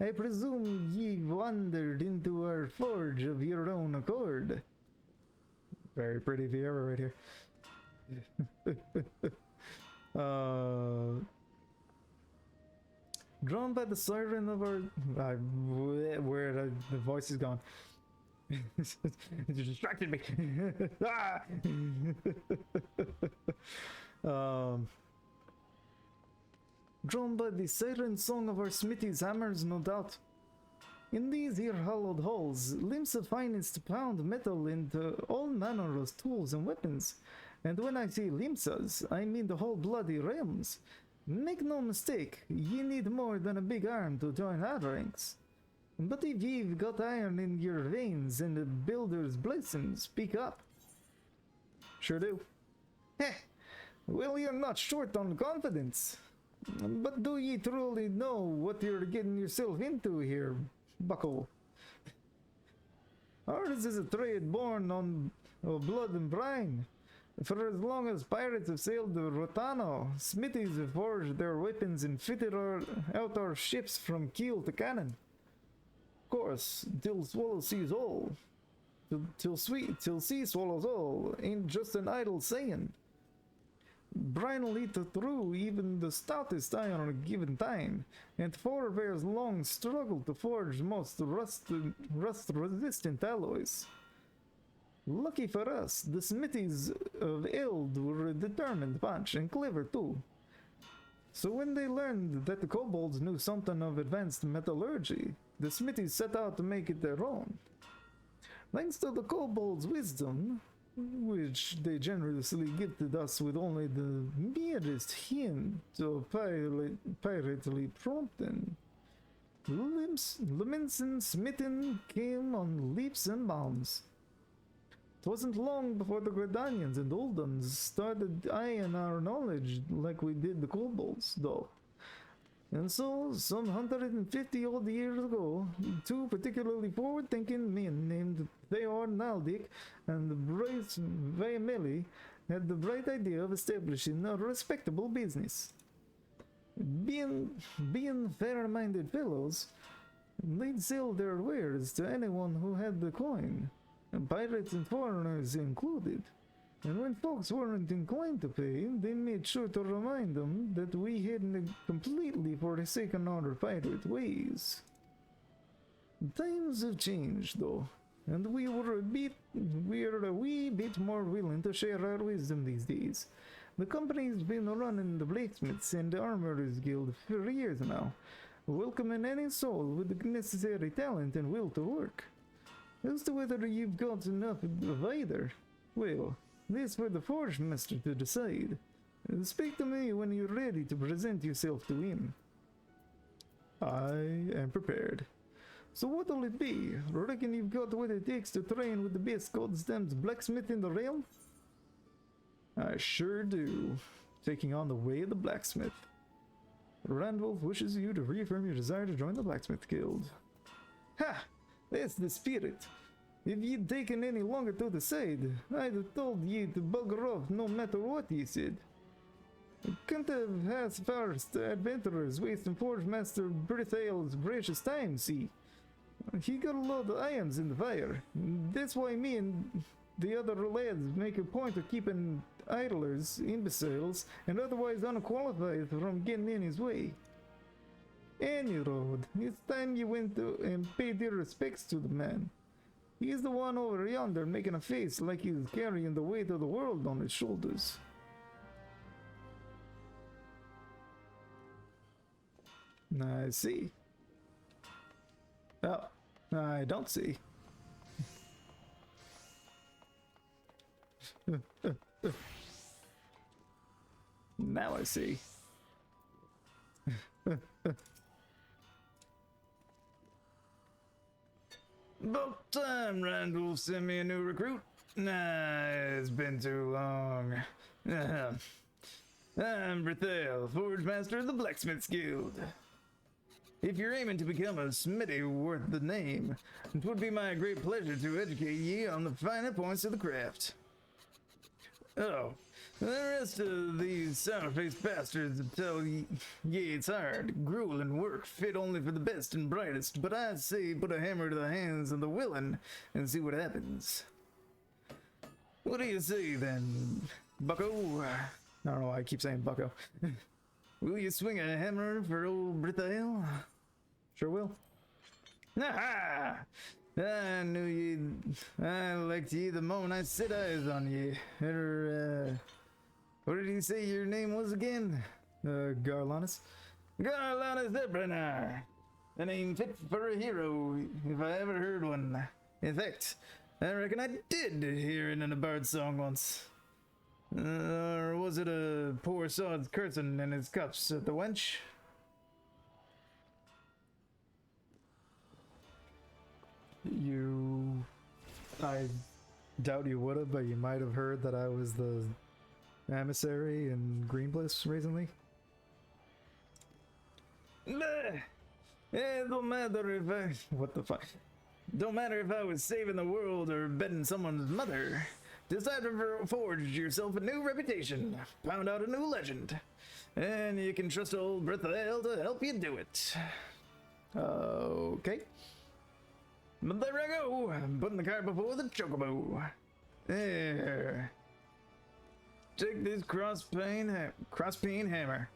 I presume ye wandered into our forge of your own accord. Very pretty Vieira right here. Drawn by the siren of our... the voice is gone. It distracted me. Ah! Drawn by the siren song of our smithy's hammers, no doubt. In these here hollowed halls, limbs of finest pound metal into all manner of tools and weapons. And when I say limsas, I mean the whole bloody realms. Make no mistake, ye need more than a big arm to join our ranks. But if ye've got iron in your veins and the builder's blessing, speak up. Sure do. Heh, well, you're not short on confidence. But do ye truly know what you're getting yourself into here, bucko? Ours is a trade born on blood and brine. For as long as pirates have sailed the Rotano, smithies have forged their weapons and fitted out our ships from keel to cannon. Of course, till swallow sees all. Till sea swallows all ain't just an idle saying. Brine will eat through even the stoutest iron at a given time, and forebears long struggled to forge most rust-resistant alloys. Lucky for us, the smithies of Eld were a determined bunch, and clever too. So when they learned that the kobolds knew something of advanced metallurgy, the smithies set out to make it their own. Thanks to the kobolds' wisdom, which they generously gifted us with only the merest hint of pirately prompting, Lemons and Smitten came on leaps and bounds. 'Twasn't long before the Gredanians and Oldens started eyeing our knowledge like we did the kobolds, though. And so, some 150 odd years ago, two particularly forward-thinking men named Theor Naldik and Bryce Vayameli had the bright idea of establishing a respectable business. Being fair-minded fellows, they'd sell their wares to anyone who had the coin, pirates and foreigners included. And when folks weren't inclined to pay, they made sure to remind them that we hadn't completely forsaken our pirate ways. Times have changed, though, and we're a wee bit more willing to share our wisdom these days. The company's been running the Blacksmiths and the Armorers Guild for years now, welcoming any soul with the necessary talent and will to work. As to whether you've got enough of either, well, this for the Forge Master to decide. Speak to me when you're ready to present yourself to him. I am prepared. So what'll it be? Reckon you've got what it takes to train with the best goddamn blacksmith in the realm? I sure do. Taking on the way of the blacksmith. Randolph wishes you to reaffirm your desire to join the Blacksmith Guild. Ha! That's the spirit. If you'd taken any longer to decide, I'd have told ye to bugger off no matter what ye said. Can't have half-first adventurers wasting Forge Master Brithael's precious time, see? He got a lot of irons in the fire. That's why me and the other lads make a point of keeping idlers, imbeciles, and otherwise unqualified from getting in his way. Any road, it's time you went and paid your respects to the man. He's the one over yonder making a face like he's carrying the weight of the world on his shoulders. I see. Oh, I don't see. Now I see. About time Randolph sent me a new recruit. Nah, it's been too long. I'm Brithael, Forge Master of the Blacksmiths Guild. If you're aiming to become a smithy worth the name, it would be my great pleasure to educate ye on the finer points of the craft. Oh, the rest of these sour-faced bastards tell ye it's hard, grueling work fit only for the best and brightest, but I say put a hammer to the hands of the willing and see what happens. What do you say then, bucko? I don't know why I keep saying bucko. Will you swing a hammer for old Brithael? Sure will. Aha! I knew ye. I liked ye the moment I set eyes on ye. What did he say your name was again? Garlanus. Garlanus Ebrinar. A name fit for a hero, if I ever heard one. In fact, I reckon I did hear it in a bard song once. Or was it a poor sod's cursing in his cups at the wench? I doubt you would have, but you might have heard that I was the emissary in Greenbliss recently. It don't matter if I... What the fuck? Don't matter if I was saving the world or betting someone's mother. Decide to forge yourself a new reputation. Found out a new legend. And you can trust old Brithael to help you do it. Okay. But there I go. I'm putting the cart before the chocobo. There. Take this cross-peen hammer.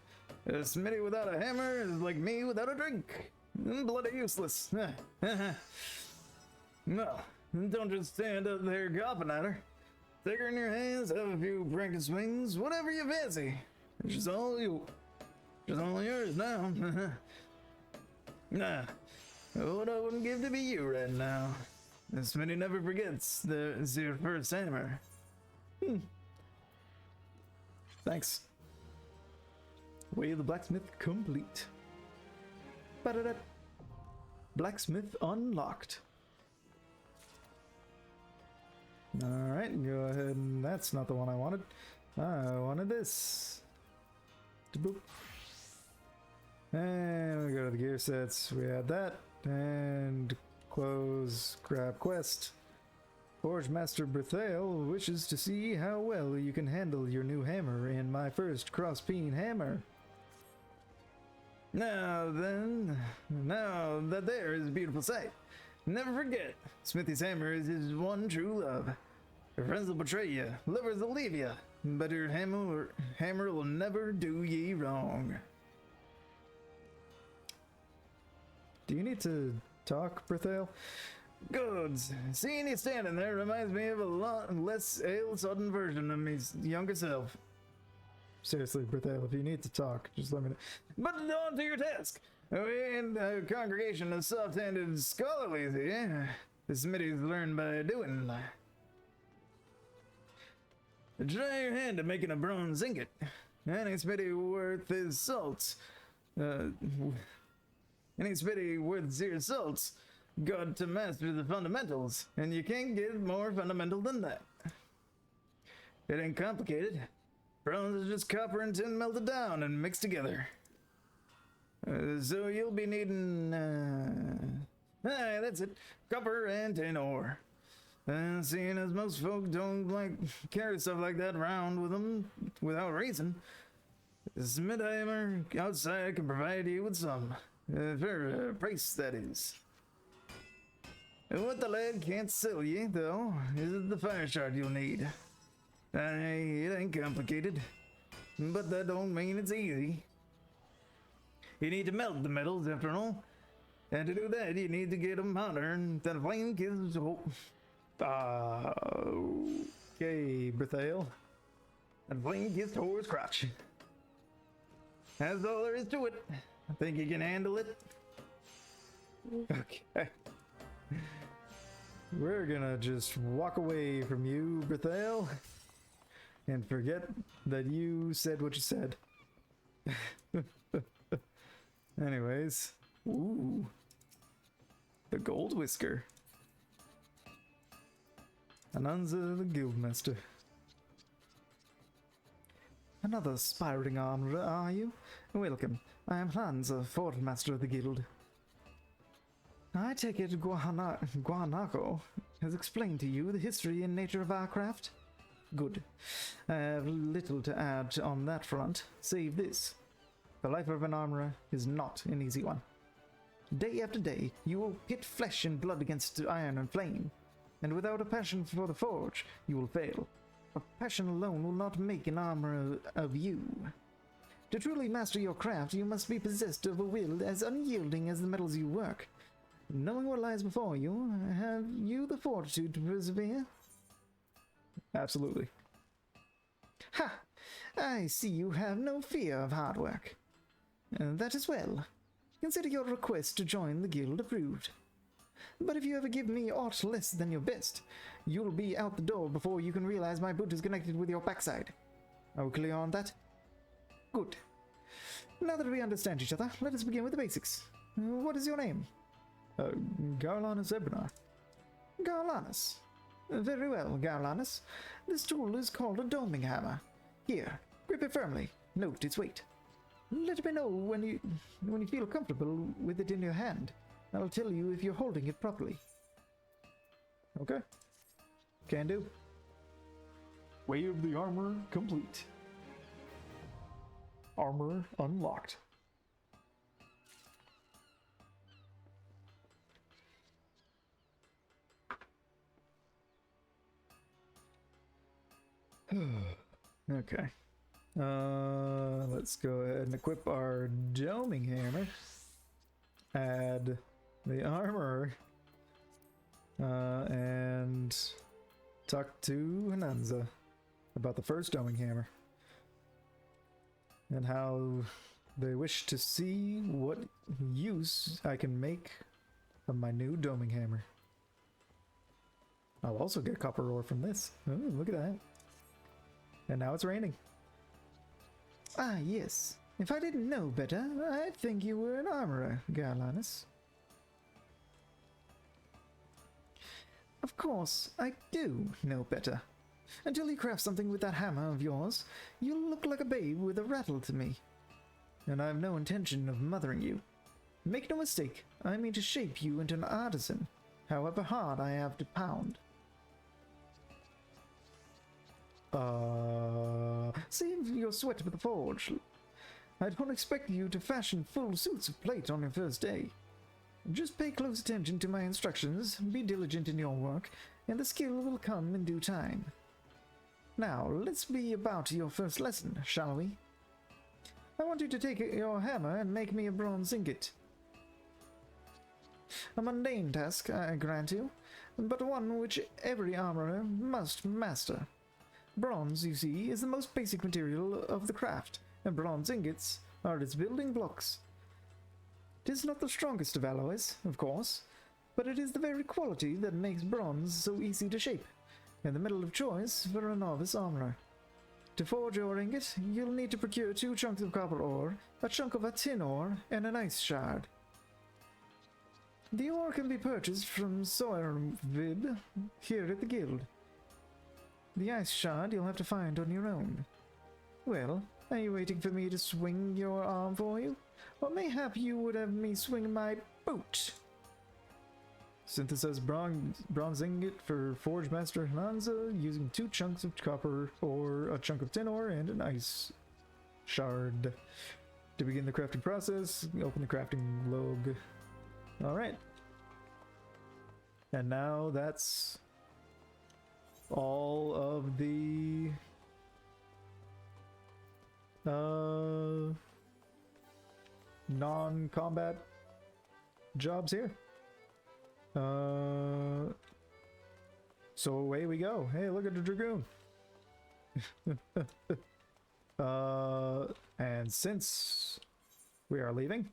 A smitty without a hammer is like me without a drink. Bloody useless. No, don't just stand up there gawping at her. Take her in your hands, have a few practice swings, whatever you fancy. She's all yours now. Nah, what I wouldn't give to be you right now. Smitty never forgets your first hammer. Thanks. Way of the blacksmith complete. Ba-da-da. Blacksmith unlocked. Alright, go ahead and that's not the one I wanted. I wanted this. Boop. And we go to the gear sets. We had that. And close, grab quest. Forge Master Brithael wishes to see how well you can handle your new hammer in my first cross-peen hammer. Now that there is a beautiful sight. Never forget, Smithy's hammer is his one true love. Your friends will betray you, lovers will leave you, but your hammer will never do ye wrong. Do you need to talk, Brithael? Good. Seeing you standing there reminds me of a lot less ale-sodden version of me younger self. Seriously, Brithael, if you need to talk, just let me know. But on to your task. We ain't a congregation of soft-handed scholarlies here. The Smitty's learn by doing. Try your hand at making a bronze ingot. Any Smitty worth his salts. Any Smitty worth his salts got to master the fundamentals, and you can't get more fundamental than that. It ain't complicated. Bronze is just copper and tin melted down and mixed together. So you'll be needing, that's it, copper and tin ore. Seeing as most folk don't carry stuff like that around with them without reason, Smith Hammer outside can provide you with some, for a price that is. What the lad can't sell you, though, is the fire shard you'll need. It ain't complicated, but that don't mean it's easy. You need to melt the metals, after all. And to do that, you need to get them hotter and then flame kills. Okay, Brithael. And flame gets towards crotch. That's all there is to it. I think you can handle it. Okay. We're gonna just walk away from you, Brithael. And forget that you said what you said. Anyways, ooh, the Gold Whisker. Ananza the Guildmaster. Another aspiring armorer, are you? Welcome. I am Hansa, Fort Master of the Guild. I take it Guanaco has explained to you the history and nature of our craft? Good. I have little to add on that front, save this. The life of an armorer is not an easy one. Day after day, you will pit flesh and blood against iron and flame, and without a passion for the forge, you will fail. A passion alone will not make an armorer of you. To truly master your craft, you must be possessed of a will as unyielding as the metals you work. Knowing what lies before you, have you the fortitude to persevere? Absolutely. Ha! I see you have no fear of hard work. That is well. Consider your request to join the guild approved. But if you ever give me aught less than your best, you'll be out the door before you can realize my boot is connected with your backside. Are we clear on that? Good. Now that we understand each other, let us begin with the basics. What is your name? Garlanus Ebernar. Garlanus. Very well, Garlanus. This tool is called a doming hammer. Here, grip it firmly. Note its weight. Let me know when you feel comfortable with it in your hand. I'll tell you if you're holding it properly. Okay. Can do. Way of the armor complete. Armor unlocked. Okay. Let's go ahead and equip our doming hammer. Add the armor. And talk to Hananza about the first doming hammer. And how they wish to see what use I can make of my new doming hammer. I'll also get copper ore from this. Oh, look at that. And now it's raining. Ah, yes. If I didn't know better, I'd think you were an armorer, Garlanus. Of course, I do know better. Until you craft something with that hammer of yours, you'll look like a babe with a rattle to me. And I have no intention of mothering you. Make no mistake, I mean to shape you into an artisan, however hard I have to pound. Save your sweat for the forge. I don't expect you to fashion full suits of plate on your first day. Just pay close attention to my instructions, be diligent in your work, and the skill will come in due time. Now, let's be about your first lesson, shall we? I want you to take your hammer and make me a bronze ingot. A mundane task, I grant you, but one which every armorer must master. Bronze, you see, is the most basic material of the craft, and bronze ingots are its building blocks. 'Tis not the strongest of alloys, of course, but it is the very quality that makes bronze so easy to shape, and the metal of choice for a novice armorer. To forge your ingot, you'll need to procure 2 chunks of copper ore, a chunk of a tin ore, and an ice shard. The ore can be purchased from Soervib here at the guild. The ice shard you'll have to find on your own. Well, are you waiting for me to swing your arm for you? Or mayhap you would have me swing my boot? Synthesize bronze ingot for Forge Master Hananza using 2 chunks of copper ore, a chunk of tin ore, and an ice shard. To begin the crafting process, open the crafting log. Alright. And now that's all of the non-combat jobs here. So away we go. Hey, look at the Dragoon. And since we are leaving,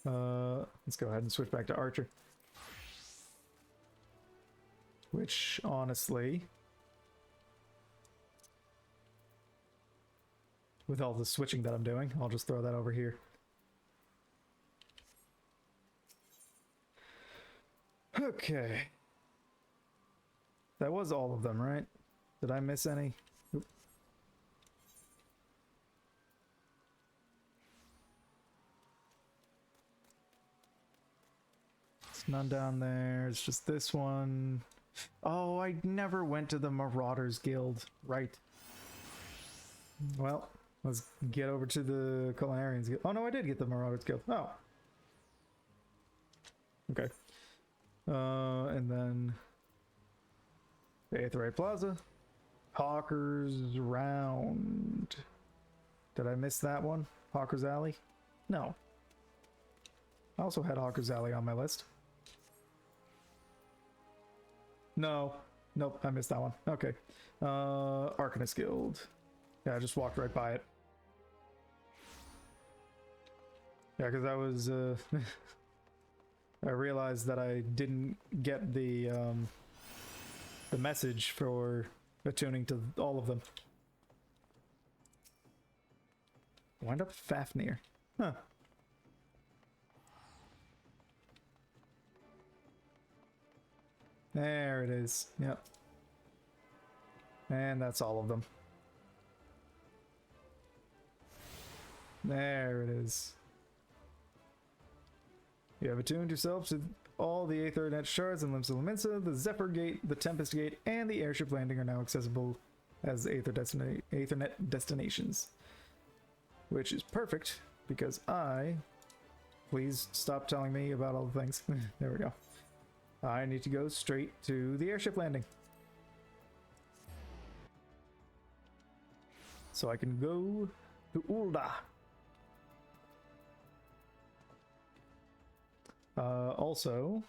let's go ahead and switch back to Archer. Which, honestly, with all the switching that I'm doing, I'll just throw that over here. Okay. That was all of them, right? Did I miss any? Oop. It's none down there. It's just this one. Oh, I never went to the Marauders Guild. Right. Well, let's get over to the Culinarians Guild. Oh, no, I did get the Marauders Guild. Oh. Okay. And then Aetheryte Plaza, Hawker's Round. Did I miss that one? Hawker's Alley? No. I also had Hawker's Alley on my list. No. Nope, I missed that one. Okay. Arcanist Guild. Yeah, I just walked right by it. Yeah, because I was, I realized that I didn't get the message for attuning to all of them. Wind up Fafnir. Huh. There it is. Yep. And that's all of them. There it is. You have attuned yourself to all the Aethernet shards and Limbs of Laminsa. The Zephyr Gate, the Tempest Gate, and the airship landing are now accessible as Aethernet destinations. Which is perfect, because please stop telling me about all the things. There we go. I need to go straight to the airship landing. So I can go to Ul'dah. Also,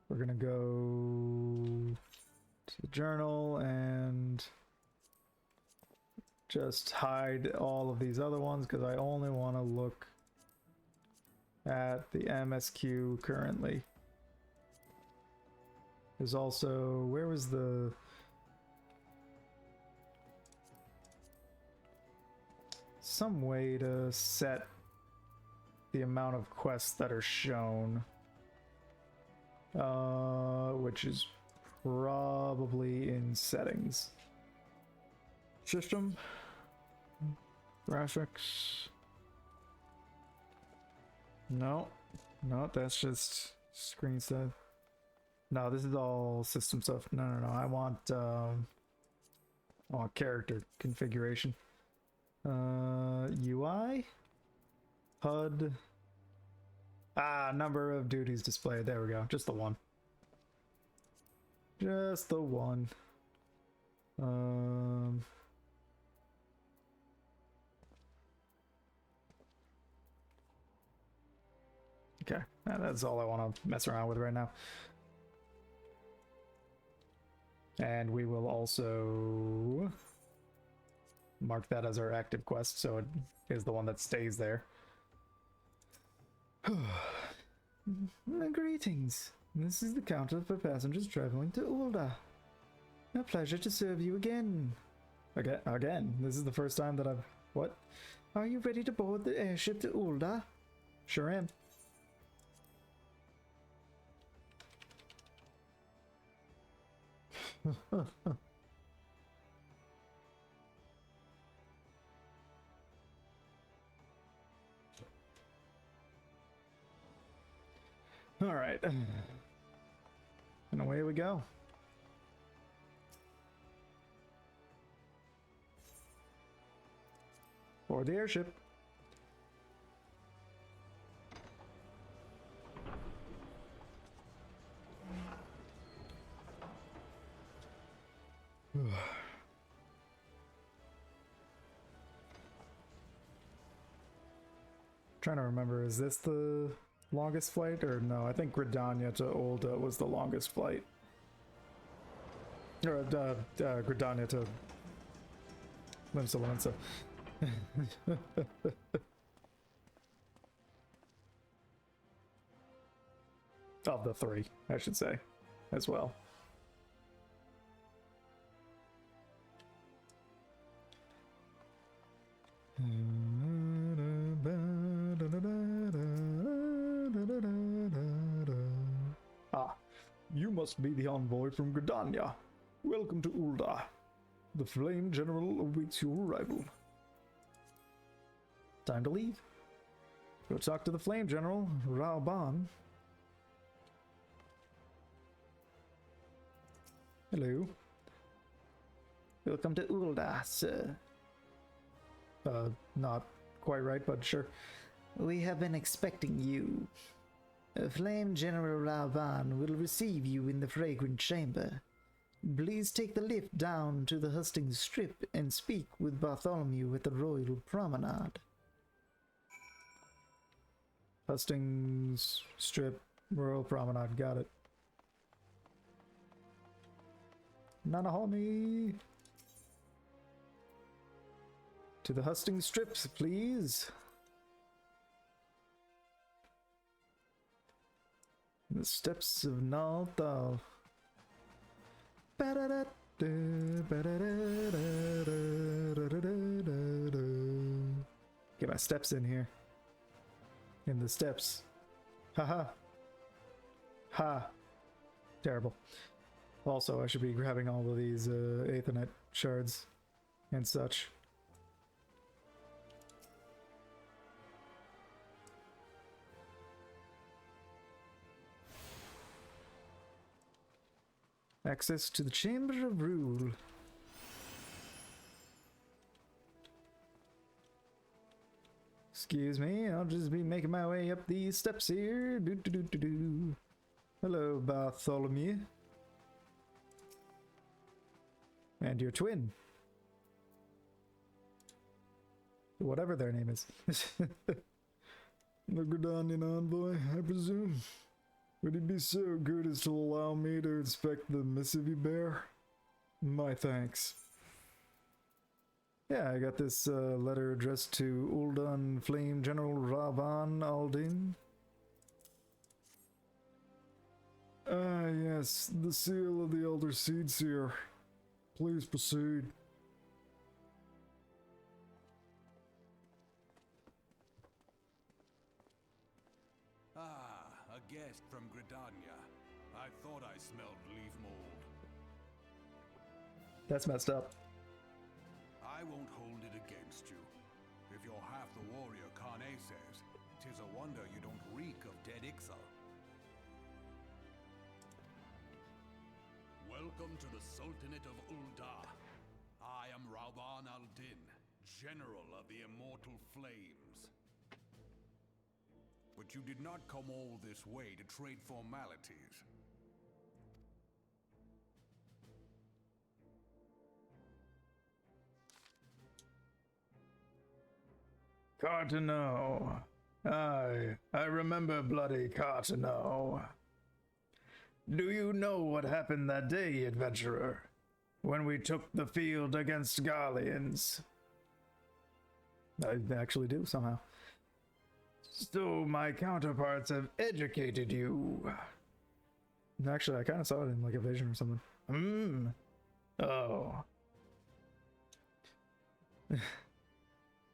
we're gonna go to the journal and just hide all of these other ones because I only want to look at the MSQ currently. There's also, where was the... some way to set the amount of quests that are shown. Which is probably in settings. System. Graphics. No. No, that's just screen stuff. No, this is all system stuff. No. I want character configuration. UI. HUD. Number of duties displayed. There we go. Just the one. Just the one. Okay. That's all I want to mess around with right now. And we will also mark that as our active quest, so it is the one that stays there. Greetings. This is the counter for passengers traveling to Ul'dah. A pleasure to serve you again. Again? This is the first time that I've... What? Are you ready to board the airship to Ul'dah? Sure am. All right. And away we go. For the airship. Trying to remember, is this the longest flight, or no? I think Gridania to Ul'dah was the longest flight. Or Gridania to Limbs of Laminsa. Of the three, I should say, as well. You must be the envoy from Gridania. Welcome to Ul'dah. The Flame General awaits your arrival. Time to leave. Go talk to the Flame General, Rauban. Hello. Welcome to Ul'dah, sir. Not quite right, but sure. We have been expecting you. Flame General Rauban will receive you in the Fragrant Chamber. Please take the lift down to the Hustings Strip and speak with Bartholomew at the Royal Promenade. Hustings Strip, Royal Promenade, got it. Nanahami! To the Hustings Strips, please! The Steps of Nalthal. Get my steps in here. In the steps. Haha. Ha. Terrible. Also, I should be grabbing all of these Aethernet shards and such. Access to the Chamber of Rule. Excuse me, I'll just be making my way up these steps here. Do. Hello, Bartholomew. And your twin. Whatever their name is. The Gridanian envoy, I presume. Would he be so good as to allow me to inspect the missive you bear? My thanks. Yeah, I got this letter addressed to Uldan Flame General Ravan Aldin. Ah, yes, the seal of the Elder Seed Seer. Please proceed. Ah, a guest from Gridania. I thought I smelled leaf mold. That's messed up. I won't hold it against you. If you're half the warrior Kane says, 'tis a wonder you don't reek of dead Ixal. Welcome to the Sultanate of Ulda. I am Rauban al-Din, General of the Immortal Flames. But you did not come all this way to trade formalities. Cartano. Aye, I remember bloody Cartano. Do you know what happened that day, adventurer? When we took the field against Garleans? I actually do, somehow. So my counterparts have educated you. Actually, I kind of saw it in like a vision or something. Oh.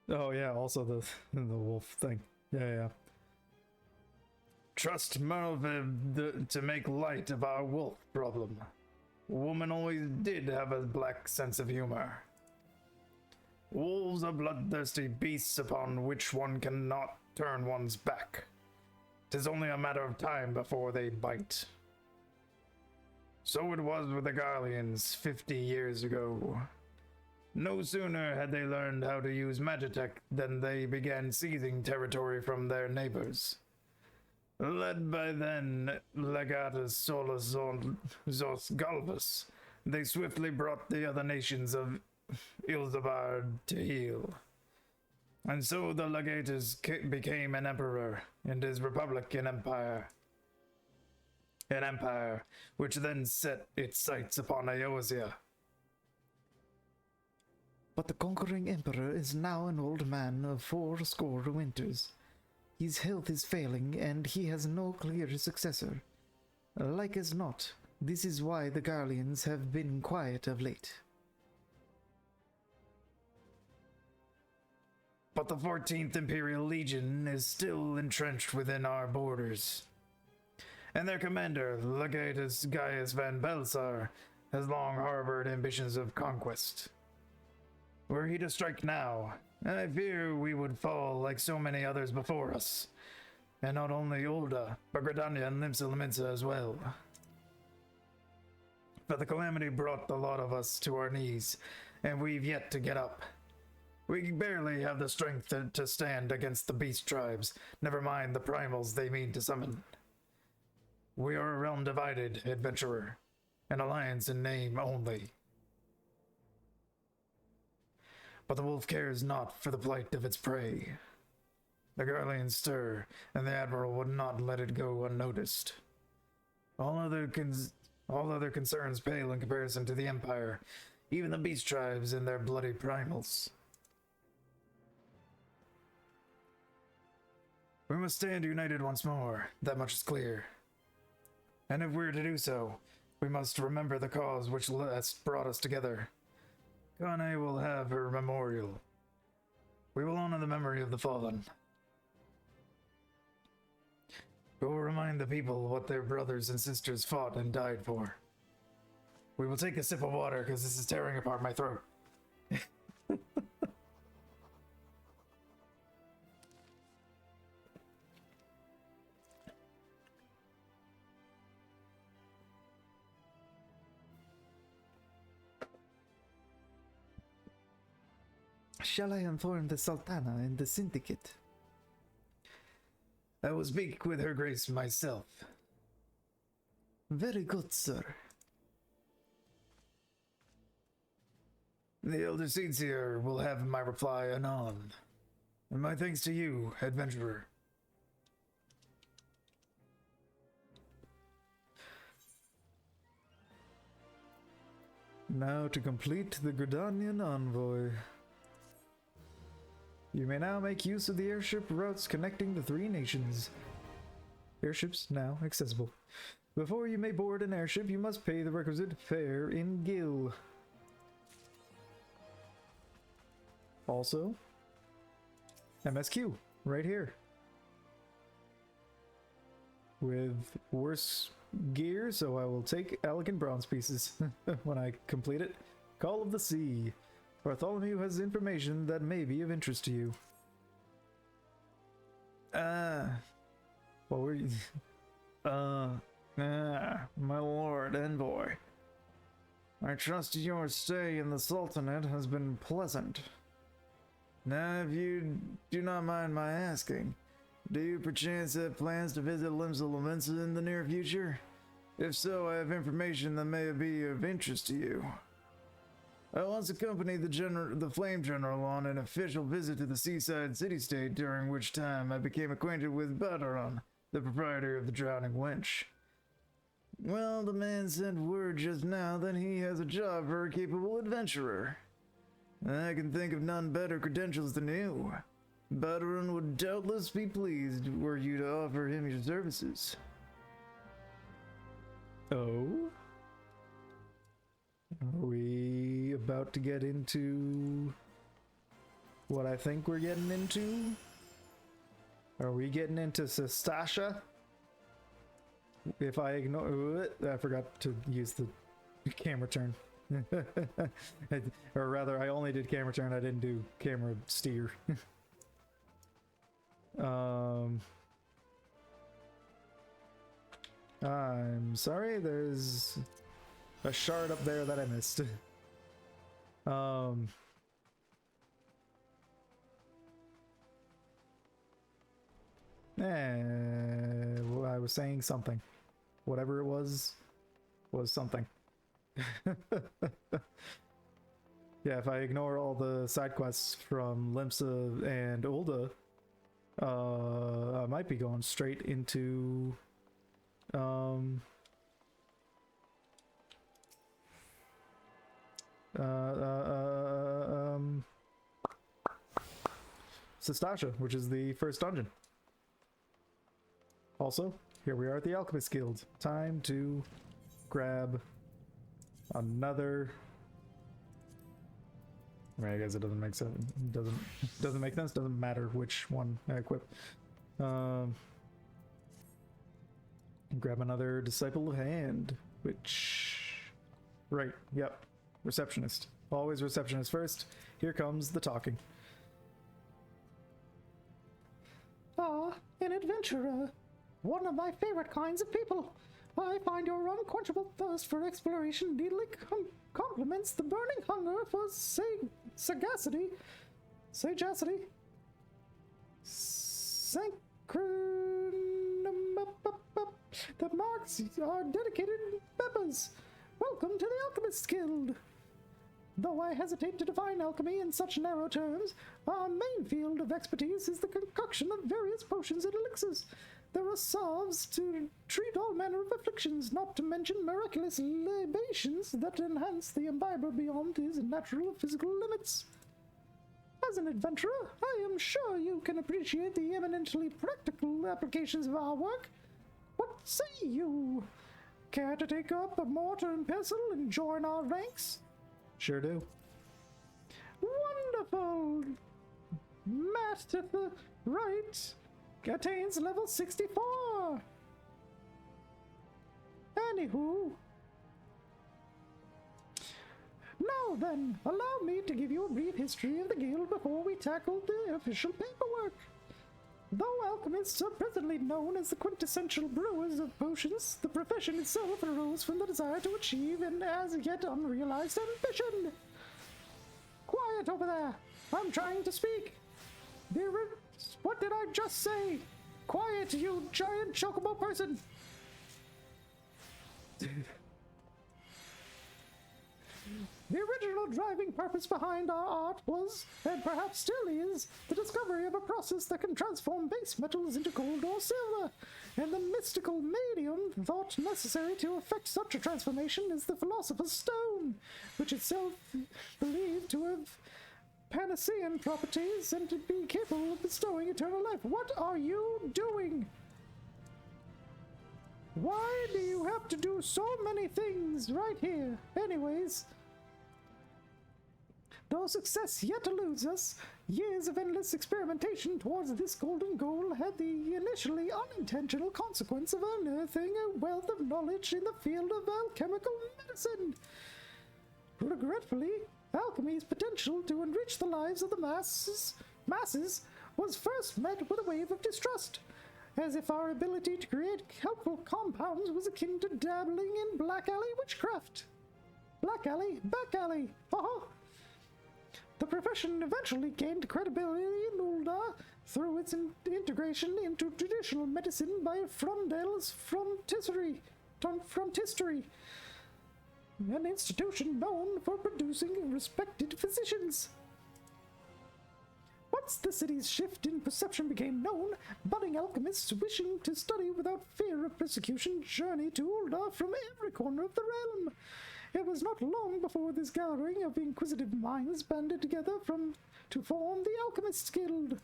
Oh yeah, also the wolf thing. Yeah. Trust Merlviv to make light of our wolf problem. Woman always did have a black sense of humor. Wolves are bloodthirsty beasts upon which one cannot turn one's back. 'Tis only a matter of time before they bite. So it was with the Garleans 50 years ago. No sooner had they learned how to use Magitech than they began seizing territory from their neighbors. Led by then Legatus Solus Zos Galvus, they swiftly brought the other nations of Ilzabard to heel. And so the Legatus became an emperor, and his republic an empire. An empire which then set its sights upon Eosia. But the conquering emperor is now an old man of 80 winters. His health is failing, and he has no clear successor. Like as not, this is why the Garleans have been quiet of late. But the 14th Imperial Legion is still entrenched within our borders. And their commander, Legatus Gaius van Belsar, has long harbored ambitions of conquest. Were he to strike now, I fear we would fall like so many others before us. And not only Ulda, but Gridania and Limsa Laminsa as well. But the calamity brought the lot of us to our knees, and we've yet to get up. We barely have the strength to stand against the beast tribes, never mind the primals they mean to summon. We are a realm divided, adventurer, an alliance in name only. But the wolf cares not for the plight of its prey. The Guardians stir, and the Admiral would not let it go unnoticed. All other concerns pale in comparison to the Empire, even the beast tribes and their bloody primals. We must stand united once more, that much is clear. And if we're to do so, we must remember the cause which last brought us together. Kane will have her memorial. We will honor the memory of the fallen. We will remind the people what their brothers and sisters fought and died for. We will take a sip of water because this is tearing apart my throat. Shall I inform the Sultana and the Syndicate? I will speak with Her Grace myself. Very good, sir. The Elder Seedseer will have my reply anon. And my thanks to you, adventurer. Now to complete the Gridanian envoy. You may now make use of the airship routes connecting the three nations. Airships now accessible. Before you may board an airship, you must pay the requisite fare in Gil. Also, MSQ, right here. With worse gear, so I will take elegant bronze pieces when I complete it. Call of the Sea. Bartholomew has information that may be of interest to you. What were you? My lord envoy. I trust your stay in the Sultanate has been pleasant. Now, if you do not mind my asking, do you perchance have plans to visit Limsa Lominsa in the near future? If so, I have information that may be of interest to you. I once accompanied the Flame General on an official visit to the seaside city-state, during which time I became acquainted with Badaron, the proprietor of the Drowning Wench. Well, the man sent word just now that he has a job for a capable adventurer. I can think of none better credentials than you. Badaron would doubtless be pleased were you to offer him your services. Oh? Are we about to get into what I think we're getting into? Are we getting into Sestasha? If I ignore... I forgot to use the camera turn. Or rather, I only did camera turn, I didn't do camera steer. I'm sorry, there's a shard up there that I missed. Well, I was saying something. Whatever it was something. Yeah, if I ignore all the side quests from Limsa and Ulda, I might be going straight into Sestasha, which is the first dungeon. Also, here we are at the Alchemist Guild. Time to grab another... Right, I guess it doesn't make sense. Doesn't make sense. Doesn't matter which one I equip. Grab another Disciple of Hand, which... Right, yep. Receptionist. Always receptionist first. Here comes the talking. Ah, an adventurer. One of my favorite kinds of people. I find your unquenchable thirst for exploration neatly complements the burning hunger for sagacity, that marks our dedicated members. Welcome to the Alchemist Guild. Though I hesitate to define alchemy in such narrow terms, our main field of expertise is the concoction of various potions and elixirs. There are salves to treat all manner of afflictions, not to mention miraculous libations that enhance the imbiber beyond his natural physical limits. As an adventurer, I am sure you can appreciate the eminently practical applications of our work. What say you? Care to take up a mortar and pestle and join our ranks? Sure do. Wonderful! Matt to the right attains level 64. Anywho. Now then, allow me to give you a brief history of the guild before we tackle the official paperwork. Though alchemists are presently known as the quintessential brewers of potions, the profession itself arose from the desire to achieve an as yet unrealized ambition. Quiet over there! I'm trying to speak! What did I just say? Quiet, you giant chocobo person! The original driving purpose behind our art was, and perhaps still is, the discovery of a process that can transform base metals into gold or silver, and the mystical medium thought necessary to effect such a transformation is the Philosopher's Stone, which itself believed to have Panacean properties and to be capable of bestowing eternal life. What are you doing? Why do you have to do so many things right here? Anyways, though success yet eludes us, years of endless experimentation towards this golden goal had the initially unintentional consequence of unearthing a wealth of knowledge in the field of alchemical medicine. Regretfully, alchemy's potential to enrich the lives of the masses was first met with a wave of distrust, as if our ability to create helpful compounds was akin to dabbling in black alley witchcraft. Black alley, back alley, The profession eventually gained credibility in Ul'dah through its integration into traditional medicine by Frondel's Frontistery, an institution known for producing respected physicians. Once the city's shift in perception became known, budding alchemists wishing to study without fear of persecution journeyed to Ul'dah from every corner of the realm. It was not long before this gathering of inquisitive minds banded together to form the Alchemists Guild.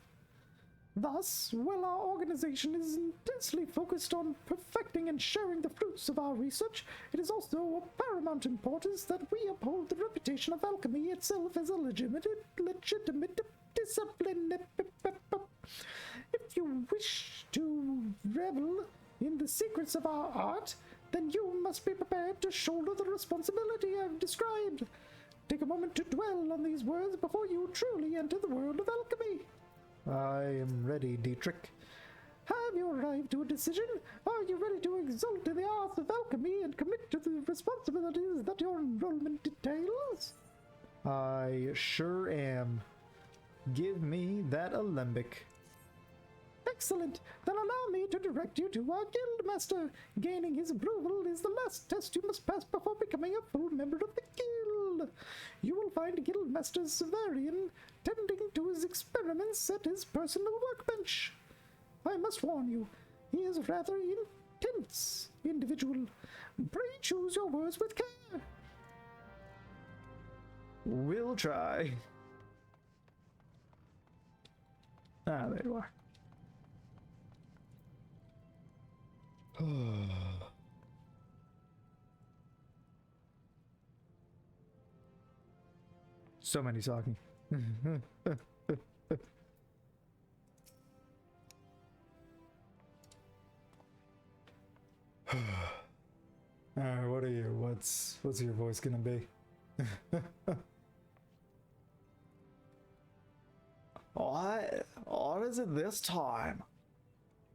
Thus, while our organization is intensely focused on perfecting and sharing the fruits of our research, it is also of paramount importance that we uphold the reputation of alchemy itself as a legitimate discipline. If you wish to revel in the secrets of our art, then you must be prepared to shoulder the responsibility I've described. Take a moment to dwell on these words before you truly enter the world of alchemy. I am ready, Dietrich. Have you arrived to a decision? Are you ready to exult in the arts of alchemy and commit to the responsibilities that your enrollment details? I sure am. Give me that alembic. Excellent. Then allow me to direct you to our guildmaster. Gaining his approval is the last test you must pass before becoming a full member of the guild. You will find Guildmaster Severian tending to his experiments at his personal workbench. I must warn you, he is a rather intense individual. Pray choose your words with care. We'll try. Ah, there you are. So many talking. Alright, what are you? What's your voice gonna be? What is it this time?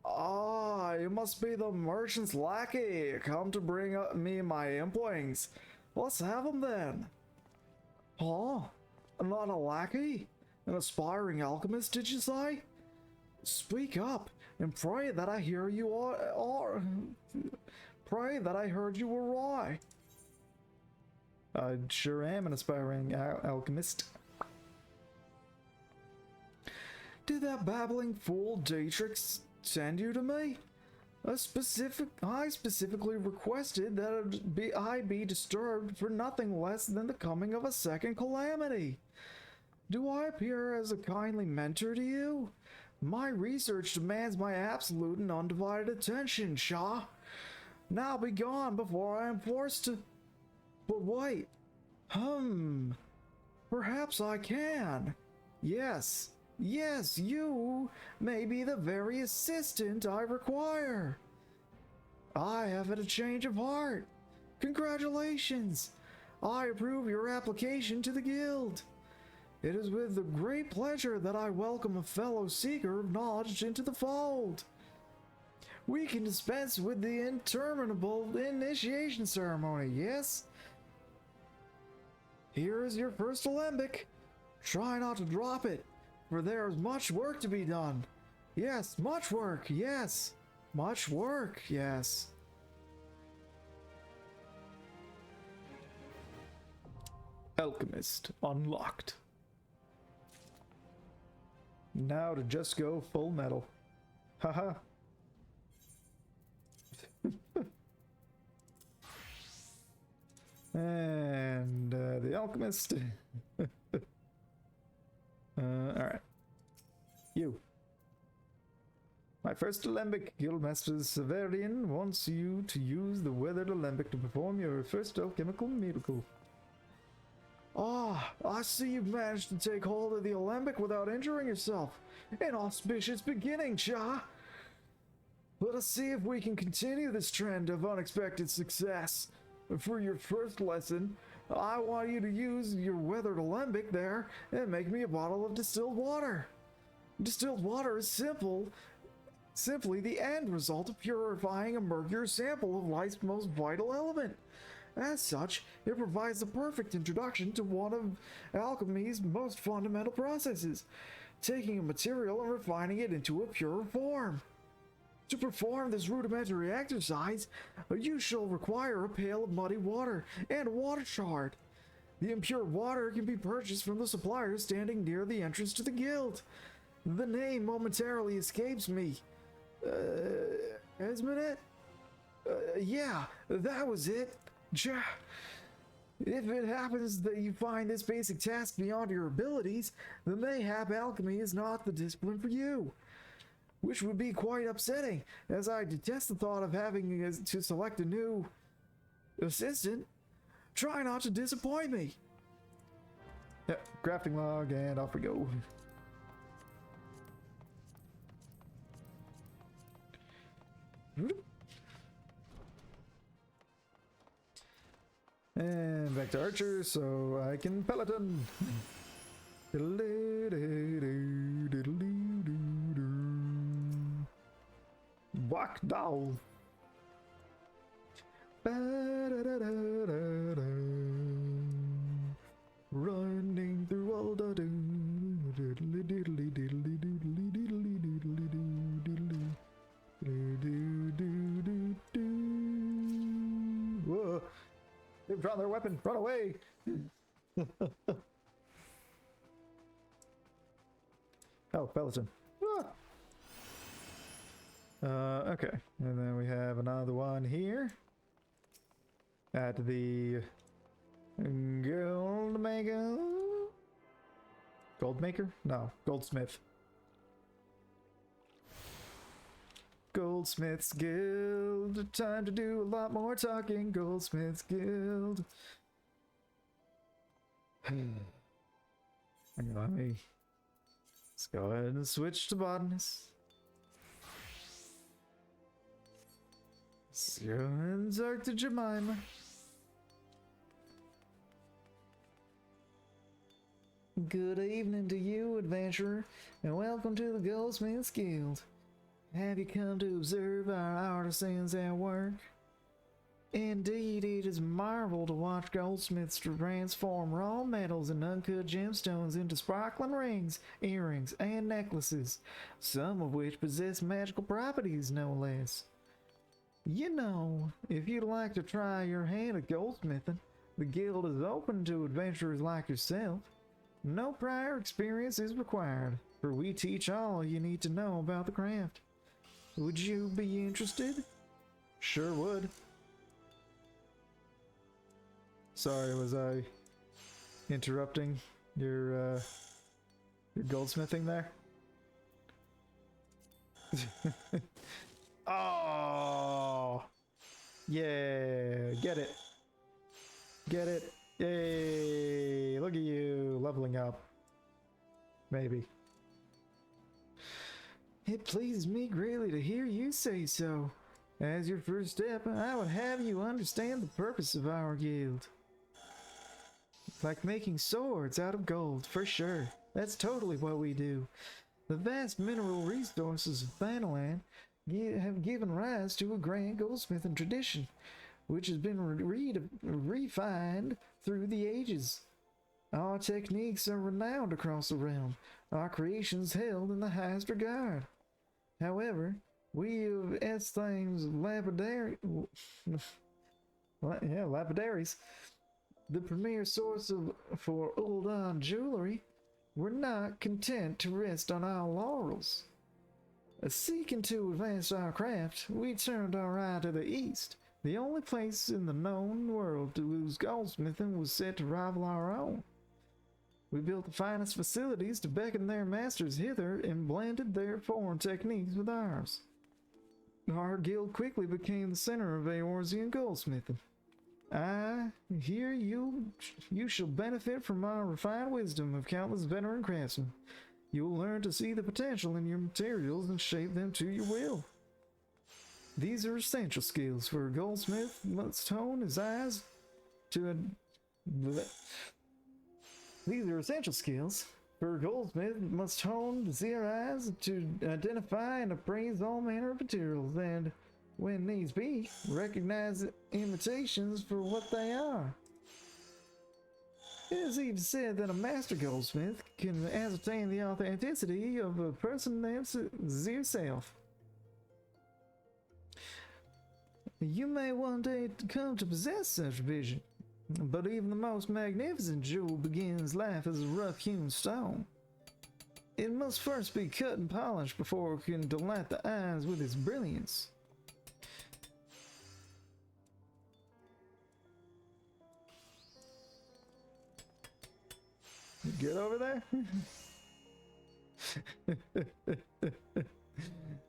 Ah, you must be the merchant's lackey, come to bring me my implings. Let's have them then. Huh? Not a lackey? An aspiring alchemist, did you say? Speak up, and pray that I hear you pray that I heard you were right. I sure am an aspiring alchemist. Did that babbling fool Dietrich send you to me? I specifically requested that I be disturbed for nothing less than the coming of a second calamity. Do I appear as a kindly mentor to you? My research demands my absolute and undivided attention, Shah. Now be gone before I am forced to... But wait. Perhaps I can. Yes, you may be the very assistant I require. I have had a change of heart. Congratulations. I approve your application to the guild. It is with the great pleasure that I welcome a fellow seeker of knowledge into the fold. We can dispense with the interminable initiation ceremony, yes? Here is your first alembic. Try not to drop it, for there is much work to be done. Yes, much work, yes. Much work, yes. Alchemist unlocked. Now to just go full metal. Haha. And the alchemist. Alright. You. My first alembic, Guildmaster Severian wants you to use the weathered alembic to perform your first alchemical miracle. Ah, I see you've managed to take hold of the alembic without injuring yourself. An auspicious beginning, Shah. Let us see if we can continue this trend of unexpected success. For your first lesson, I want you to use your weathered alembic there and make me a bottle of distilled water. Distilled water is simply the end result of purifying a murkier sample of life's most vital element. As such, it provides the perfect introduction to one of alchemy's most fundamental processes, taking a material and refining it into a pure form. To perform this rudimentary exercise, you shall require a pail of muddy water and a water shard. The impure water can be purchased from the supplier standing near the entrance to the guild. The name momentarily escapes me. Esmenet? Yeah, that was it. If it happens that you find this basic task beyond your abilities, then mayhap alchemy is not the discipline for you. Which would be quite upsetting, as I detest the thought of having to select a new assistant. Try not to disappoint me. Yep, crafting log, and off we go. And back to Archer, so I can Peloton. Walk down. Running through all the Whoa. They've drawn their weapon. Run away. Oh, Peloton. Okay, and then we have another one here at the Goldmaker? No, Goldsmith. Goldsmith's Guild. Time to do a lot more talking. Goldsmith's Guild. Let me. Let's go ahead and switch to botanist. Let's go and talk to Jemima. Good evening to you, adventurer, and welcome to the Goldsmith's Guild. Have you come to observe our artisans at work? Indeed, it is a marvel to watch goldsmiths transform raw metals and uncut gemstones into sparkling rings, earrings, and necklaces, some of which possess magical properties, no less. You know, if you'd like to try your hand at goldsmithing, The guild is open to adventurers like yourself. No prior experience is required, for we teach all you need to know about the craft. Would you be interested? Sure would. Sorry, was I interrupting your goldsmithing there? Oh! Yeah, get it. Get it. Yay! Look at you, leveling up. Maybe. It pleases me greatly to hear you say so. As your first step, I would have you understand the purpose of our guild. Like making swords out of gold, for sure. That's totally what we do. The vast mineral resources of Thanalan have given rise to a grand goldsmithing tradition, which has been refined through the ages. Our techniques are renowned across the realm, our creations held in the highest regard. However, we of Esthane's lapidaries, the premier source for Uldan jewelry, were not content to rest on our laurels. Seeking to advance our craft, we turned our eye to the east, the only place in the known world whose goldsmithing was set to rival our own. We built the finest facilities to beckon their masters hither and blended their foreign techniques with ours. Our guild quickly became the center of Eorzean goldsmithing. Here you shall benefit from our refined wisdom of countless veteran craftsmen. You'll learn to see the potential in your materials and shape them to your will. These are essential skills for a goldsmith must hone his eyes to identify and appraise all manner of materials and, when needs be, recognize imitations for what they are. It is even said that a master goldsmith can ascertain the authenticity of a person as yourself. You may one day come to possess such vision, but even the most magnificent jewel begins life as a rough-hewn stone. It must first be cut and polished before it can delight the eyes with its brilliance. Get over there?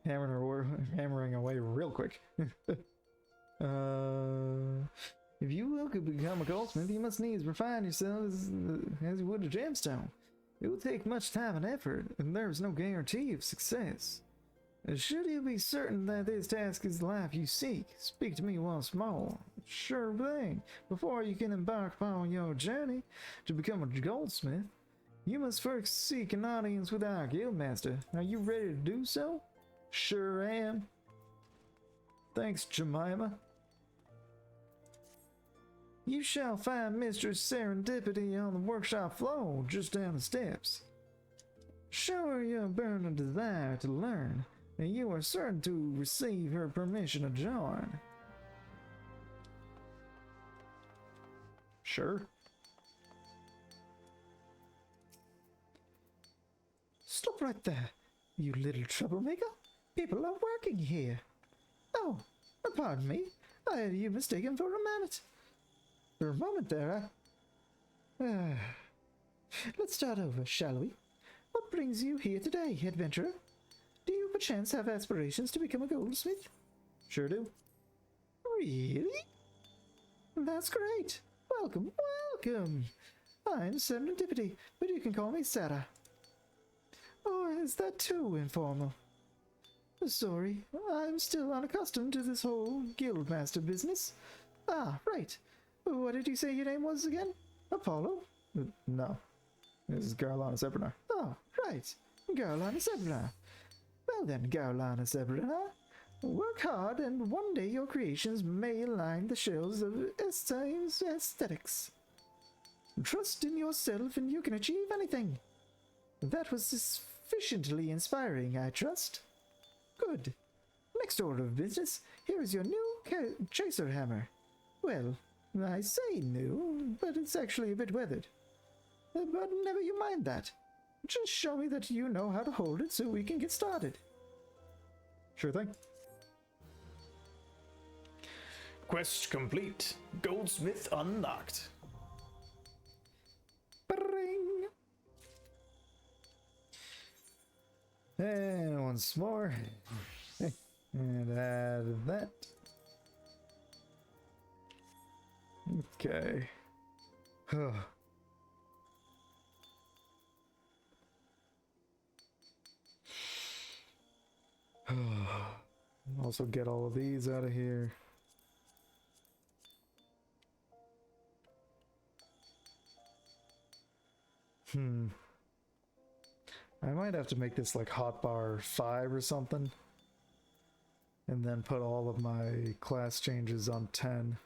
Hammering away real quick. If you will could become a goldsmith, you must needs refine yourself as you would a gemstone. It will take much time and effort, and there is no guarantee of success. Should you be certain that this task is the life you seek, speak to me once more. Sure thing. Before you can embark upon your journey to become a goldsmith, you must first seek an audience with our guildmaster. Are you ready to do so? Sure am. Thanks, Jemima. You shall find Mistress Serendipity on the workshop floor, just down the steps. Show her your burning desire to learn, and you are certain to receive her permission to join. Sure. Stop right there, you little troublemaker. People are working here. Oh, pardon me. I had you mistaken for a mammoth. For a moment there, let's start over, shall we? What brings you here today, adventurer? Do you perchance have aspirations to become a goldsmith? Sure do. Really? That's great. Welcome, welcome. I'm Serendipity, but you can call me Sarah. Or is that too informal? Sorry, I'm still unaccustomed to this whole guildmaster business. Ah, right. What did you say your name was again? Apollo? No. This is Garlana Sebrinar. Oh, right. Garlana Sebrinar. Well then, Garlana Sebrinar, work hard and one day your creations may align the shelves of Esthane's aesthetics. Trust in yourself and you can achieve anything. That was sufficiently inspiring, I trust. Good. Next order of business, here is your new chaser hammer. Well, I say new, but it's actually a bit weathered. But never you mind that. Just show me that you know how to hold it so we can get started. Sure thing. Quest complete. Goldsmith unlocked. Bring. And once more. And add that. Okay. Also get all of these out of here. I might have to make this like hotbar 5 or something. And then put all of my class changes on 10.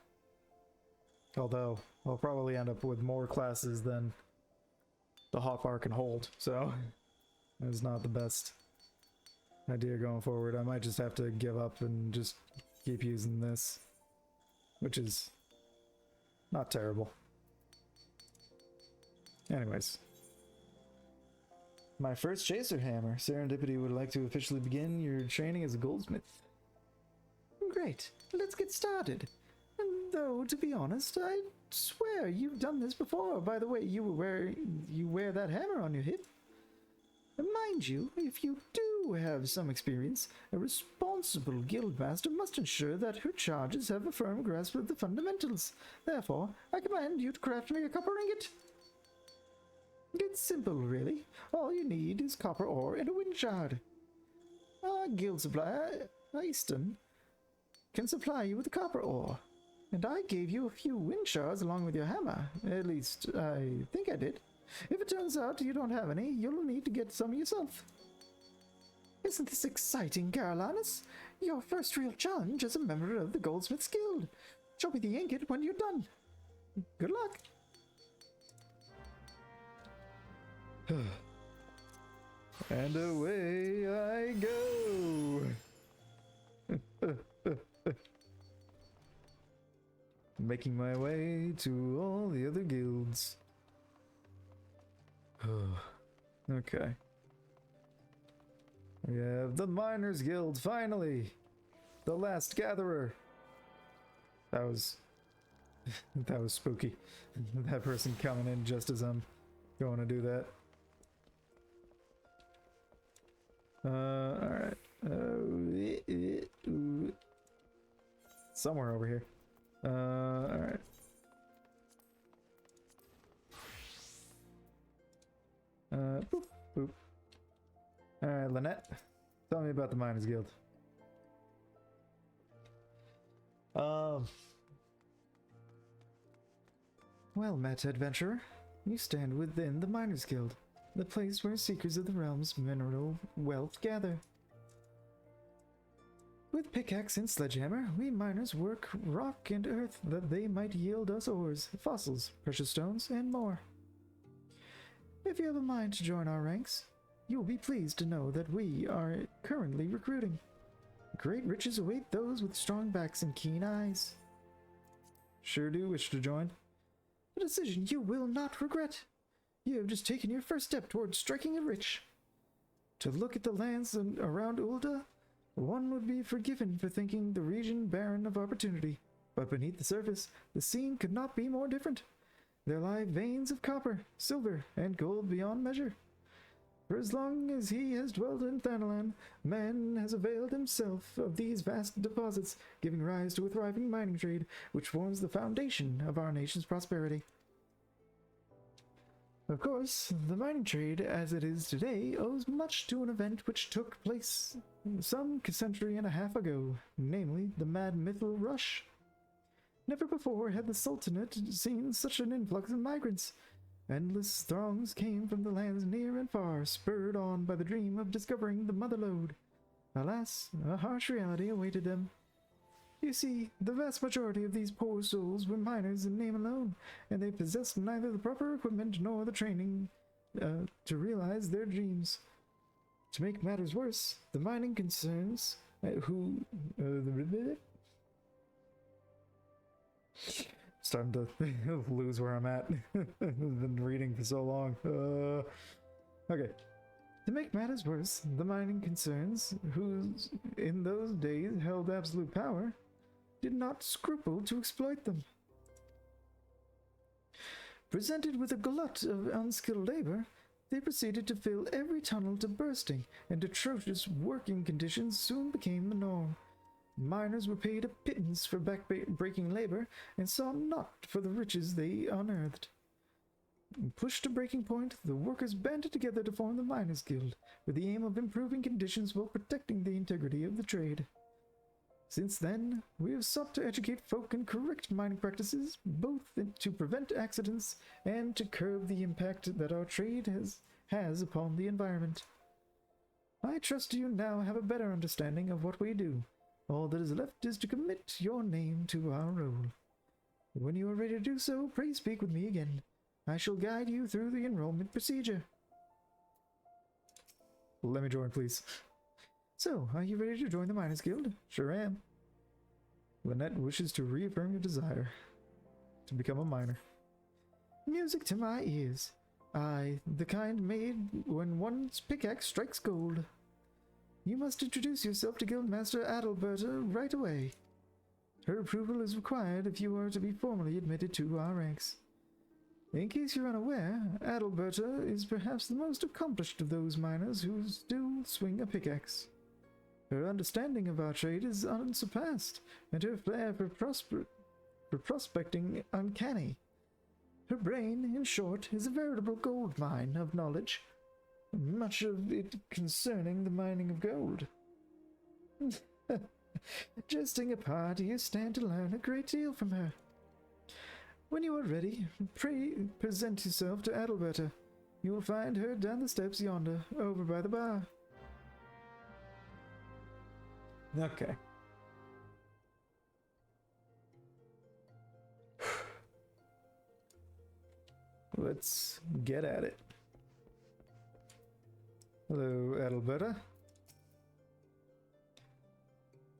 Although, I'll probably end up with more classes than the hotbar can hold, so it's not the best idea going forward. I might just have to give up and just keep using this, which is not terrible. Anyways. My first chaser hammer. Serendipity would like to officially begin your training as a goldsmith. Great, let's get started. Though, to be honest, I swear you've done this before by the way you wear that hammer on your hip. And mind you, if you do have some experience, a responsible guildmaster must ensure that her charges have a firm grasp of the fundamentals. Therefore, I command you to craft me a copper ingot. It's simple, really. All you need is copper ore and a wind shard. Our guild supplier, Easton, can supply you with copper ore. And I gave you a few wind shards along with your hammer. At least, I think I did. If it turns out you don't have any, you'll need to get some yourself. Isn't this exciting, Carolinus? Your first real challenge as a member of the Goldsmiths Guild. Show me the ingot when you're done. Good luck. And away I go. Making my way to all the other guilds. Okay. We have the Miners Guild, finally! The last gatherer. That was spooky. That person coming in just as I'm going to do that. Alright. Somewhere over here. Alright. Boop, boop. Alright, Lynette. Tell me about the Miners Guild. Well met, adventurer. You stand within the Miners Guild, the place where seekers of the realm's mineral wealth gather. With pickaxe and sledgehammer, we miners work rock and earth that they might yield us ores, fossils, precious stones, and more. If you have a mind to join our ranks, you will be pleased to know that we are currently recruiting. Great riches await those with strong backs and keen eyes. Sure do wish to join. A decision you will not regret. You have just taken your first step towards striking it rich. To look at the lands around Ulda, one would be forgiven for thinking the region barren of opportunity. But beneath the surface, the scene could not be more different. There lie veins of copper, silver, and gold beyond measure. For as long as he has dwelt in Thanalan, man has availed himself of these vast deposits, giving rise to a thriving mining trade, which forms the foundation of our nation's prosperity. Of course, the mining trade as it is today owes much to an event which took place some century and a half ago, namely the Mad Mithril Rush. Never before had the Sultanate seen such an influx of migrants. Endless throngs came from the lands near and far, spurred on by the dream of discovering the Motherlode. Alas, a harsh reality awaited them. You see, the vast majority of these poor souls were miners in name alone, and they possessed neither the proper equipment nor the training to realize their dreams. To make matters worse, the mining concerns Starting to lose where I'm at. I've been reading for so long. Okay. To make matters worse, the mining concerns, who in those days held absolute power, did not scruple to exploit them. Presented with a glut of unskilled labor, they proceeded to fill every tunnel to bursting, and atrocious working conditions soon became the norm. Miners were paid a pittance for back-breaking labor, and saw naught for the riches they unearthed. Pushed to breaking point, the workers banded together to form the Miners' Guild, with the aim of improving conditions while protecting the integrity of the trade. Since then, we have sought to educate folk in correct mining practices, both to prevent accidents and to curb the impact that our trade has upon the environment. I trust you now have a better understanding of what we do. All that is left is to commit your name to our role. When you are ready to do so, pray speak with me again. I shall guide you through the enrollment procedure. Let me join, please. So, are you ready to join the Miners Guild? Sure am. Lynette wishes to reaffirm your desire to become a miner. Music to my ears. Aye, the kind made when one's pickaxe strikes gold. You must introduce yourself to Guildmaster Adalberta right away. Her approval is required if you are to be formally admitted to our ranks. In case you're unaware, Adalberta is perhaps the most accomplished of those miners who still swing a pickaxe. Her understanding of our trade is unsurpassed, and her flair for prospecting uncanny. Her brain, in short, is a veritable gold mine of knowledge, much of it concerning the mining of gold. Jesting apart, you stand to learn a great deal from her. When you are ready, pray present yourself to Adalberta. You will find her down the steps yonder, over by the bar. Okay. Let's get at it. Hello, Adalberta.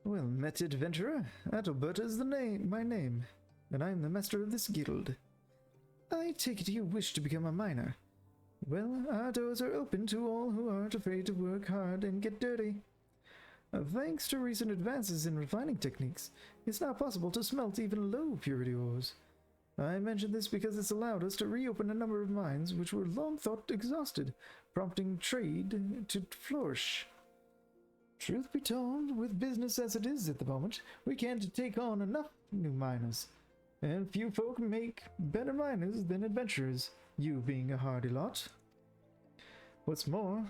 Well met, adventurer. Adalberta is my name, and I am the master of this guild. I take it you wish to become a miner. Well, our doors are open to all who aren't afraid to work hard and get dirty. Thanks to recent advances in refining techniques, it's now possible to smelt even low-purity ores. I mention this because it's allowed us to reopen a number of mines which were long thought exhausted, prompting trade to flourish. Truth be told, with business as it is at the moment, we can't take on enough new miners, and few folk make better miners than adventurers, you being a hardy lot. What's more,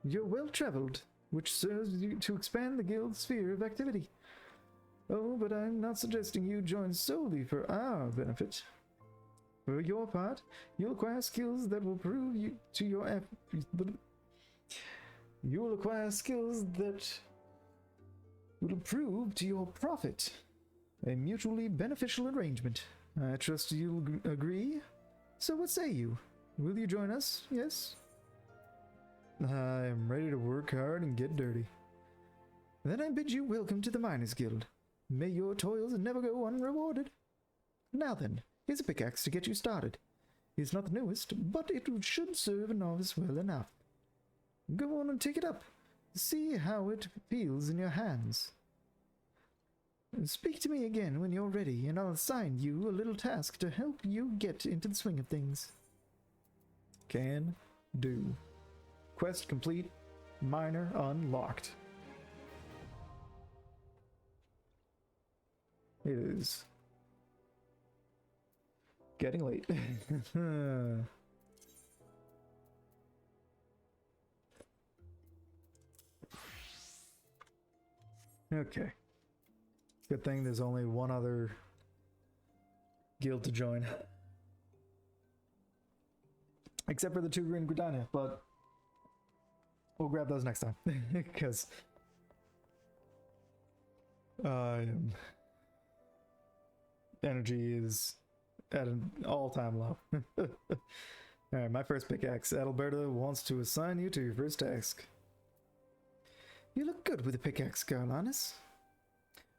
you're well-traveled, which serves you to expand the guild's sphere of activity. Oh, but I'm not suggesting you join solely for our benefit. For your part, you'll acquire skills that will prove you to your You'll acquire skills that will prove to your profit. A mutually beneficial arrangement. I trust you'll agree. So what say you? Will you join us? Yes? I am ready to work hard and get dirty. Then I bid you welcome to the Miners' Guild. May your toils never go unrewarded. Now then, here's a pickaxe to get you started. It's not the newest, but it should serve a novice well enough. Go on and take it up. See how it feels in your hands. Speak to me again when you're ready, and I'll assign you a little task to help you get into the swing of things. Can do. Quest complete. Miner unlocked. It is getting late. Okay. Good thing there's only one other guild to join. Except for the 2 green Gridania, but we'll grab those next time. Because energy is at an all-time low. Alright, my first pickaxe. Adalberta wants to assign you to your first task. You look good with a pickaxe, Garlanus.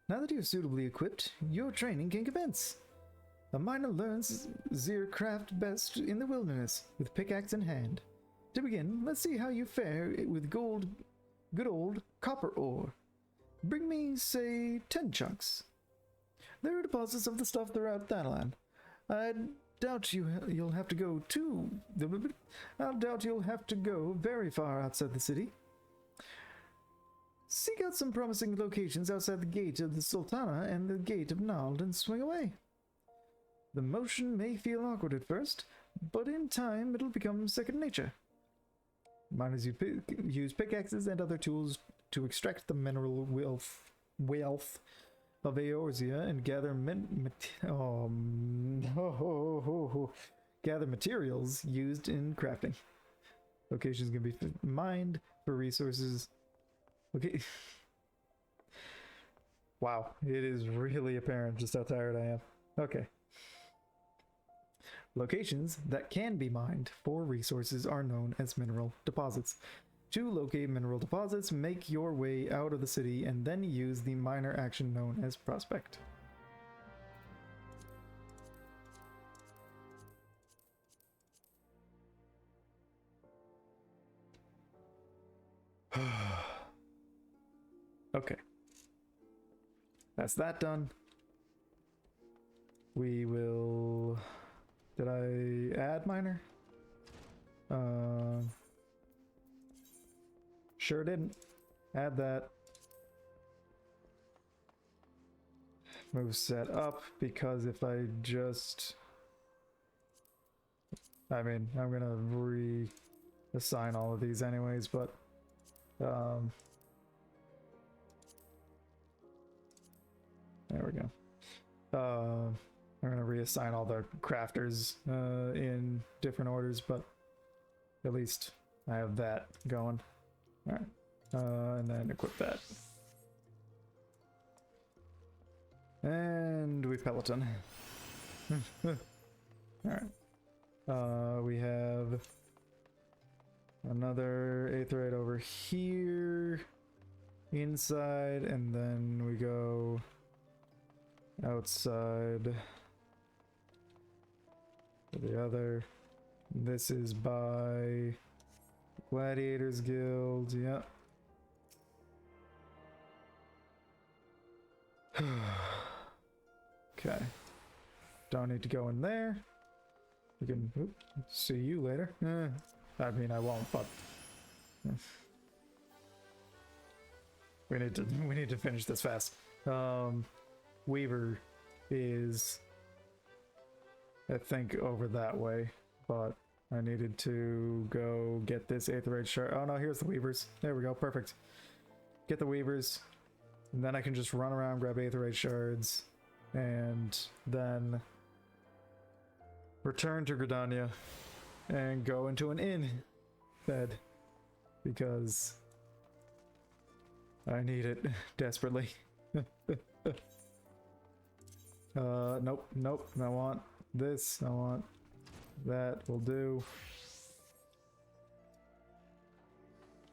Now that you're suitably equipped, your training can commence. A miner learns their craft best in the wilderness, with pickaxe in hand. To begin, let's see how you fare with good old copper ore. Bring me, say, 10 chunks. There are deposits of the stuff throughout Thanalan. I doubt you'll have to go very far outside the city. Seek out some promising locations outside the gate of the Sultana and the gate of Nald and swing away. The motion may feel awkward at first, but in time it'll become second nature. Miners use pickaxes and other tools to extract the mineral wealth of Eorzea and gather gather materials used in crafting. Locations can be mined for resources. Okay. Wow, it is really apparent just how tired I am. Okay. Locations that can be mined for resources are known as mineral deposits. To locate mineral deposits, make your way out of the city and then use the miner action known as prospect. Okay. That's that done. We will... Did I add miner? Sure didn't. Add that. Move set up, because if I just... I mean, I'm gonna reassign all of these anyways, but... there we go. I'm gonna reassign all the crafters in different orders, but at least I have that going. Alright. And then equip that. And we peloton. Alright. We have another aetheryte over here inside, and then we go outside for the other. This is by Gladiators Guild, yep. Okay. Don't need to go in there. We can see you later. I mean, I won't, but we need to finish this fast. Weaver is, I think, over that way, but I needed to go get this aetheryte shard. Oh no, here's the Weavers. There we go, perfect. Get the Weavers, and then I can just run around, grab aetheryte shards, and then return to Gridania and go into an inn bed, because I need it desperately. Nope. I want this. I want that. Will do.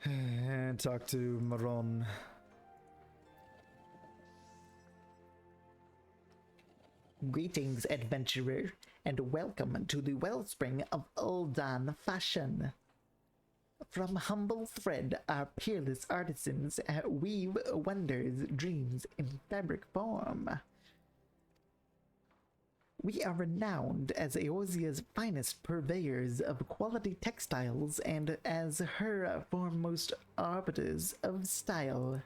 And talk to Maron. Greetings, adventurer, and welcome to the wellspring of Uldan fashion. From humble thread, our peerless artisans weave wonders, dreams in fabric form. We are renowned as Eorzea's finest purveyors of quality textiles and as her foremost arbiters of style.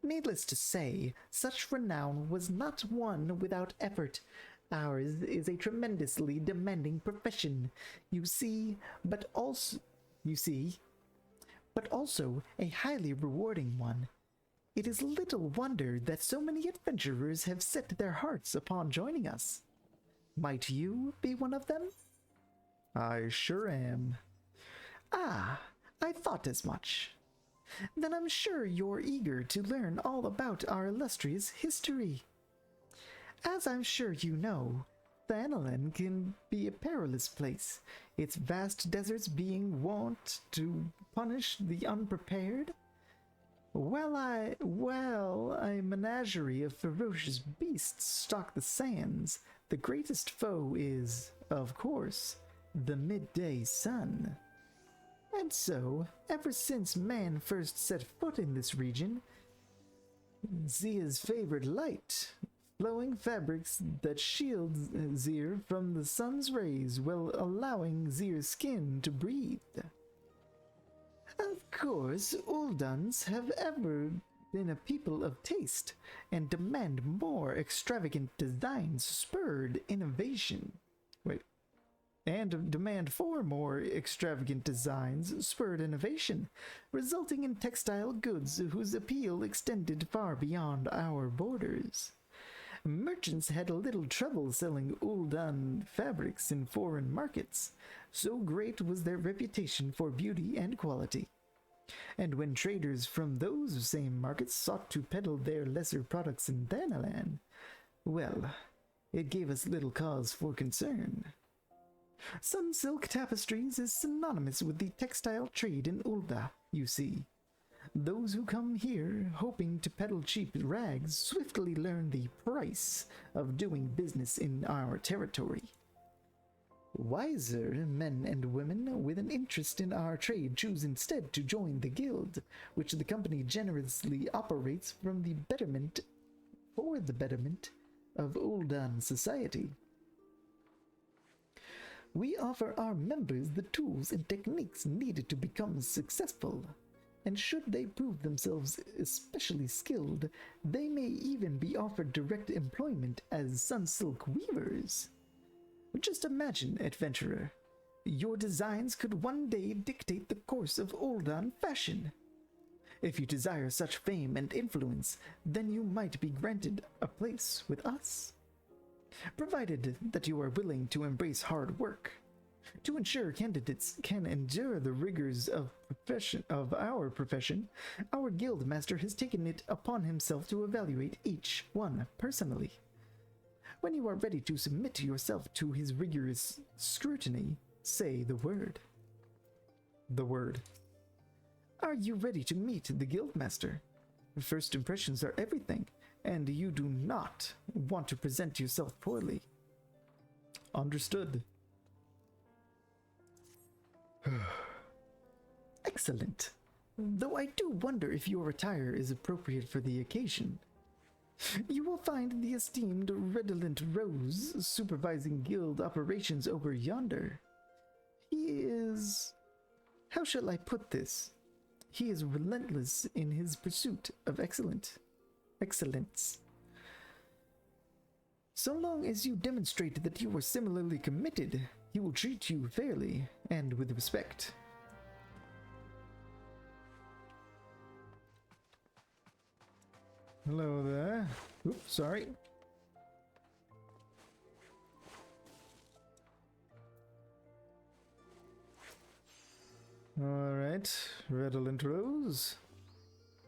Needless to say, such renown was not won without effort. Ours is a tremendously demanding profession, but also a highly rewarding one. It is little wonder that so many adventurers have set their hearts upon joining us. Might you be one of them? I sure am. Ah, I thought as much. Then I'm sure you're eager to learn all about our illustrious history. As I'm sure you know, Thanalan can be a perilous place, its vast deserts being wont to punish the unprepared. While a menagerie of ferocious beasts stalk the sands, the greatest foe is, of course, the midday sun. And so, ever since man first set foot in this region, Zia's favored light, flowing fabrics that shield Zir from the sun's rays while allowing Zir's skin to breathe. Of course, Uldans have ever been a people of taste and demand more extravagant designs spurred innovation. And demand for more extravagant designs spurred innovation, resulting in textile goods whose appeal extended far beyond our borders. Merchants had little trouble selling Uldan fabrics in foreign markets, so great was their reputation for beauty and quality. And when traders from those same markets sought to peddle their lesser products in Thanalan, well, it gave us little cause for concern. Sun silk tapestries is synonymous with the textile trade in Ulda, you see. Those who come here hoping to peddle cheap rags swiftly learn the price of doing business in our territory. Wiser men and women with an interest in our trade choose instead to join the guild, which the company generously operates for the betterment of Uldan society. We offer our members the tools and techniques needed to become successful, and should they prove themselves especially skilled, they may even be offered direct employment as sunsilk weavers. Just imagine, adventurer, your designs could one day dictate the course of Uldan fashion. If you desire such fame and influence, then you might be granted a place with us, provided that you are willing to embrace hard work. To ensure candidates can endure the rigors of our profession, our guildmaster has taken it upon himself to evaluate each one personally. When you are ready to submit yourself to his rigorous scrutiny, say the word. The word. Are you ready to meet the guildmaster? First impressions are everything, and you do not want to present yourself poorly. Understood. Excellent. Though I do wonder if your attire is appropriate for the occasion. You will find the esteemed Redolent Rose supervising guild operations over yonder. He is... how shall I put this? He is relentless in his pursuit of excellence. So long as you demonstrate that you are similarly committed, he will treat you fairly and with respect. Hello there. Oops, sorry. Alright, Redolent Rose.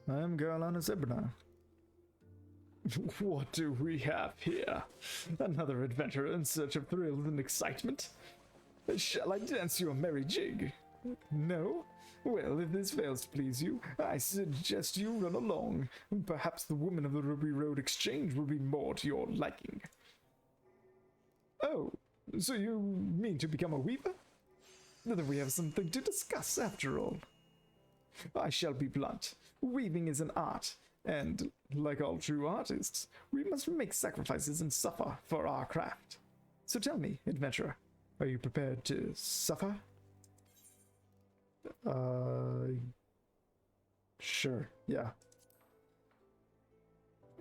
I'm Garlana Zebrana. What do we have here? Another adventurer in search of thrills and excitement? Shall I dance you a merry jig? No? Well, if this fails to please you, I suggest you run along. Perhaps the woman of the Ruby Road Exchange will be more to your liking. Oh, so you mean to become a weaver? Then we have something to discuss after all. I shall be blunt. Weaving is an art, and, like all true artists, we must make sacrifices and suffer for our craft. So tell me, adventurer, are you prepared to suffer? Sure, yeah.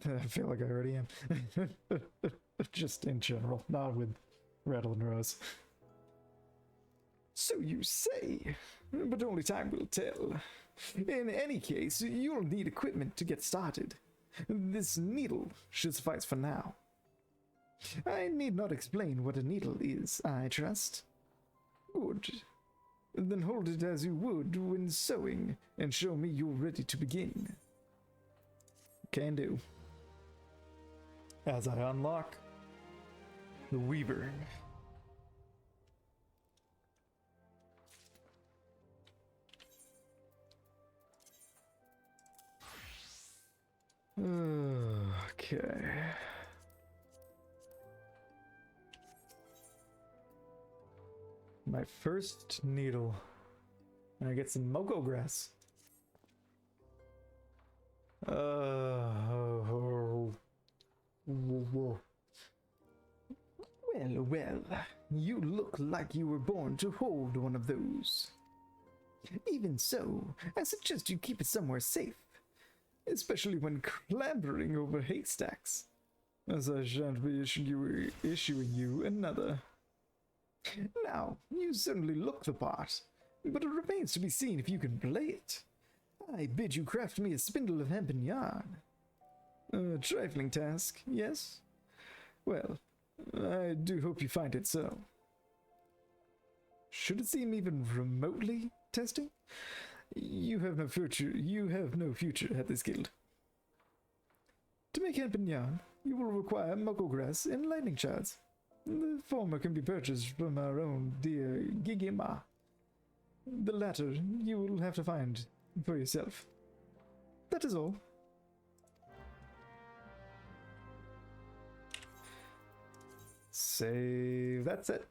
I feel like I already am. Just in general, not with Rattle and Rose. So you say, but only time will tell. In any case, you'll need equipment to get started. This needle should suffice for now. I need not explain what a needle is, I trust. Good. Then hold it as you would when sewing, and show me you're ready to begin. Can do. As I unlock the Weaver. Okay. My first needle. And I get some Moko grass. Well, you look like you were born to hold one of those. Even so, I suggest you keep it somewhere safe, especially when clambering over haystacks, as I shan't be issuing you another. Now, you certainly look the part, but it remains to be seen if you can play it. I bid you craft me a spindle of hempen yarn. A trifling task, yes? Well, I do hope you find it so. Should it seem even remotely testing? You have no future. You have no future at this guild. To make hempen yarn, you will require Moko grass and lightning shards. The former can be purchased from our own dear Gigima. The latter you will have to find for yourself. That is all. Save, that's it.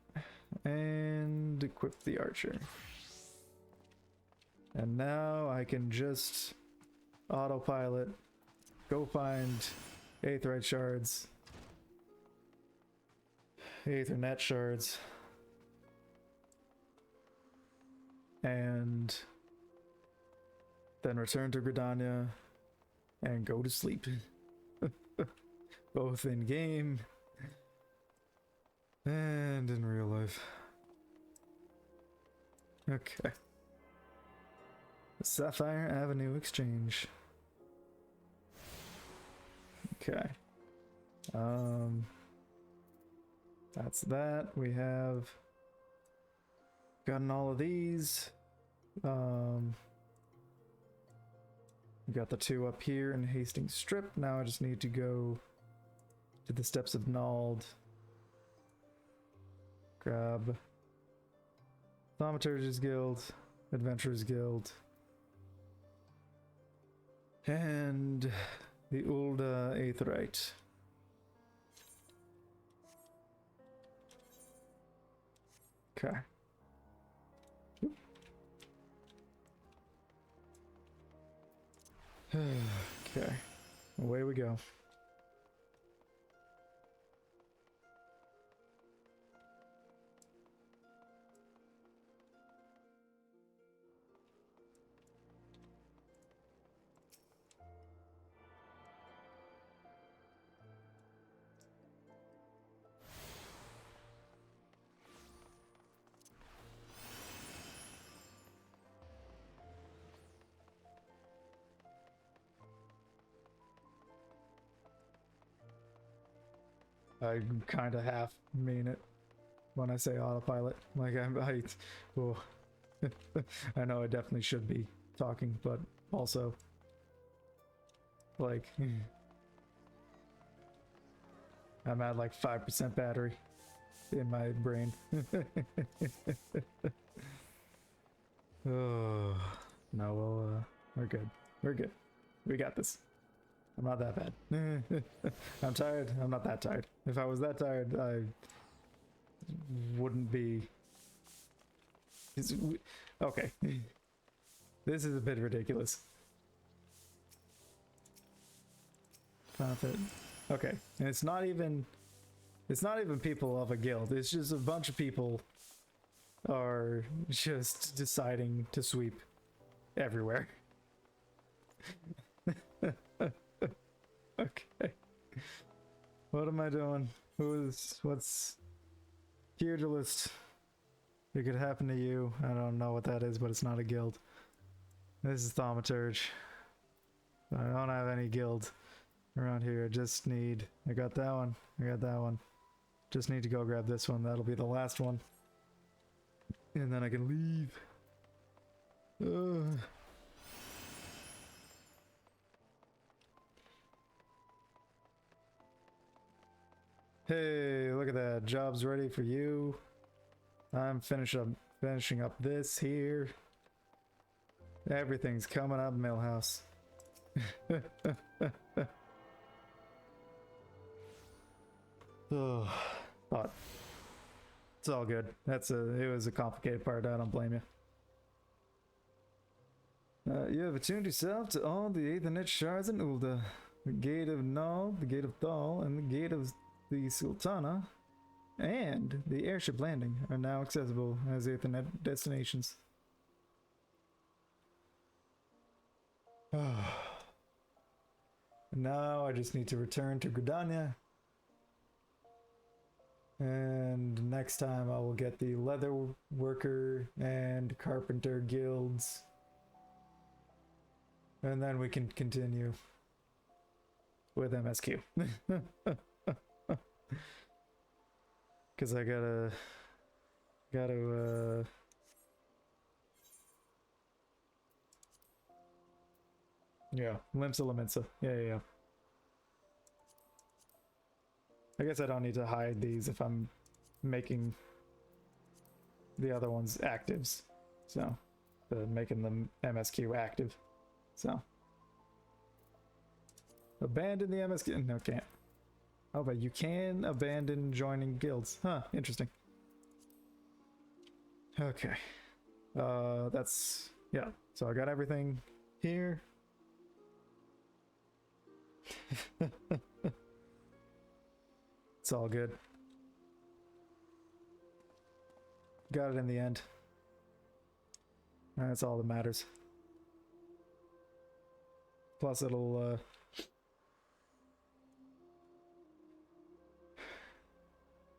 And equip the archer. And now I can just autopilot, go find aetherite shards, aethernet shards, and then return to Gridania and go to sleep. Both in game and in real life. Okay. The Sapphire Avenue Exchange. Okay. That's that. We have gotten all of these. We got the two up here in Hastings Strip. Now I just need to go to the Steps of Nald. Grab Thaumaturge's Guild, Adventurer's Guild, and the Ulda Aetherite. Okay. Okay. Away we go. I kind of half mean it when I say autopilot. Like well, I know I definitely should be talking, but also, like, I'm at like 5% battery in my brain. Oh, no, well, we're good. We're good. We got this. I'm not that bad. I'm tired. I'm not that tired. If I was that tired, I wouldn't be. Okay. This is a bit ridiculous. Okay. And it's not even people of a guild. It's just a bunch of people are just deciding to sweep everywhere. Okay. What am I doing? What's Pugilist? It could happen to you. I don't know what that is, but it's not a guild. This is Thaumaturge. I don't have any guild around here. I got that one. I got that one. Just need to go grab this one. That'll be the last one. And then I can leave. Ugh. Hey, look at that. Job's ready for you. I'm finishing up this here. Everything's coming up, Millhouse. Oh, but It's all good. It was a complicated part. I don't blame you. You have attuned yourself to all the Aethernet shards in Ulda. The Gate of Null, the Gate of Thal, and the Gate of the Sultana, and the airship landing are now accessible as Aethernet destinations. Now I just need to return to Gridania. And next time I will get the leather worker and carpenter guilds. And then we can continue with MSQ. Cause I gotta yeah, Limsa Laminsa. Yeah. I guess I don't need to hide these if I'm making the other ones actives. So, making them MSQ active. So, abandon the MSQ. No, can't. Oh, but you can abandon joining guilds. Huh, interesting. Okay. That's, yeah. So I got everything here. It's all good. Got it in the end. That's all that matters. Plus it'll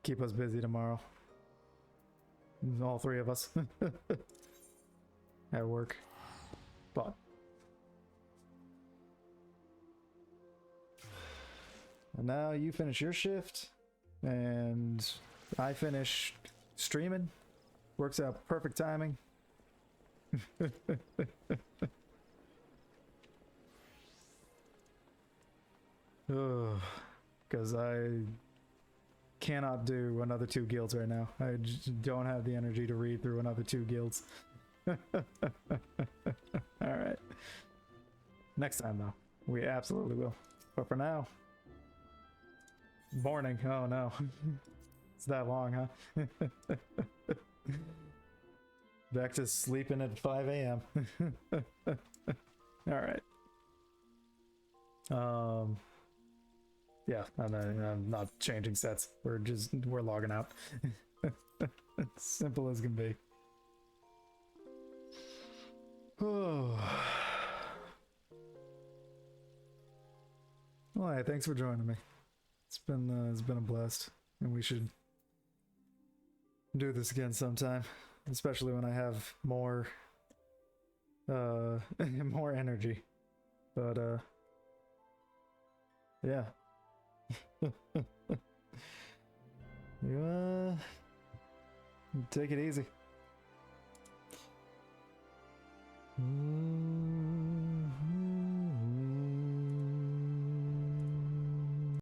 keep us busy tomorrow. All three of us at work. But and now you finish your shift and I finish streaming. Works out perfect timing. Because I cannot do another 2 guilds right now. I just don't have the energy to read through another 2 guilds. Alright. Next time though, we absolutely will. But for now, morning. Oh no. It's that long, huh? Back to sleeping at 5 a.m. Alright. Yeah, I'm not changing sets. We're logging out. Simple as can be. Oh. Well, hey, thanks for joining me. It's been a blast, and we should do this again sometime, especially when I have more more energy. But yeah. You take it easy.